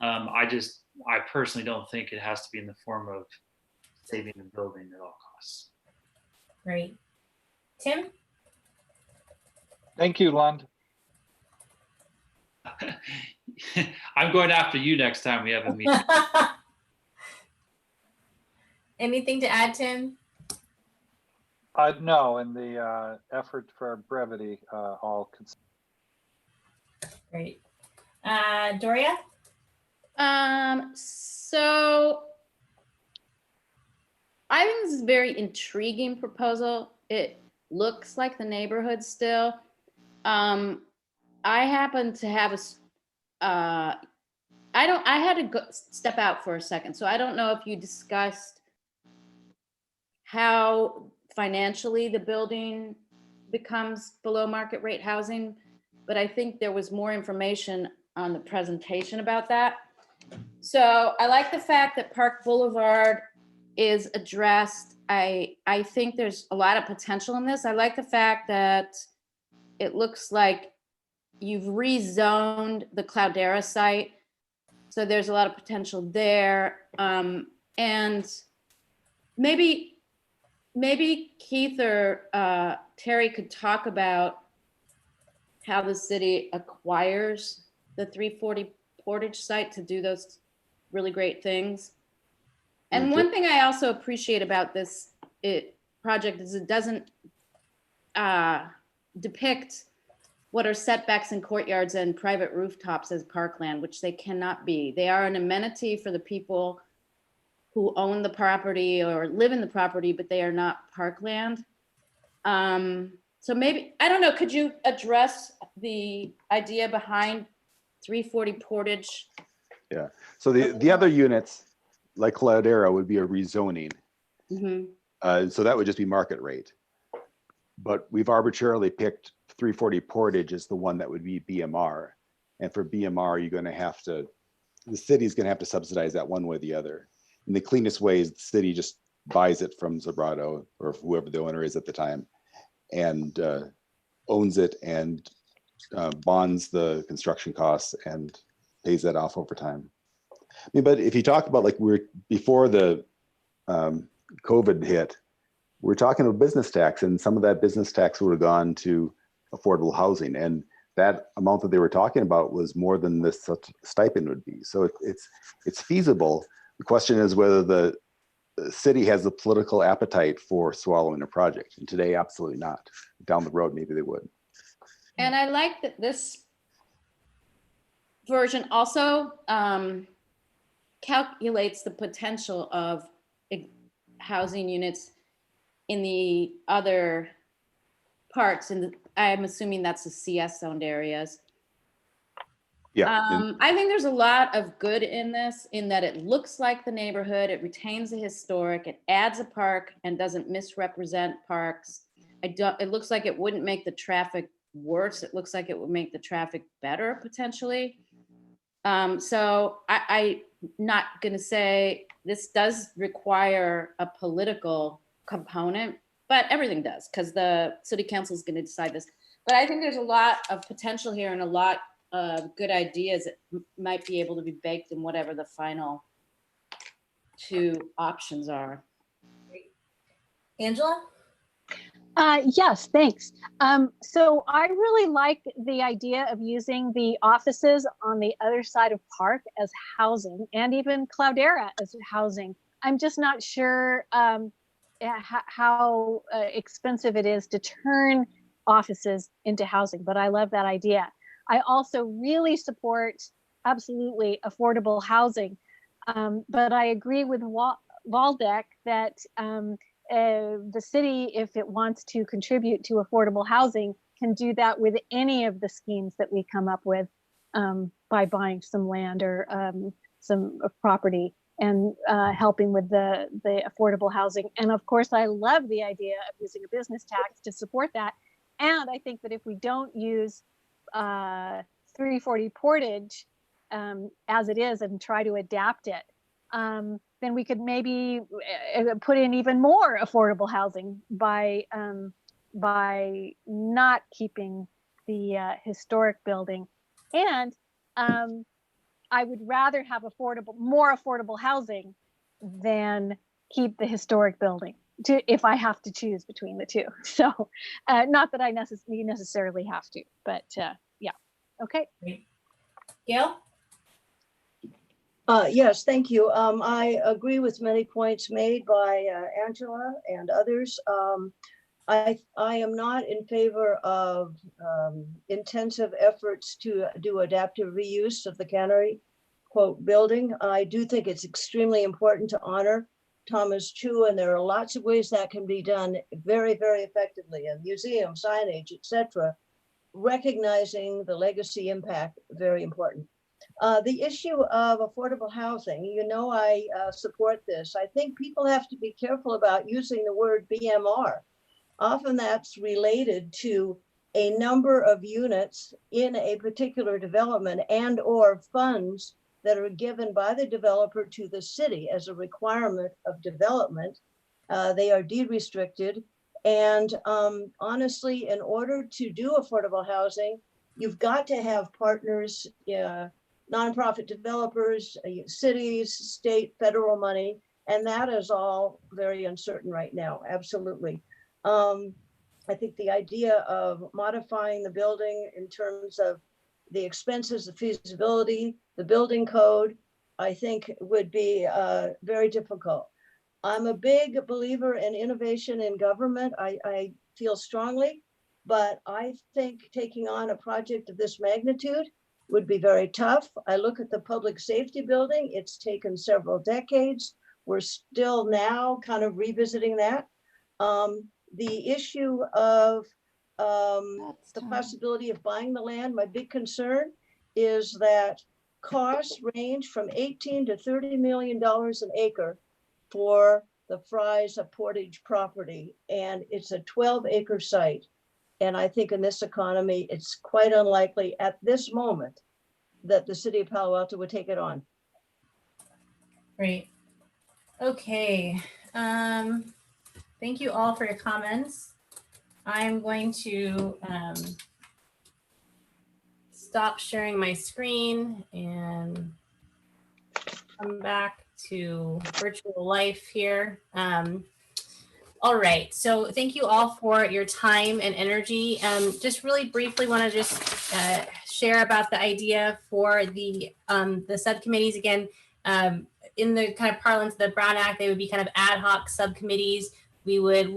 I personally don't think it has to be in the form of saving the building at all costs. Great. Tim? Thank you, Lund. I'm going after you next time we have a meeting. Anything to add, Tim? No, in the effort for brevity, all considered. Great. Doria? So I think this is a very intriguing proposal. It looks like the neighborhood still. I happen to have I had to step out for a second. So I don't know if you discussed how financially the building becomes below market rate housing, but I think there was more information on the presentation about that. So I like the fact that Park Boulevard is addressed. I think there's a lot of potential in this. I like the fact that it looks like you've rezoned the Cloudera site. So there's a lot of potential there. And maybe Keith or Terry could talk about how the city acquires the 340 Portage site to do those really great things. And one thing I also appreciate about this project is it doesn't depict what are setbacks in courtyards and private rooftops as parkland, which they cannot be. They are an amenity for the people who own the property or live in the property, but they are not parkland. So maybe, I don't know, could you address the idea behind 340 Portage? Yeah. So the other units, like Cloudera, would be a rezoning. So that would just be market rate. But we've arbitrarily picked 340 Portage as the one that would be BMR. And for BMR, you're going to have to, the city's going to have to subsidize that one way or the other. And the cleanest way is the city just buys it from Zebrato or whoever the owner is at the time, and owns it and bonds the construction costs and pays that off over time. I mean, but if you talk about, like, before the COVID hit, we're talking about business tax, and some of that business tax would have gone to affordable housing, and that amount that they were talking about was more than this stipend would be. So it's feasible. The question is whether the city has the political appetite for swallowing a project, and today, absolutely not. Down the road, maybe they would. And I like that this version also calculates the potential of housing units in the other parks, and I'm assuming that's the CS zoned areas. Yeah. I think there's a lot of good in this, in that it looks like the neighborhood, it retains the historic, it adds a park and doesn't misrepresent parks. It looks like it wouldn't make the traffic worse. It looks like it would make the traffic better potentially. So I'm not gonna say this does require a political component, but everything does, because the city council is gonna decide this. But I think there's a lot of potential here and a lot of good ideas that might be able to be baked in whatever the final two options are. Angela? Yes, thanks. So I really like the idea of using the offices on the other side of Park as housing, and even Cloudera as housing. I'm just not sure how expensive it is to turn offices into housing, but I love that idea. I also really support absolutely affordable housing, but I agree with Waldeck that the city, if it wants to contribute to affordable housing, can do that with any of the schemes that we come up with by buying some land or some property and helping with the affordable housing. And of course, I love the idea of using a business tax to support that. And I think that if we don't use 340 Portage as it is and try to adapt it, then we could maybe put in even more affordable housing by not keeping the historic building. And I would rather have more affordable housing than keep the historic building, if I have to choose between the two. So not that you necessarily have to, but yeah. Okay. Gail? Yes, thank you. I agree with many points made by Angela and others. I am not in favor of intensive efforts to do adaptive reuse of the Cannery quote building. I do think it's extremely important to honor Thomas Chu, and there are lots of ways that can be done very, very effectively, a museum, signage, etc. Recognizing the legacy impact, very important. The issue of affordable housing, I support this. I think people have to be careful about using the word BMR. Often that's related to a number of units in a particular development and or funds that are given by the developer to the city as a requirement of development. They are deed restricted. And honestly, in order to do affordable housing, you've got to have partners, nonprofit developers, cities, state, federal money, and that is all very uncertain right now, absolutely. I think the idea of modifying the building in terms of the expenses, the feasibility, the building code, I think would be very difficult. I'm a big believer in innovation in government. I feel strongly, but I think taking on a project of this magnitude would be very tough. I look at the public safety building. It's taken several decades. we're still now kind of revisiting that. The issue of the possibility of buying the land, my big concern is that costs range from 18 to $30 million an acre for the Fry's Portage property. And it's a 12-acre site. And I think in this economy, it's quite unlikely at this moment that the city of Palo Alto would take it on. Great. Okay. Thank you all for your comments. I'm going to stop sharing my screen and come back to virtual life here. All right, so thank you all for your time and energy. Just really briefly want to just share about the idea for the subcommittees. Again, in the kind of parlance of the Brown Act, they would be kind of ad hoc subcommittees. We would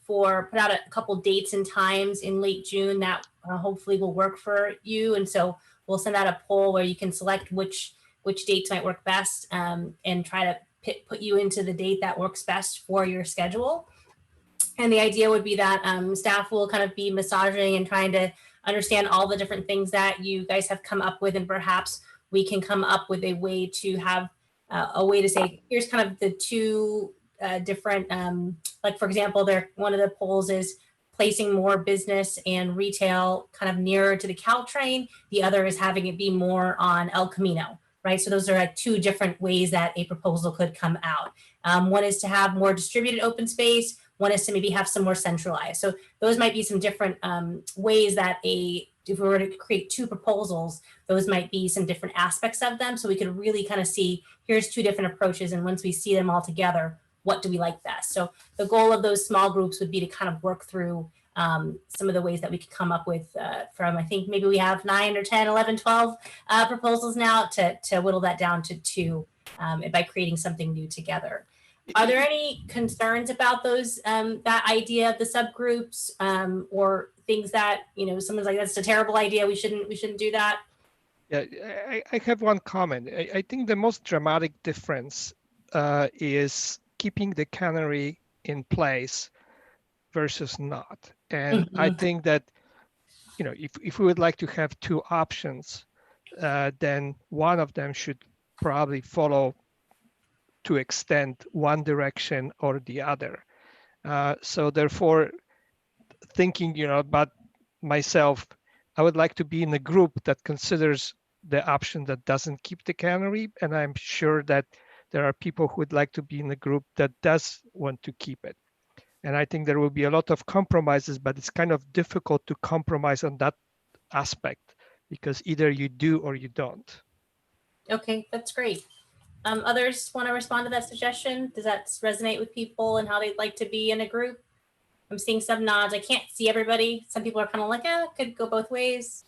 put out a couple dates and times in late June that hopefully will work for you. And so we'll send out a poll where you can select which dates might work best and try to put you into the date that works best for your schedule. And the idea would be that staff will kind of be massaging and trying to understand all the different things that you guys have come up with, and perhaps we can come up with a way to have a way to say, here's kind of the two different, like for example, one of the polls is placing more business and retail kind of nearer to the Caltrain. The other is having it be more on El Camino, right? So those are like two different ways that a proposal could come out. One is to have more distributed open space. One is to maybe have some more centralized. So those might be some different ways that if we were to create two proposals, those might be some different aspects of them. So we could really kind of see, here's two different approaches. And once we see them all together, what do we like best? So the goal of those small groups would be to kind of work through some of the ways that we could come up with from, I think maybe we have 9 or 10, 11, 12 proposals now to whittle that down to 2 by creating something new together. Are there any concerns about those, that idea of the subgroups or things that, someone's like, that's a terrible idea, we shouldn't do that? Yeah, I have one comment. I think the most dramatic difference is keeping the cannery in place versus not. And I think that, if we would like to have 2 options, then one of them should probably follow to extend one direction or the other. So therefore, thinking, about myself, I would like to be in a group that considers the option that doesn't keep the cannery. And I'm sure that there are people who would like to be in a group that does want to keep it. And I think there will be a lot of compromises, but it's kind of difficult to compromise on that aspect because either you do or you don't. Okay, that's great. Others want to respond to that suggestion? Does that resonate with people and how they'd like to be in a group? I'm seeing some nods. I can't see everybody. Some people are kind of like, could go both ways.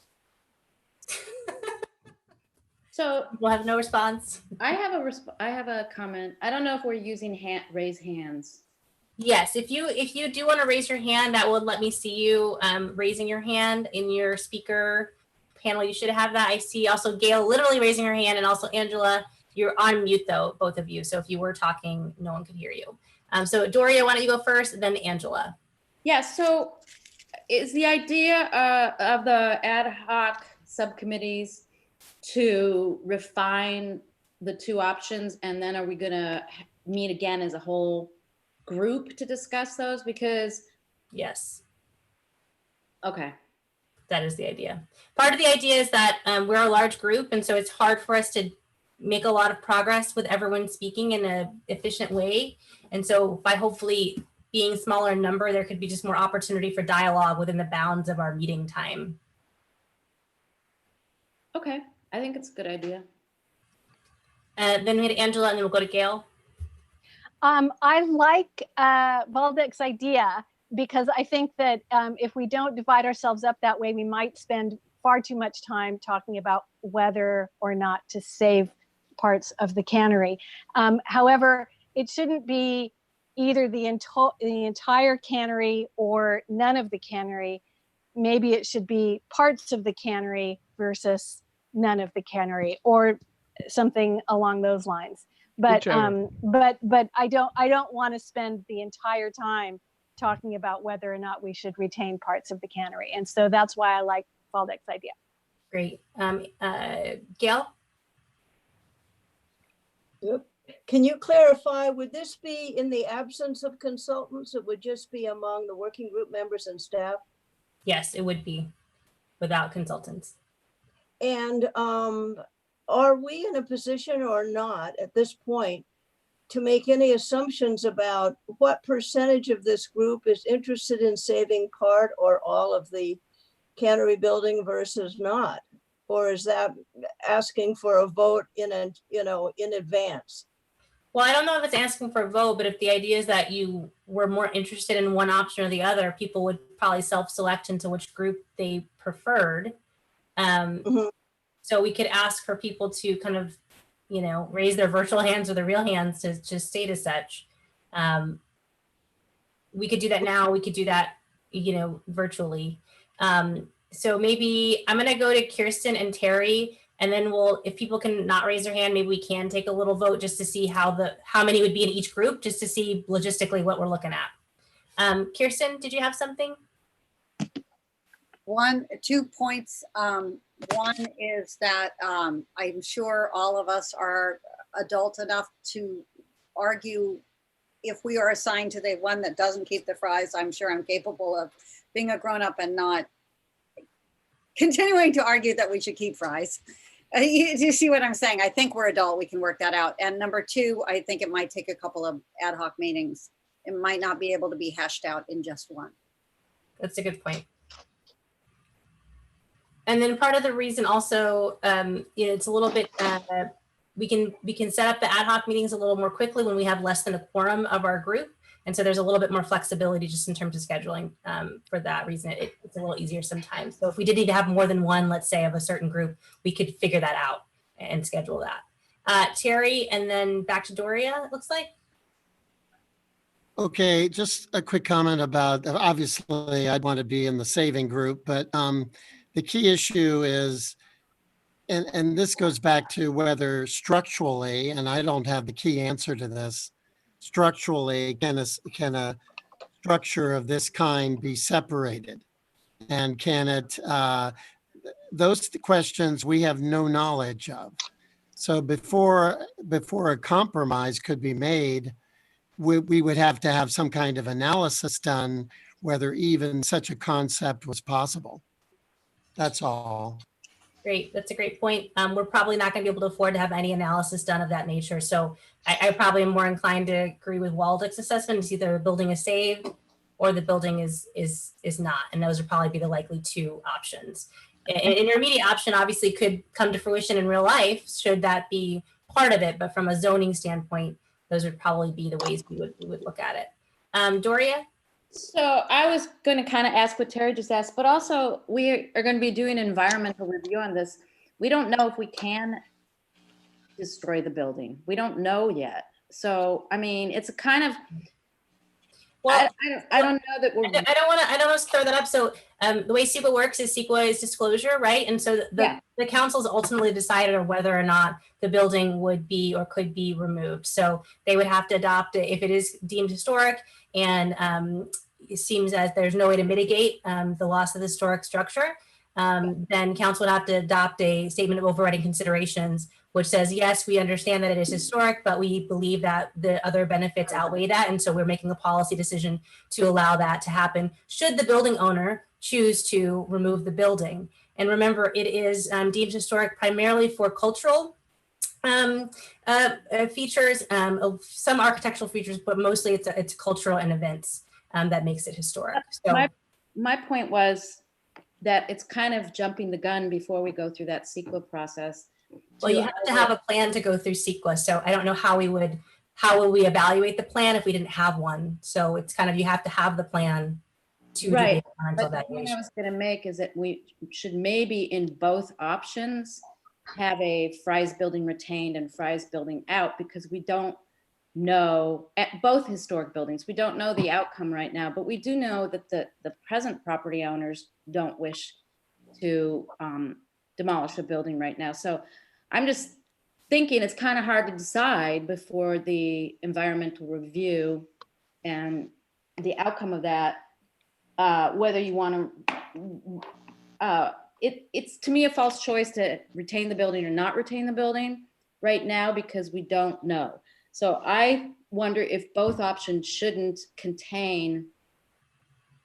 So we'll have no response. I have a comment. I don't know if we're using raise hands. Yes, if you do want to raise your hand, that would let me see you raising your hand in your speaker panel. You should have that. I see also Gail literally raising her hand, and also Angela. You're on mute though, both of you. So if you were talking, no one could hear you. So Doria, why don't you go first, then Angela? Yeah, so is the idea of the ad hoc subcommittees to refine the 2 options, and then are we gonna meet again as a whole group to discuss those? Because yes. Okay. That is the idea. Part of the idea is that we're a large group, and so it's hard for us to make a lot of progress with everyone speaking in an efficient way. And so by hopefully being smaller in number, there could be just more opportunity for dialogue within the bounds of our meeting time. Okay, I think it's a good idea. Then we had Angela, and then we'll go to Gail. I like Valdek's idea because I think that if we don't divide ourselves up that way, we might spend far too much time talking about whether or not to save parts of the cannery. However, it shouldn't be either the entire cannery or none of the cannery. Maybe it should be parts of the cannery versus none of the cannery, or something along those lines. But Whichever. but I don't want to spend the entire time talking about whether or not we should retain parts of the cannery. And so that's why I like Waldeck's idea. Great. Gail? Yep. Can you clarify, would this be in the absence of consultants? It would just be among the working group members and staff? Yes, it would be without consultants. And are we in a position or not at this point to make any assumptions about what percentage of this group is interested in saving part or all of the cannery building versus not? Or is that asking for a vote in advance? Well, I don't know if it's asking for a vote, but if the idea is that you were more interested in one option or the other, people would probably self-select into which group they preferred. So we could ask for people to kind of, raise their virtual hands or their real hands to state as such. We could do that now. We could do that, virtually. So maybe I'm going to go to Kirsten and Terry, and then if people can not raise their hand, maybe we can take a little vote just to see how many would be in each group, just to see logistically what we're looking at. Kirsten, did you have something? 2 points. One is that I'm sure all of us are adult enough to argue if we are assigned to the one that doesn't keep the fries. I'm sure I'm capable of being a grown-up and not continuing to argue that we should keep fries. You see what I'm saying? I think we're adult, we can work that out. And number 2, I think it might take a couple of ad hoc meetings. It might not be able to be hashed out in just one. That's a good point. And then part of the reason also, it's a little bit, we can set up the ad hoc meetings a little more quickly when we have less than a quorum of our group. And so there's a little bit more flexibility just in terms of scheduling. For that reason, it's a little easier sometimes. So if we did need to have more than one, let's say, of a certain group, we could figure that out and schedule that. Terry, and then back to Doria, it looks like. Okay, just a quick comment about, obviously I'd want to be in the saving group, but the key issue is, and this goes back to whether structurally, and I don't have the key answer to this, structurally, can a structure of this kind be separated? And can it, those questions we have no knowledge of. So before a compromise could be made, we would have to have some kind of analysis done whether even such a concept was possible. That's all. Great, that's a great point. We're probably not going to be able to afford to have any analysis done of that nature. So I probably am more inclined to agree with Waldeck's assessment. It's either the building is saved or the building is not. And those would probably be the likely 2 options. An intermediate option obviously could come to fruition in real life, should that be part of it. But from a zoning standpoint, those would probably be the ways we would look at it. Doria? So I was going to kind of ask what Terry just asked, but also we are going to be doing an environmental review on this. We don't know if we can destroy the building. We don't know yet. So, I mean, it's a kind of, well, I don't know that we're. I don't want to throw that up. So the way CEQA works is CEQA is disclosure, right? And so the council's ultimately decided on whether or not the building would be or could be removed. So they would have to adopt it if it is deemed historic, and it seems as there's no way to mitigate the loss of the historic structure. Then council would have to adopt a statement of overriding considerations, which says, yes, we understand that it is historic, but we believe that the other benefits outweigh that. And so we're making a policy decision to allow that to happen should the building owner choose to remove the building. And remember, it is deemed historic primarily for cultural features, some architectural features, but mostly it's cultural and events that makes it historic. So my point was that it's kind of jumping the gun before we go through that CEQA process. Well, you have to have a plan to go through CEQA. So I don't know how will we evaluate the plan if we didn't have one? So it's kind of, you have to have the plan to right. do the environmental But the point evaluation. I was going to make is that we should maybe in both options have a Fry's building retained and Fry's building out, because we don't know at both historic buildings, we don't know the outcome right now, but we do know that the present property owners don't wish to demolish a building right now. So I'm just thinking it's kind of hard to decide before the environmental review and the outcome of that, whether you want to, it's to me a false choice to retain the building or not retain the building right now because we don't know. So I wonder if both options shouldn't contain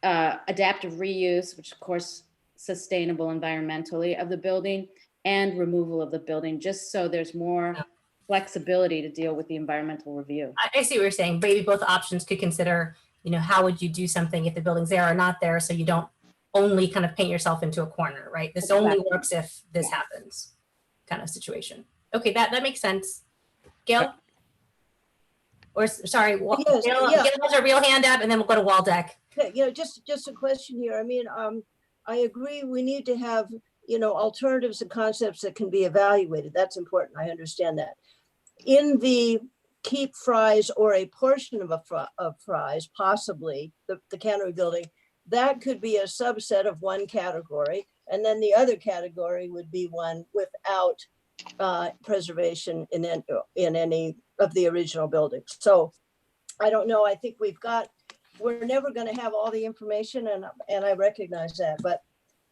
adaptive reuse, which of course sustainable environmentally of the building, and removal of the building, just so there's more flexibility to deal with the environmental review. I see what you're saying. Maybe both options could consider, you know, how would you do something if the building's there or not there, so you don't only kind of paint yourself into a corner, right? This only works if this happens, kind of situation. Okay, that makes sense. Gail? Or sorry, Yes, Gail yeah. has her real hand up, and then we'll go to Waldeck. Yeah, you know, just a question here. I mean, I agree we need to have, you know, alternatives and concepts that can be evaluated. That's important. I understand that. In the keep Fry's or a portion of Fry's, possibly the cannery building, that could be a subset of one category. And then the other category would be one without preservation in any of the original buildings. So I don't know. I think we're never going to have all the information, and I recognize that, but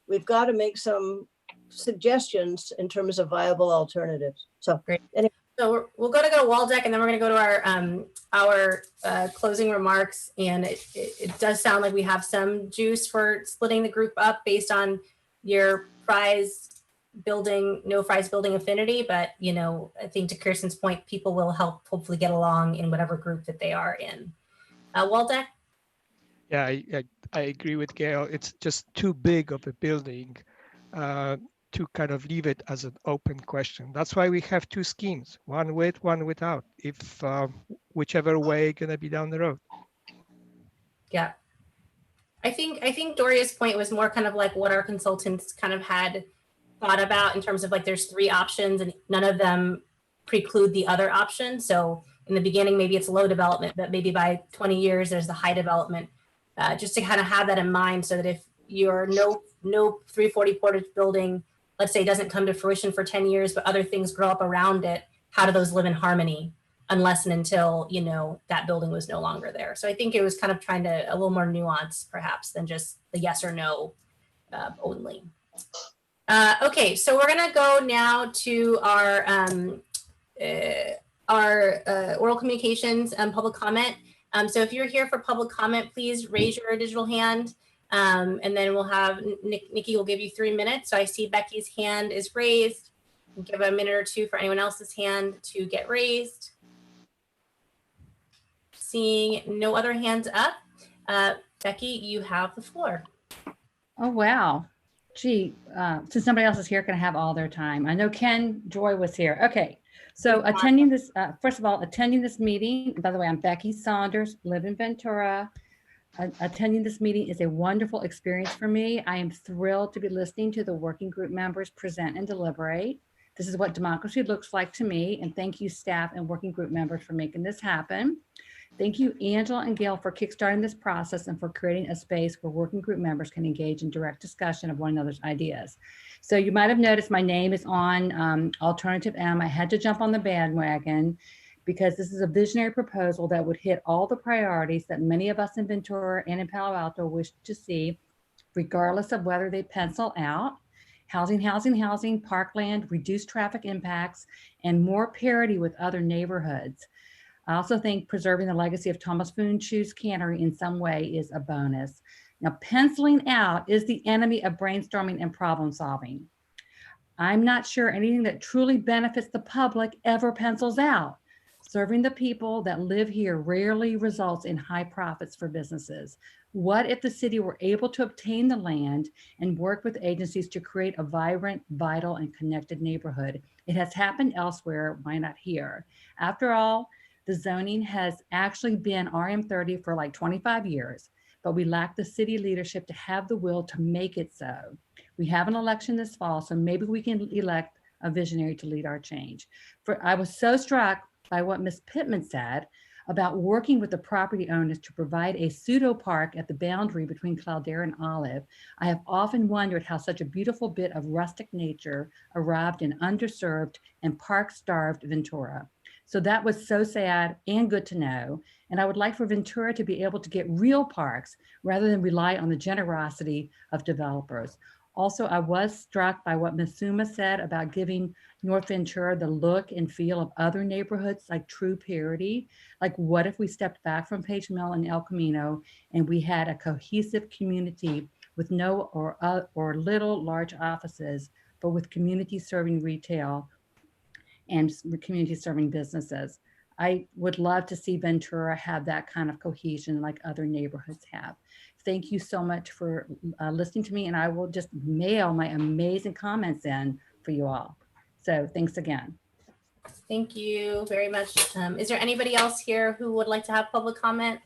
we've got to make some suggestions in terms of viable alternatives. So great. Anyway. So we'll go to Waldeck, and then we're going to go to our closing remarks. And it does sound like we have some juice for splitting the group up based on your no Fry's building affinity. But, you know, I think to Kirsten's point, people will help hopefully get along in whatever group that they are in. Waldeck? Yeah, I agree with Gail. It's just too big of a building to kind of leave it as an open question. That's why we have two schemes, one with, one without, if whichever way gonna be down the road. Yeah. I think Doria's point was more kind of like what our consultants kind of had thought about in terms of like there's three options and none of them preclude the other option. So in the beginning, maybe it's low development, but maybe by 20 years, there's the high development. Just to kind of have that in mind so that if your no 340 Portage building, let's say, doesn't come to fruition for 10 years, but other things grow up around it, how do those live in harmony unless and until, you know, that building was no longer there? So I think it was kind of trying to a little more nuance perhaps than just the yes or no only. Okay, so we're gonna go now to our oral communications and public comment. So if you're here for public comment, please raise your digital hand. And then we'll have Nikki will give you 3 minutes. So I see Becky's hand is raised. We'll give a minute or two for anyone else's hand to get raised. Seeing no other hands up, Becky, you have the floor. Oh, wow. Gee, since somebody else is here, can I have all their time? I know Ken Joy was here. Okay. So attending this, first of all, attending this meeting, by the way, I'm Becky Saunders, live in Ventura. Attending this meeting is a wonderful experience for me. I am thrilled to be listening to the working group members present and deliberate. This is what democracy looks like to me. And thank you, staff and working group members, for making this happen. Thank you, Angela and Gail, for kickstarting this process and for creating a space where working group members can engage in direct discussion of one another's ideas. So you might have noticed my name is on Alternative M. I had to jump on the bandwagon because this is a visionary proposal that would hit all the priorities that many of us in Ventura and in Palo Alto wish to see, regardless of whether they pencil out: housing, housing, housing, parkland, reduced traffic impacts, and more parity with other neighborhoods. I also think preserving the legacy of Thomas Foon Chew's Cannery in some way is a bonus. Now, penciling out is the enemy of brainstorming and problem solving. I'm not sure anything that truly benefits the public ever pencils out. Serving the people that live here rarely results in high profits for businesses. What if the city were able to obtain the land and work with agencies to create a vibrant, vital, and connected neighborhood? It has happened elsewhere. Why not here? After all, the zoning has actually been RM30 for like 25 years, but we lack the city leadership to have the will to make it so. We have an election this fall, so maybe we can elect a visionary to lead our change. I was so struck by what Ms. Pittman said about working with the property owners to provide a pseudo park at the boundary between Caldera and Olive. I have often wondered how such a beautiful bit of rustic nature arrived in underserved and park-starved Ventura. So that was so sad and good to know. And I would like for Ventura to be able to get real parks rather than rely on the generosity of developers. Also, I was struck by what Ms. Suma said about giving North Ventura the look and feel of other neighborhoods, like true parity. Like, what if we stepped back from Page Mill and El Camino and we had a cohesive community with no or little large offices, but with community serving retail and community serving businesses. I would love to see Ventura have that kind of cohesion like other neighborhoods have. Thank you so much for listening to me, and I will just mail my amazing comments in for you all. So thanks again. Thank you very much. Is there anybody else here who would like to have public comment?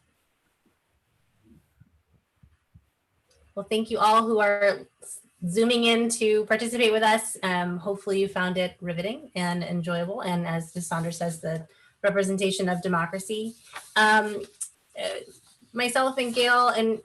Well, thank you all who are Zooming in to participate with us. Hopefully you found it riveting and enjoyable. And as Sandra says, the representation of democracy. Myself and Gail and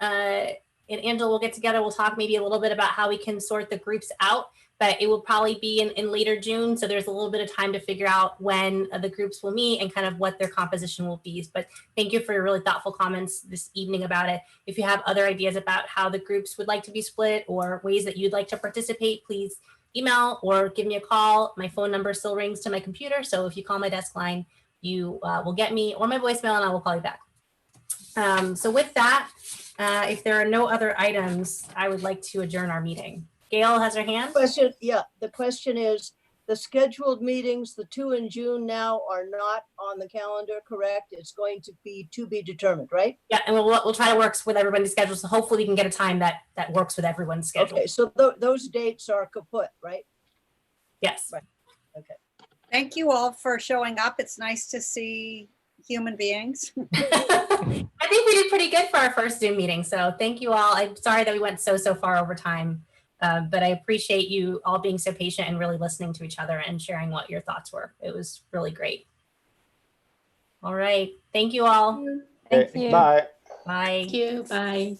Angela will get together. We'll talk maybe a little bit about how we can sort the groups out, but it will probably be in later June. So there's a little bit of time to figure out when the groups will meet and kind of what their composition will be. But thank you for your really thoughtful comments this evening about it. If you have other ideas about how the groups would like to be split or ways that you'd like to participate, please email or give me a call. My phone number still rings to my computer. So if you call my desk line, you will get me, or my voicemail, and I will call you back. So with that, if there are no other items, I would like to adjourn our meeting. Gail has her hand. Question, yeah, the question is, the scheduled meetings, the 2 in June now are not on the calendar, correct? It's going to be determined, right? Yeah, and we'll try to work with everybody's schedule. So hopefully we can get a time that works with everyone's schedule. Okay, so those dates are kaput, right? Yes. Right. Okay. Thank you all for showing up. It's nice to see human beings. I think we did pretty good for our first Zoom meeting. So thank you all. I'm sorry that we went so far over time, but I appreciate you all being so patient and really listening to each other and sharing what your thoughts were. It was really great. All right. Thank you all. Thank you. Bye. Bye. Thank you. Bye.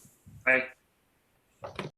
Bye.